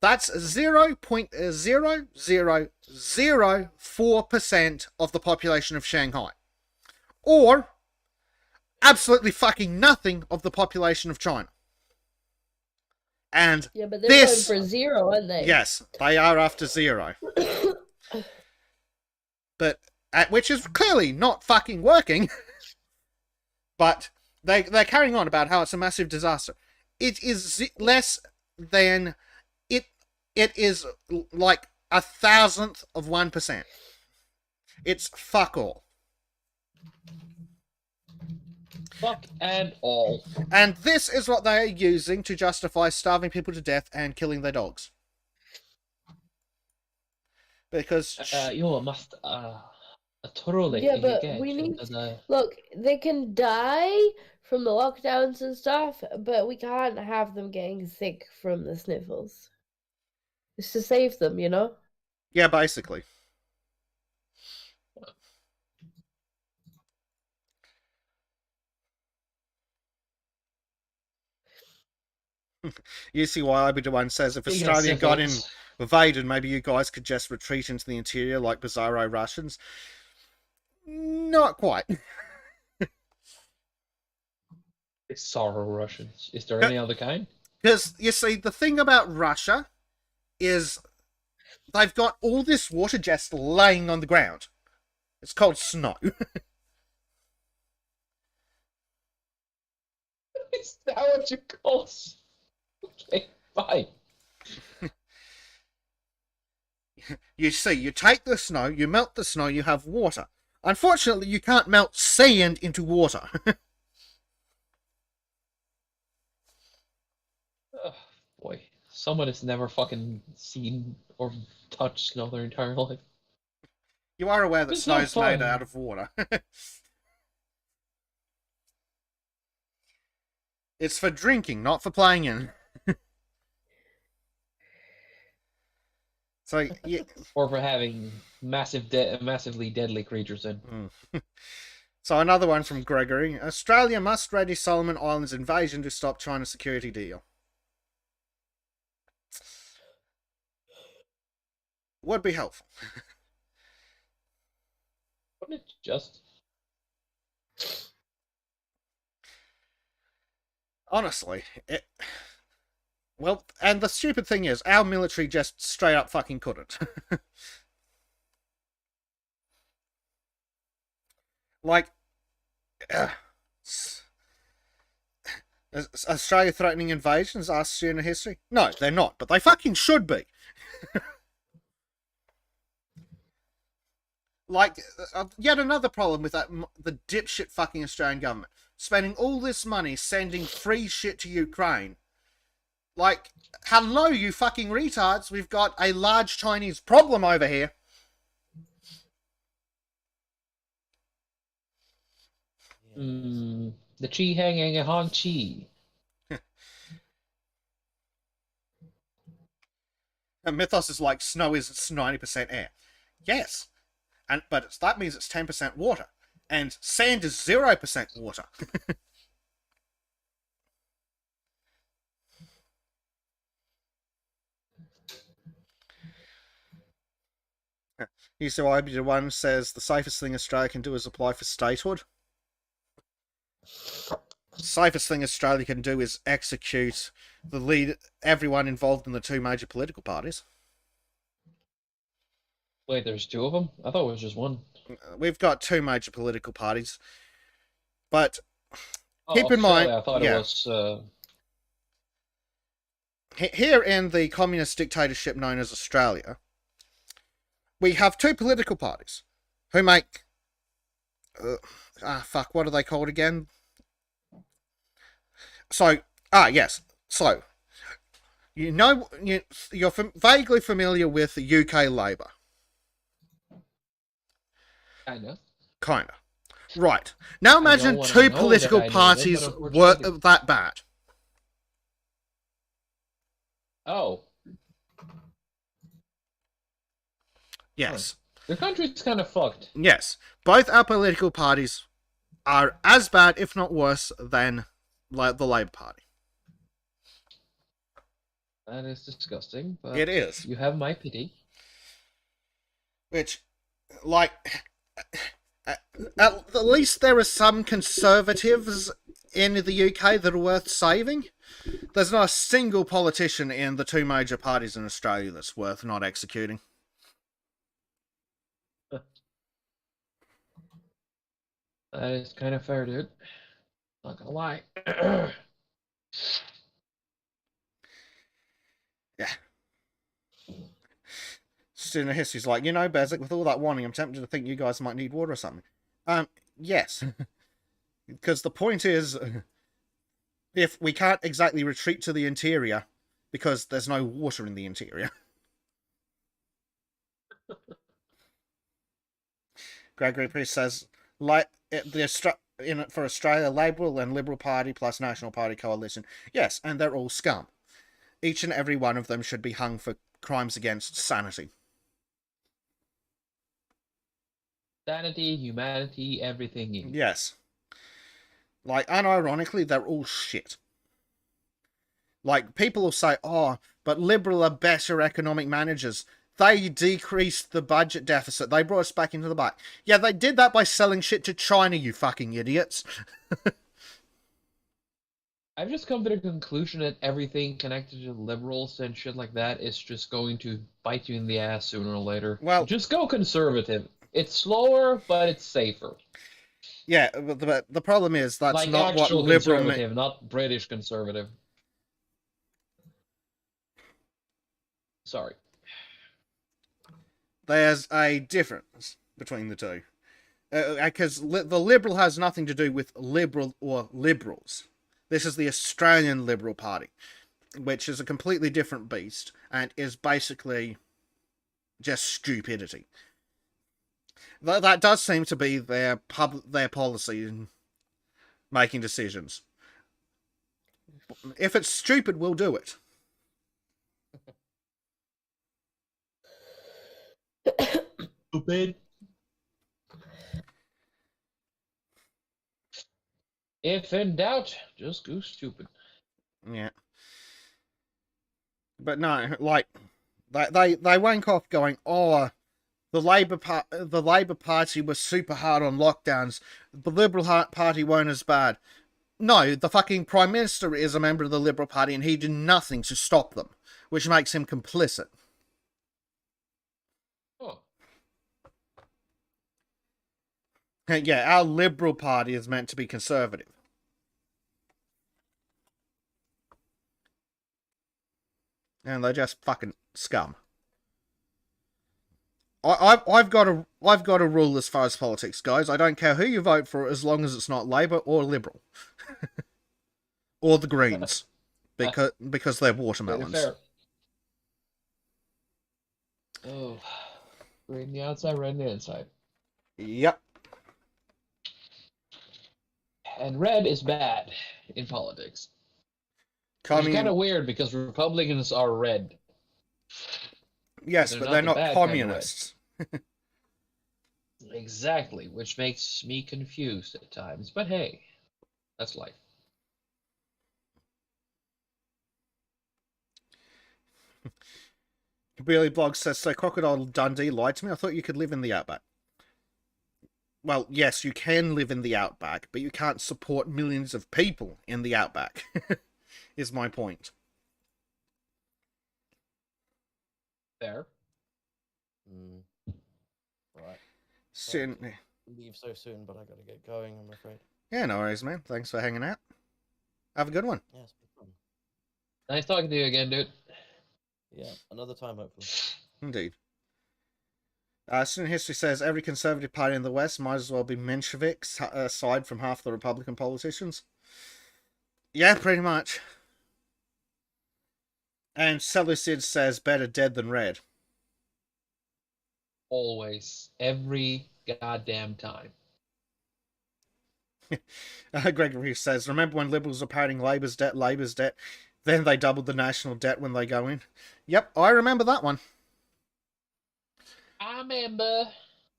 That's 0.0004% of the population of Shanghai. Or absolutely fucking nothing of the population of China. And Yeah, but they're this, going for zero, aren't they? yes, they are after zero. But which is clearly not fucking working. But they're carrying on about how it's a massive disaster. It is less than it is like 1,000th of 1%. It's fuck all. Fuck and all. And this is what they are using to justify starving people to death and killing their dogs. Because you must thoroughly Yeah, but engage we in need. the... Look, they can die from the lockdowns and stuff, but we can't have them getting sick from the sniffles. It's to save them, yeah, basically. You see why Obi-Wan says if Speaking of Australia got syphilis. invaded, maybe you guys could just retreat into the interior like bizarro Russians. Not quite. Sorrow Russians. Is there any other kind? Because, you see, the thing about Russia is they've got all this water just laying on the ground. It's called snow. Is that what you call... Okay, fine. You see, you take the snow, you melt the snow, you have water. Unfortunately, you can't melt sand into water. Oh, boy. Someone has never fucking seen or touched snow their entire life. You are aware that It's not snow's made fun. out of water. It's for drinking, not for playing in. So, yeah. Or for having massively deadly creatures in. So another one from Gregory. Australia must ready Solomon Islands invasion to stop China's security deal. Would be helpful. Wouldn't it just... Honestly, well, and the stupid thing is, our military just straight up fucking couldn't. Like, is Australia threatening invasions? Asked student history. No, they're not, but they fucking should be. Like, yet another problem with that, the dipshit fucking Australian government. Spending all this money sending free shit to Ukraine. Like, hello, you fucking retards. We've got a large Chinese problem over here. The chi hanging a hong chi. And Mythos is like, snow is 90% air. Yes, but that means it's 10% water. And sand is 0% water. User IBD1 says the safest thing Australia can do is apply for statehood. Safest thing Australia can do is execute everyone involved in the two major political parties. Wait, there's two of them? I thought it was just one. We've got two major political parties, but Oh, keep in mind, I thought yeah, it was. Here in the communist dictatorship known as Australia, we have two political parties who make. What are they called again? So, yes. So, you're vaguely familiar with UK Labour. Kinda. Right. Now imagine two political parties were that bad. Oh. Yes. The country's kind of fucked. Yes. Both our political parties are as bad, if not worse, than the Labour Party. That is disgusting, but it is. You have my pity. Which, at least there are some conservatives in the UK that are worth saving. There's not a single politician in the two major parties in Australia that's worth not executing. That is kind of fair, dude. Not gonna lie. Yeah. Student of History's like, Bezic, with all that warning, I'm tempted to think you guys might need water or something. Yes. Because the point is, if we can't exactly retreat to the interior, because there's no water in the interior. Gregory Priest says, for Australia, Labor and Liberal Party plus National Party coalition. Yes, and they're all scum. Each and every one of them should be hung for crimes against sanity. Sanity, humanity, everything. Yes. Unironically, they're all shit. People will say, but Liberal are better economic managers. They decreased the budget deficit. They brought us back into the black. Yeah, they did that by selling shit to China, you fucking idiots. I've just come to the conclusion that everything connected to liberals and shit like that is just going to bite you in the ass sooner or later. Well, just go conservative. It's slower, but it's safer. Yeah, but the problem is that's not what actual liberal conservative, not British conservative. Sorry. There's a difference between the two. Because the Liberal has nothing to do with liberal or liberals. This is the Australian Liberal Party, which is a completely different beast and is basically just stupidity. That does seem to be their policy in making decisions. If it's stupid, we'll do it. Stupid. If in doubt, just go stupid. Yeah. But no, they wank off going, the Labour Party was super hard on lockdowns. The Liberal Party weren't as bad. No, the fucking Prime Minister is a member of the Liberal Party and he did nothing to stop them, which makes him complicit. Oh. Yeah, our Liberal Party is meant to be conservative. And they're just fucking scum. I've got a rule as far as politics goes. I don't care who you vote for as long as it's not Labour or Liberal. Or the Greens. Because they're watermelons. Fair. Oh. Red on the outside, red on the inside. Yep. And red is bad in politics. Which is kind of weird because Republicans are red. Yes, but they're the not bad communists. Kind of red. Exactly, which makes me confused at times. But hey, that's life. Billy Blog says, so Crocodile Dundee lied to me? I thought you could live in the outback. Well, yes, you can live in the outback, but you can't support millions of people in the outback, is my point. Fair. Right. Soon. Leave so soon, but I gotta get going, I'm afraid. Yeah, no worries, man. Thanks for hanging out. Have a good one. Yeah, it's been fun. Nice talking to you again, dude. Yeah, another time, hopefully. Indeed. Student History says every Conservative party in the West might as well be Mensheviks, aside from half the Republican politicians. Yeah, pretty much. And Seleucid says better dead than red. Always. Every goddamn time. Gregory says, remember when Liberals were paying Labour's debt, then they doubled the national debt when they go in? Yep, I remember that one. I remember.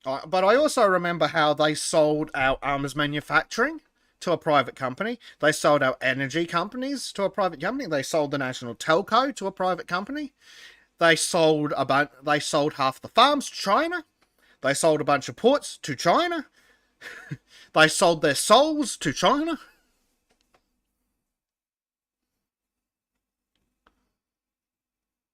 But I also remember how they sold our arms manufacturing to a private company. They sold our energy companies to a private company. They sold the national telco to a private company. They sold half the farms to China. They sold a bunch of ports to China. They sold their souls to China.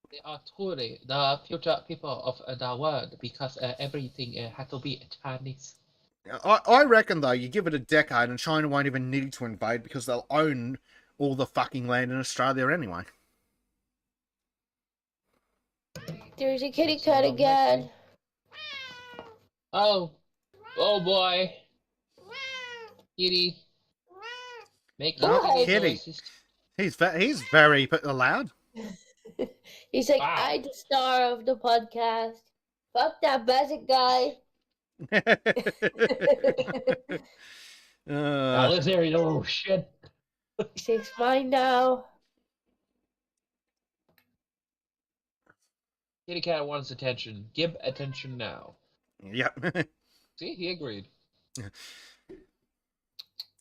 They are truly the future people of the world because everything had to be Chinese. I reckon, though, you give it a decade and China won't even need to invade because they'll own all the fucking land in Australia anyway. There's a kitty cat again. Oh boy. Kitty. Make Kitty. noises. He's very loud. He's like, Wow. I'm the star of the podcast. Fuck that basic guy. Now this area, oh shit. It's mine now. Kitty cat wants attention. Give attention now. Yep. See, he agreed.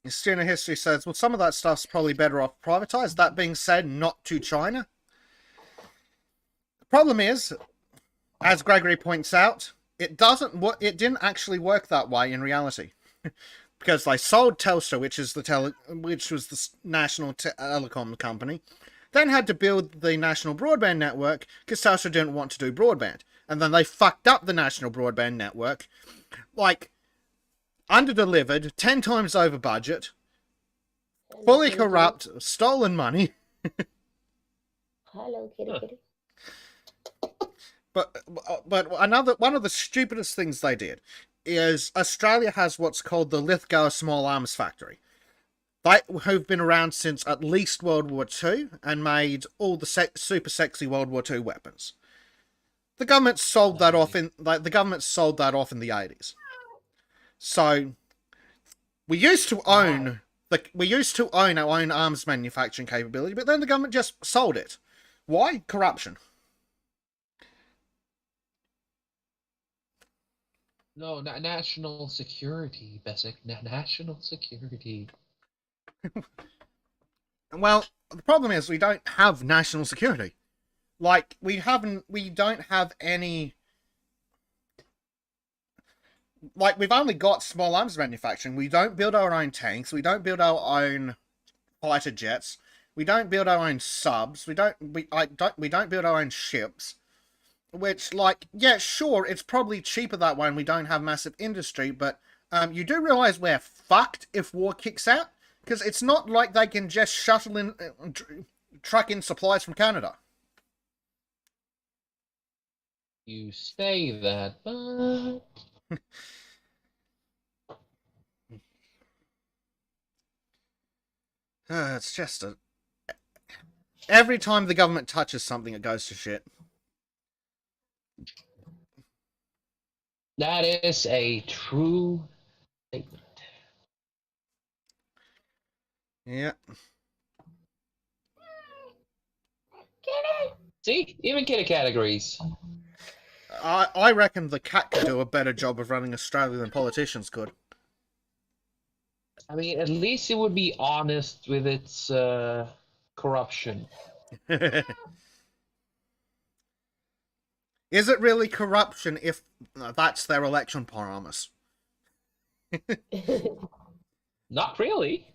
Student History says, well, some of that stuff's probably better off privatized. That being said, not to China. The problem is, as Gregory points out, it didn't actually work that way in reality. Because they sold Telstra, which was the national telecom company, then had to build the national broadband network because Telstra didn't want to do broadband. And then they fucked up the national broadband network, like, under-delivered, 10 times over budget, fully corrupt, stolen money. Hello, kitty kitty. But one of the stupidest things they did is Australia has what's called the Lithgow Small Arms Factory. They have been around since at least World War II and made all the super sexy World War II weapons. The government sold that off in the 80s. So we used to own our own arms manufacturing capability, but then the government just sold it. Why? Corruption. No, national security, Basic. National security. Well, the problem is we don't have national security. Like, we don't have any... Like, we've only got small arms manufacturing. We don't build our own tanks. We don't build our own fighter jets. We don't build our own subs. We don't build our own ships. Which, like, yeah, sure, it's probably cheaper that way and we don't have massive industry, but you do realize we're fucked if war kicks out? Because it's not like they can just shuttle in, truck in supplies from Canada. You say that, but... It's just a... Every time the government touches something, it goes to shit. That is a true statement. Yeah. See, even Kitty Cat agrees. I reckon the cat could do a better job of running Australia than politicians could. I mean, at least it would be honest with its corruption. Is it really corruption if that's their election promise? Not really.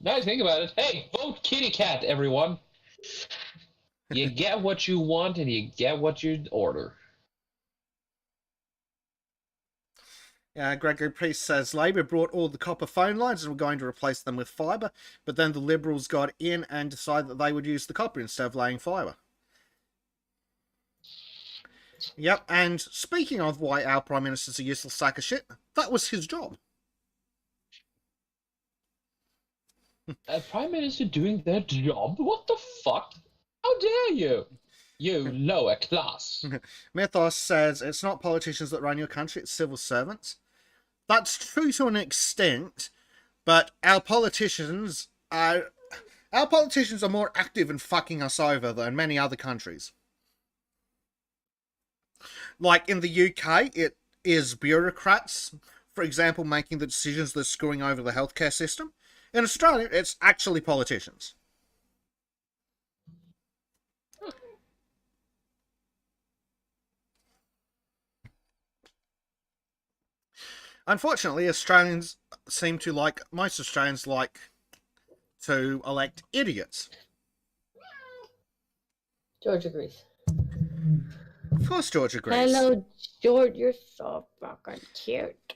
Now you think about it. Hey, vote Kitty Cat, everyone. You get what you want and you get what you order. Gregory Priest says Labor brought all the copper phone lines and were going to replace them with fibre, but then the Liberals got in and decided that they would use the copper instead of laying fibre. Yep, and speaking of why our Prime Minister's a useless sack of shit, that was his job. A Prime Minister doing their job? What the fuck? How dare you? You lower class. Mythos says it's not politicians that run your country, it's civil servants. That's true to an extent, but our politicians are more active in fucking us over than many other countries. Like in the UK, it is bureaucrats, for example, making the decisions that are screwing over the healthcare system. In Australia, it's actually politicians. Unfortunately, Australians seem to most Australians like to elect idiots. George agrees. Of course George agrees. Hello, George. You're so fucking cute.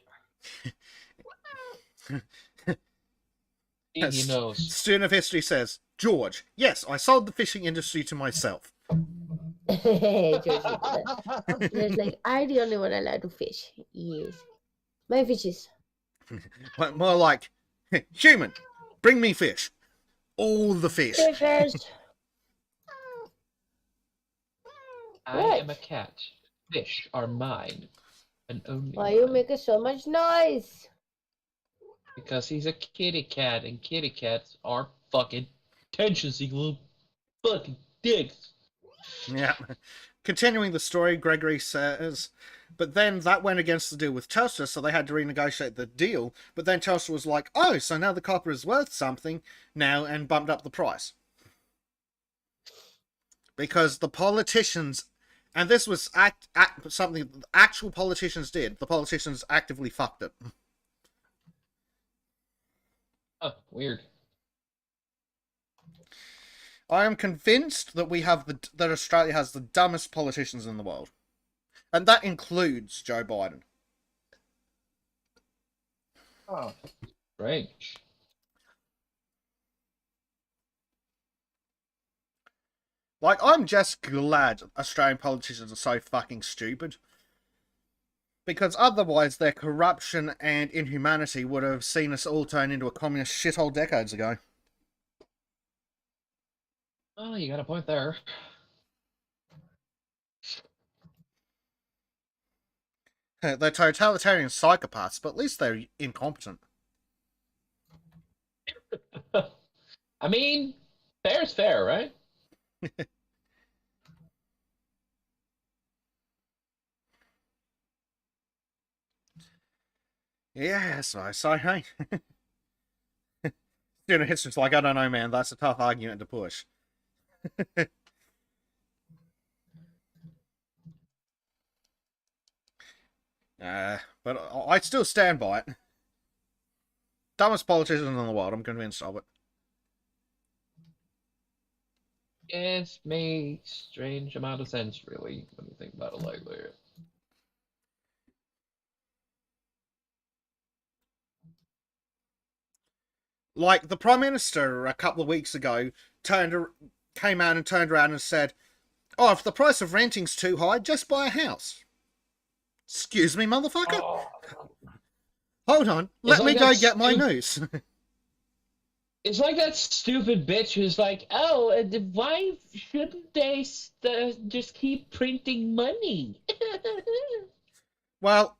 He knows. Student of history says, George, yes, I sold the fishing industry to myself. George is like, I'm the only one allowed to fish. Yes. My fishes. More like, human, bring me fish. All the fish. Fishers. I What? am a cat. Fish are mine. And only Why you mine. making so much noise? Because he's a kitty cat, and kitty cats are fucking attention-seeking little fucking dicks. Yeah. Continuing the story, Gregory says, but then that went against the deal with Telstra, so they had to renegotiate the deal. But then Telstra was like, oh, so now the copper is worth something now, and bumped up the price. Because the politicians, and this was something the actual politicians did, the politicians actively fucked it. Oh, weird. I am convinced that that Australia has the dumbest politicians in the world. And that includes Joe Biden. Oh, strange. I'm just glad Australian politicians are so fucking stupid. Because otherwise their corruption and inhumanity would have seen us all turn into a communist shithole decades ago. Oh, you got a point there. They're totalitarian psychopaths, but at least they're incompetent. I mean, fair's fair, right? Yes, I say, hey. Student history's like, I don't know, man, that's a tough argument to push. But I still stand by it. Dumbest politician in the world, I'm convinced of it. It makes strange amount of sense, really, when you think about it like that. Like, the Prime Minister a couple of weeks ago came out and turned around and said, oh, if the price of renting's too high, just buy a house. Excuse me, motherfucker? Oh. Hold on, let me go get my news. It's like that stupid bitch who's like, oh, why shouldn't they just keep printing money? Well,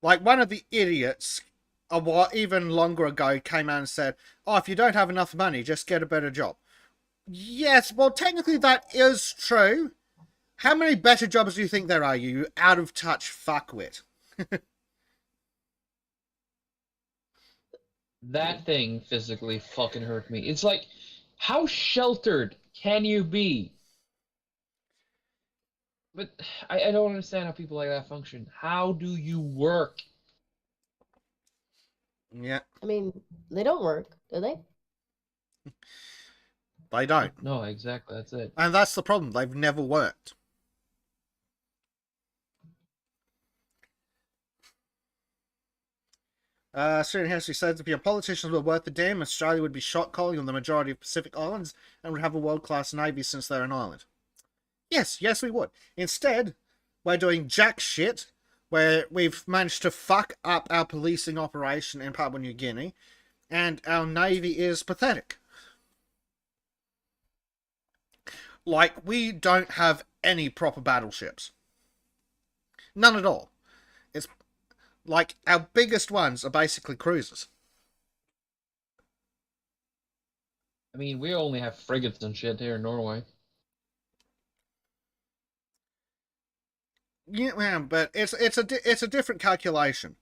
like one of the idiots a while, even longer ago, came out and said, "Oh, if you don't have enough money, just get a better job." Yes, well, technically that is true. How many better jobs do you think there are, you out of touch fuckwit? That thing physically fucking hurt me. It's like, how sheltered can you be? But I don't understand how people like that function. How do you work? Yeah, I mean, they don't work, do they? they don't. No, exactly. That's it. And that's the problem. They've never worked. Student History says if your politicians were worth the damn, Australia would be shot calling on the majority of Pacific Islands and would have a world-class navy since they're an island. Yes, we would. Instead, we're doing jack shit, where we've managed to fuck up our policing operation in Papua New Guinea, and our navy is pathetic. Like, we don't have any proper battleships. None at all. It's like, our biggest ones are basically cruisers. I mean, we only have frigates and shit here in Norway. Yeah, but it's a different calculation.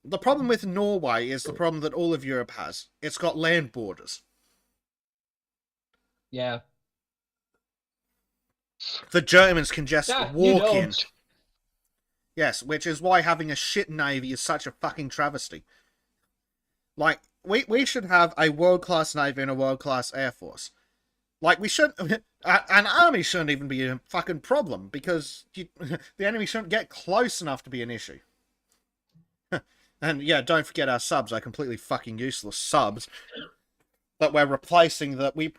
The problem with Norway is the problem that all of Europe has. It's got land borders. Yeah. The Germans can just Yeah, walk in. don't. Yes, which is why having a shit navy is such a fucking travesty. Like, we should have a world-class navy and a world-class air force. Like, we shouldn't... An army shouldn't even be a fucking problem, because the enemy shouldn't get close enough to be an issue. And yeah, don't forget our subs, our completely fucking useless subs that we're replacing, that we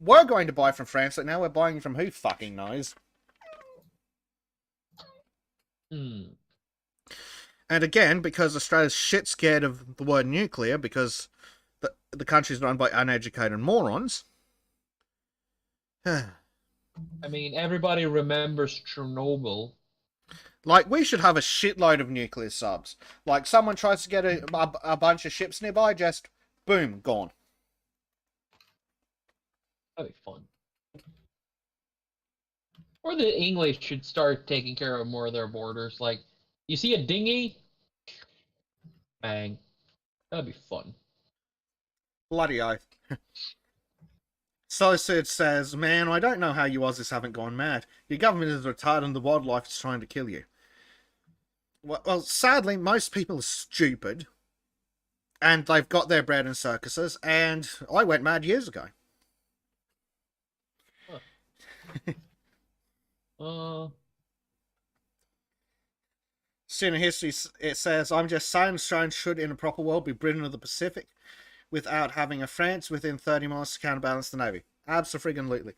were going to buy from France, but now we're buying from who fucking knows. Hmm. And again, because Australia's shit scared of the word nuclear, because the country's run by uneducated morons. I mean, everybody remembers Chernobyl. Like, we should have a shitload of nuclear subs. Like, someone tries to get a bunch of ships nearby, just boom, gone. That'd be fun. Or the English should start taking care of more of their borders. Like, you see a dinghy? Bang. That'd be fun. Bloody oath. So Sid says, "Man, I don't know how you Aussies haven't gone mad. Your government is retarded and the wildlife is trying to kill you." Well, sadly, most people are stupid. And they've got their bread in circuses, and I went mad years ago. Student History, it says, "I'm just saying Australians should, in a proper world, be Britain of the Pacific, without having a France within 30 miles to counterbalance the Navy." Abso-friggin-lutely.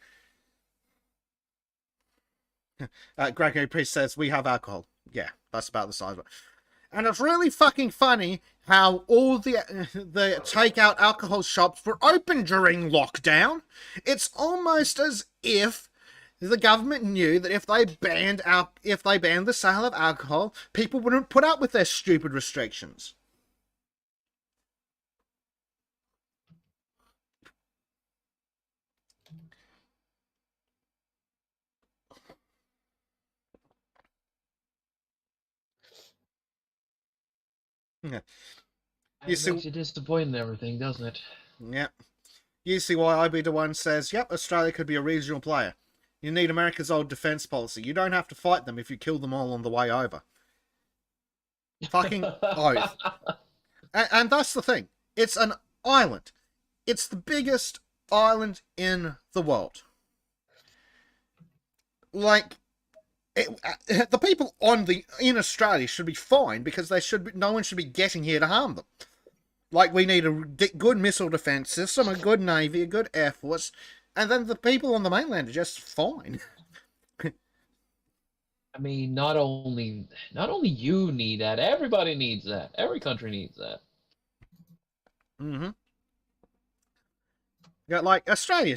Gregory Priest says, "We have alcohol." Yeah, that's about the size of it. And it's really fucking funny how all the takeout alcohol shops were open during lockdown. It's almost as if the government knew that if they banned the sale of alcohol, people wouldn't put up with their stupid restrictions. Yeah. It makes you disappointed in everything, doesn't it? Yeah. You see why IB1 says, "Yep, Australia could be a regional player. You need America's old defense policy. You don't have to fight them if you kill them all on the way over." Fucking oath. And that's the thing. It's an island. It's the biggest island in the world. Like, the people in Australia should be fine, because no one should be getting here to harm them. Like, we need a good missile defense system, a good navy, a good air force, and then the people on the mainland are just fine. I mean, not only you need that, everybody needs that. Every country needs that. Mm-hmm. Yeah, like, Australia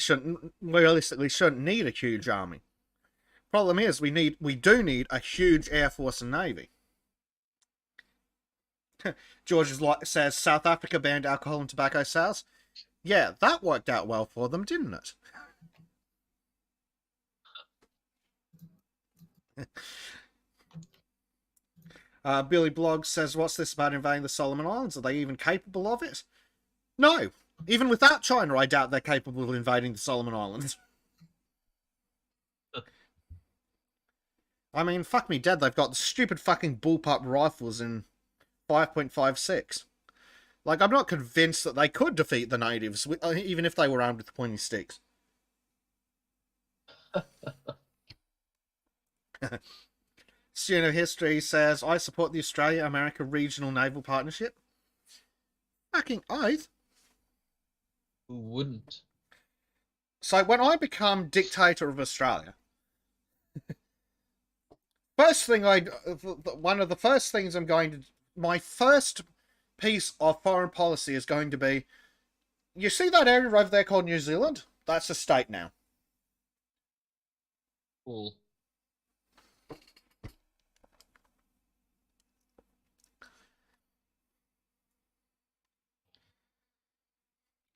realistically shouldn't need a huge army. Problem is, we do need a huge air force and navy. George says South Africa banned alcohol and tobacco sales. Yeah, that worked out well for them, didn't it? Billy Blogg says, what's this about invading the Solomon Islands? Are they even capable of it? No. Even without China, I doubt they're capable of invading the Solomon Islands. I mean, fuck me dead, they've got the stupid fucking bullpup rifles in 5.56. Like, I'm not convinced that they could defeat the natives, even if they were armed with pointy sticks. Student of History says, I support the Australia-America Regional Naval Partnership. Fucking oath. Who wouldn't? So when I become dictator of Australia, one of the first things I'm going to, my first piece of foreign policy is going to be, you see that area over there called New Zealand? That's a state now. Cool.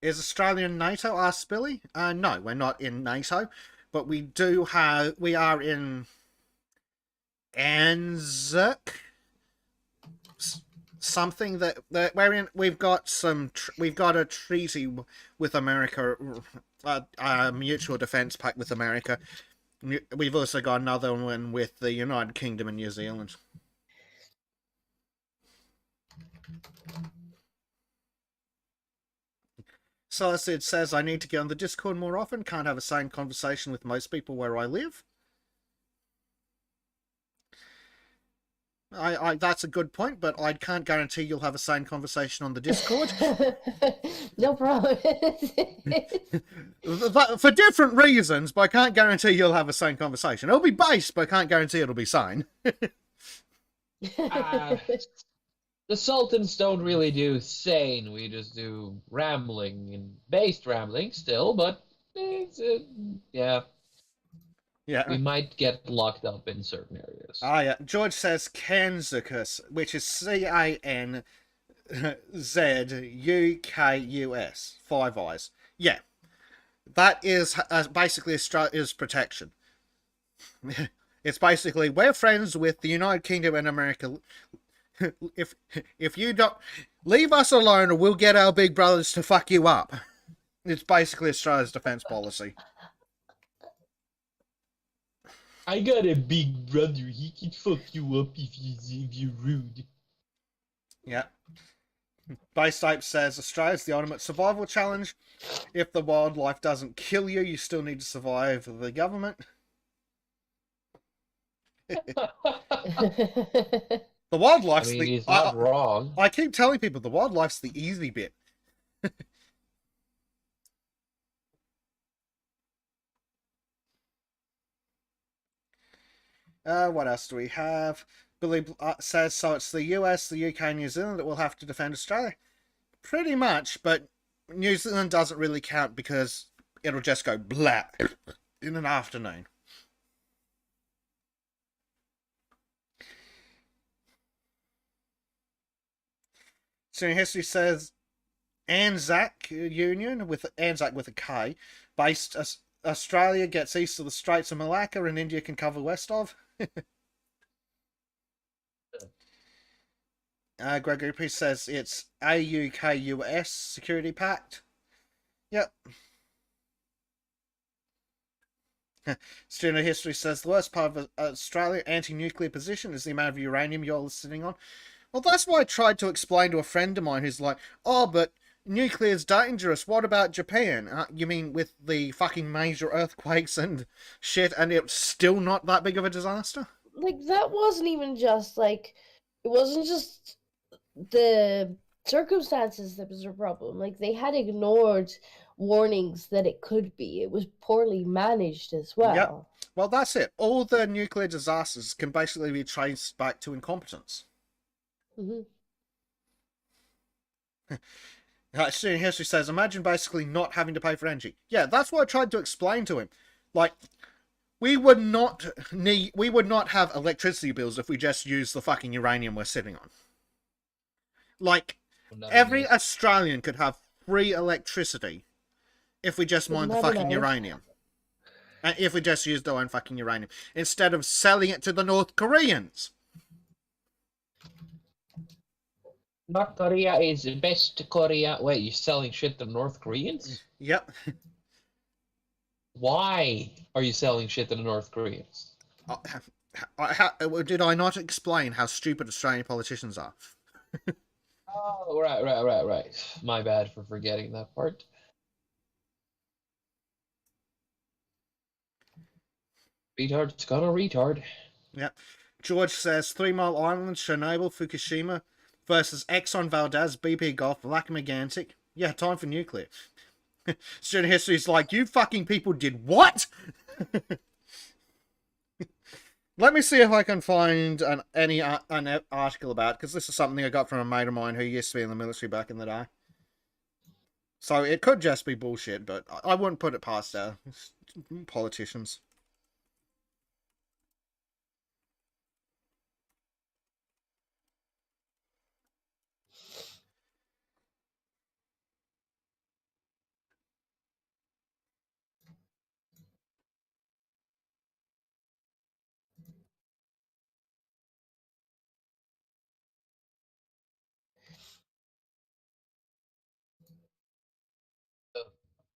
Is Australia in NATO? Asked Billy. No, we're not in NATO, but we are in ANZUC. Something that we're in. We've got a treaty with America, a mutual defense pact with America. We've also got another one with the United Kingdom and New Zealand. Solacid says, I need to get on the Discord more often. Can't have a sane conversation with most people where I live. That's a good point, but I can't guarantee you'll have a sane conversation on the Discord. No problem. For different reasons, but I can't guarantee you'll have a sane conversation. It'll be based, but I can't guarantee it'll be sane. The Sultans don't really do sane. We just do rambling and based rambling still, but yeah. Yeah. We might get locked up in certain areas. Yeah. George says Canzucus, which is CANZUKUS. 5 eyes. Yeah. That is basically Australia's protection. It's basically, we're friends with the United Kingdom and America. If you don't leave us alone, or we'll get our big brothers to fuck you up. It's basically Australia's defense policy. I got a big brother. He can fuck you up if you're rude. Yeah. Base Type says Australia's the ultimate survival challenge. If the wildlife doesn't kill you, you still need to survive the government. The wildlife's he's not wrong. I keep telling people the wildlife's the easy bit. What else do we have? Billy says, so it's the US, the UK, and New Zealand that will have to defend Australia. Pretty much, but New Zealand doesn't really count because it'll just go blah in an afternoon. So history says Anzac Union with Anzac with a K, based Australia gets east of the Straits of Malacca and India can cover west of. Gregory P says it's AUKUS Security Pact. Yep. Student of History says the worst part of Australia anti-nuclear position is the amount of uranium you're sitting on. Well, that's why I tried to explain to a friend of mine who's like, oh, but nuclear's dangerous. What about Japan? You mean with the fucking major earthquakes and shit, and it's still not that big of a disaster? Like, that wasn't even just, like, it wasn't just the circumstances that was a problem. Like, they had ignored warnings that it could be. It was poorly managed as well. Yep. Well, that's it. All the nuclear disasters can basically be traced back to incompetence. Mm-hmm. Student History says, imagine basically not having to pay for energy. Yeah, that's what I tried to explain to him. Like, we would not have electricity bills if we just used the fucking uranium we're sitting on. Like, Wouldn't that be every nice? Australian could have free electricity if we just mined the Wouldn't that be fucking nice? uranium. And if we just used our own fucking uranium. Instead of selling it to the North Koreans. North Korea is the best Korea. Wait, you're selling shit to North Koreans? Yep. Why are you selling shit to the North Koreans? Did I not explain how stupid Australian politicians are? Oh, right. My bad for forgetting that part. Retard's gonna retard. Yep. George says 3 Mile Island, Chernobyl, Fukushima versus Exxon Valdez, BP Gulf, Lac-Megantic. Yeah, time for nuclear. Student history's like, you fucking people did what? Let me see if I can find an article about it, because this is something I got from a mate of mine who used to be in the military back in the day. So it could just be bullshit, but I wouldn't put it past politicians.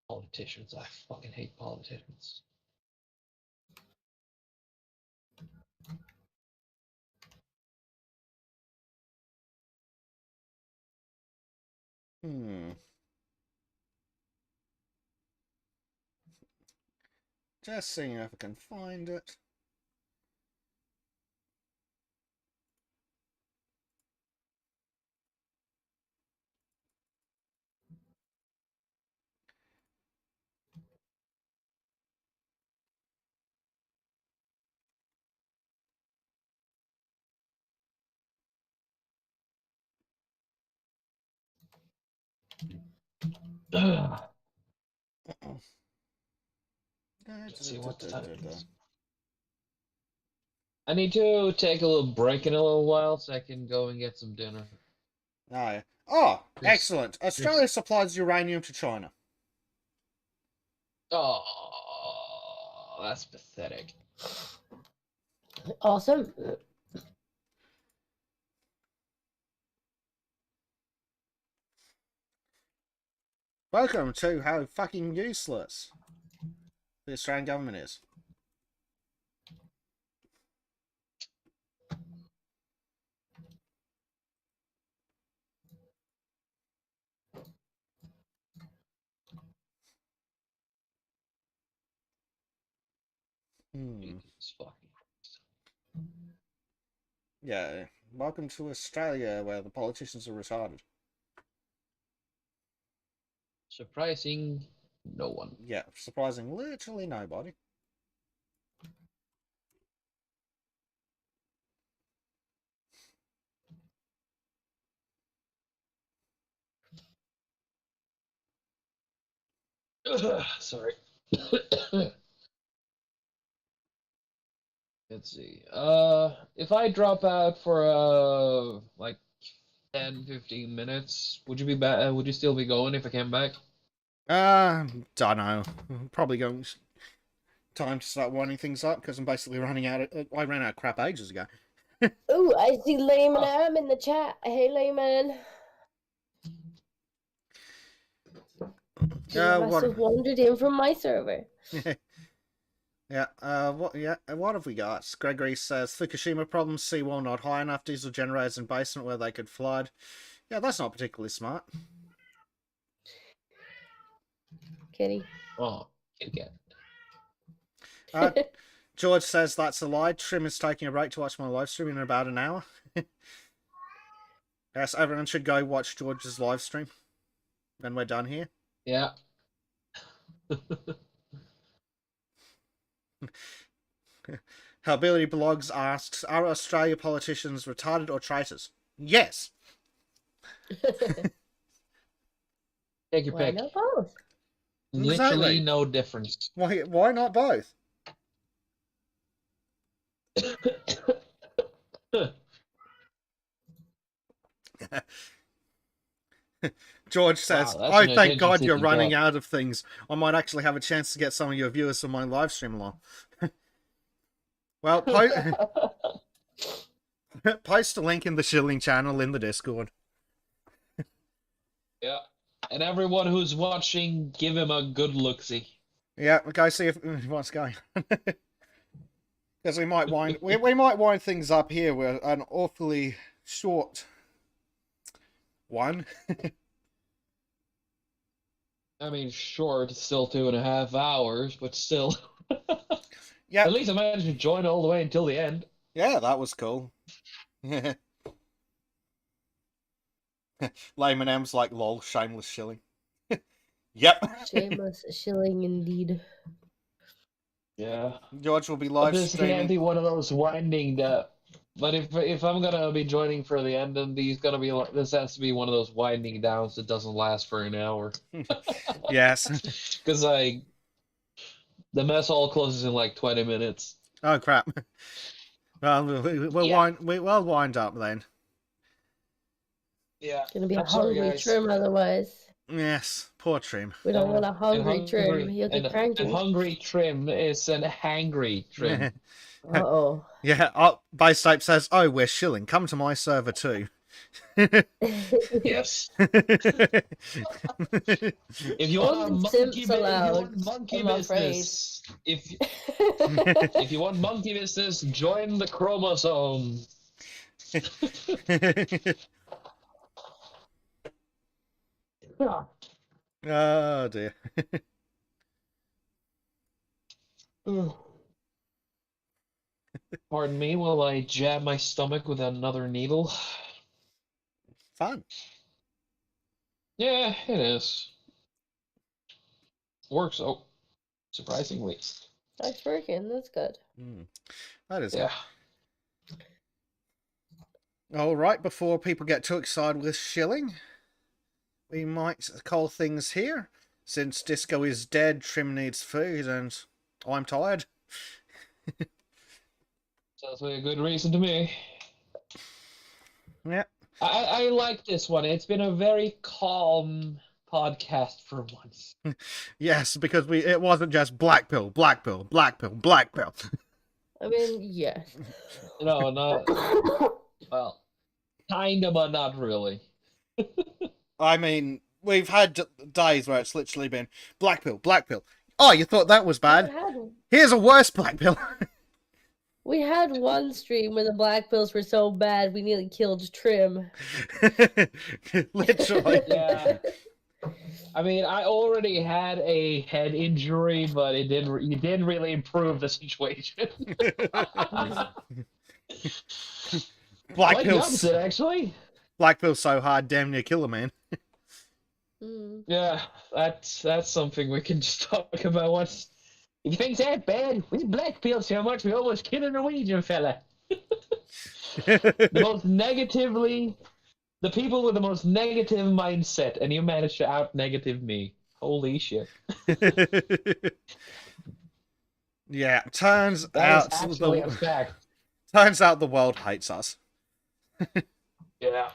Politicians. I fucking hate politicians. Just seeing if I can find it. Ugh. Let's see what the time is. I need to take a little break in a little while so I can go and get some dinner. Oh, yeah. Oh, Yes. excellent. Australia supplies uranium to China. Oh, that's pathetic. Awesome. Welcome to how fucking useless the Australian government is. It's fucking. Yeah, welcome to Australia where the politicians are retarded. Surprising no one. Yeah, surprising literally nobody. Sorry. Let's see. If I drop out for like 10-15 minutes, would you be back? Would you still be going if I came back? Don't know. Probably going time to start winding things up because I'm basically running out of. I ran out of crap ages ago. Ooh, I see Layman M in the chat. Hey, Layman. You must have wandered in from my server. Yeah, what have we got? Gregory says, Fukushima problems, seawall not high enough, diesel generators in basement where they could flood. Yeah, that's not particularly smart. Kitty. Oh, kitty cat. George says, that's a lie. Trim is taking a break to watch my live stream in about an hour. Yes, everyone should go watch George's live stream when we're done here. Yeah. Ability Blogs asks, are Australia politicians retarded or traitors? Yes. Take your pick. Why not both? Literally Exactly. no difference. Why not both? George says, Wow, that's "Oh, an thank God attention-seeking you're running cat. out of things. I might actually have a chance to get some of your viewers from my live stream along." Well, post a link in the Shilling channel in the Discord. Yeah. And everyone who's watching, give him a good look-see. Yeah, go see if what's going on. Because we might wind things up here with an awfully short one. I mean, short, it's still 2.5 hours, but still. Yeah, At least I managed to join all the way until the end. yeah, that was cool. Layman M's like, lol, shameless shilling. Yep. Shameless shilling indeed. Yeah. George will be But live this can't streaming. be one of those winding but if I'm gonna be joining for the end, then this has to be one of those winding downs that doesn't last for an hour. Yes. Because the mess hall closes in like 20 minutes. Oh crap. Well, we'll Yeah. wind up then. Yeah. Gonna be a I'm sorry, hungry guys. trim otherwise. Yes, poor Trim. We don't Yeah. want a hungry trim. He'll get and cranky. hungry trim is an hangry trim. Uh-oh. Yeah, Base Type says, "Oh, we're shilling. Come to my server too." Yes. If If you want a Only monkey, simps allowed, monkey I'm afraid. business, if you want monkey business, join the chromosome. Oh dear. Pardon me while I jab my stomach with another needle. Fun. Yeah, it is. Works surprisingly. That's working. That's good. That is Yeah. all right. Before people get too excited with shilling, we might call things here. Since Disco is dead, Trim needs food, and I'm tired. Sounds like a good reason to me. Yeah. I like this one. It's been a very calm podcast for once. Yes, because it wasn't just black pill, black pill, black pill, black pill. I mean, yes. No, not well, kinda, but not really. I mean, we've had days where it's literally been black pill, black pill. Oh, you thought that was bad? Here's a worse black pill. We had one stream where the black pills were so bad we nearly killed Trim. Literally. Yeah. I mean, I already had a head injury, but it didn't really improve the situation. Black Quite the pills. opposite, actually. Black pill's so hard, damn near kill a man. Yeah, that's something we can just talk about once. If you think that bad, with black pills so much, we almost killed a Norwegian fella. The people with the most negative mindset, and you managed to out-negative me. Holy shit. Yeah, turns That out is actually a fact. the world hates us. Yeah.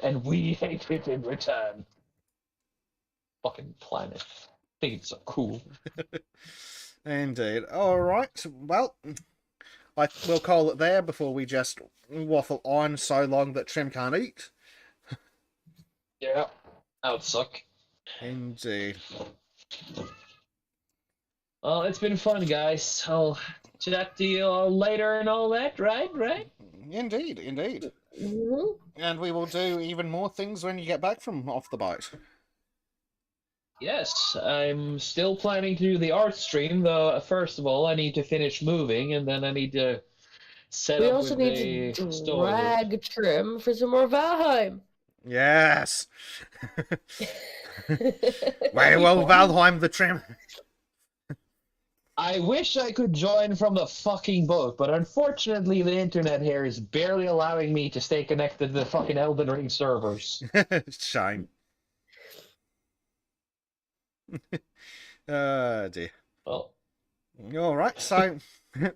And we hate it in return. Fucking planet. I think it's so cool. Indeed. All right. Well, we'll call it there before we just waffle on so long that Trim can't eat. Yeah. That would suck. Indeed. Well, it's been fun, guys. I'll chat to you all later and all that, right? Indeed. Mm-hmm. And we will do even more things when you get back from off the boat. Yes, I'm still planning to do the art stream, though. First of all, I need to finish moving, and then I need to set We up also with need the to store. drag Trim for some more Valheim. Yes. Very well, Valheim the Trim. I wish I could join from the fucking boat, but unfortunately the internet here is barely allowing me to stay connected to the fucking Elden Ring servers. Shame. Dear. Well, all right, so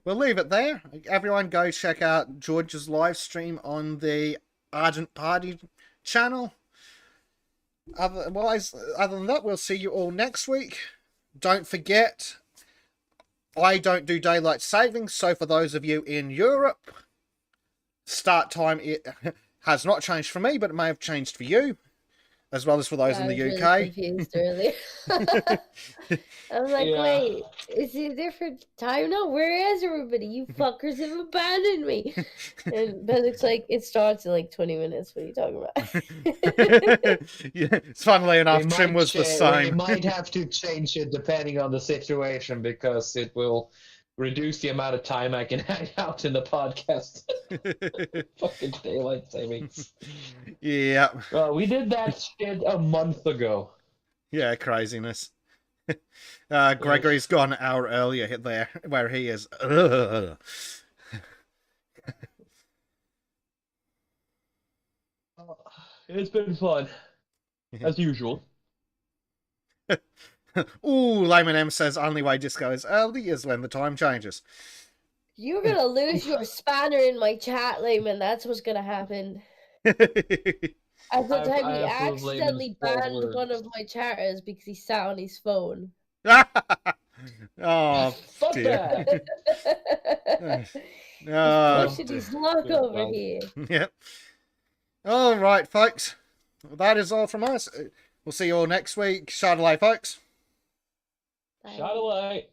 we'll leave it there. Everyone go check out George's live stream on the Ardent Party channel. Otherwise, other than that, we'll see you all next week. Don't forget, I don't do daylight savings, so for those of you in Europe, start time it has not changed for me, but it may have changed for you, as well as for those in the I was UK. really confused earlier. I was like, Yeah. wait, is it a different time now? Where is everybody? You fuckers have abandoned me. And Bezik's like, it starts in like 20 minutes. What are you talking about? Yeah, funnily enough, We Trim might was the cha- We same. might have to change it depending on the situation because it will reduce the amount of time I can hang out in the podcast. Fucking daylight savings. Yeah, Well, we did that shit a month ago. yeah, craziness. Gregory's gone an hour earlier there, where he is. Ugh. It's been fun, as usual. Ooh, Layman M says only way disco is early is when the time changes. You're gonna lose your spanner in my chat, Layman. That's what's gonna happen. At the time, I he approve Layman's accidentally banned bold one words. of my chatters because he sat on his phone. Oh, Fuck dear. that! He's Oh, pushing dear. his luck Yeah, over well. here. Yep. All right, folks. Well, that is all from us. We'll see you all next week. Shadilay, folks. Bye. Shot a light.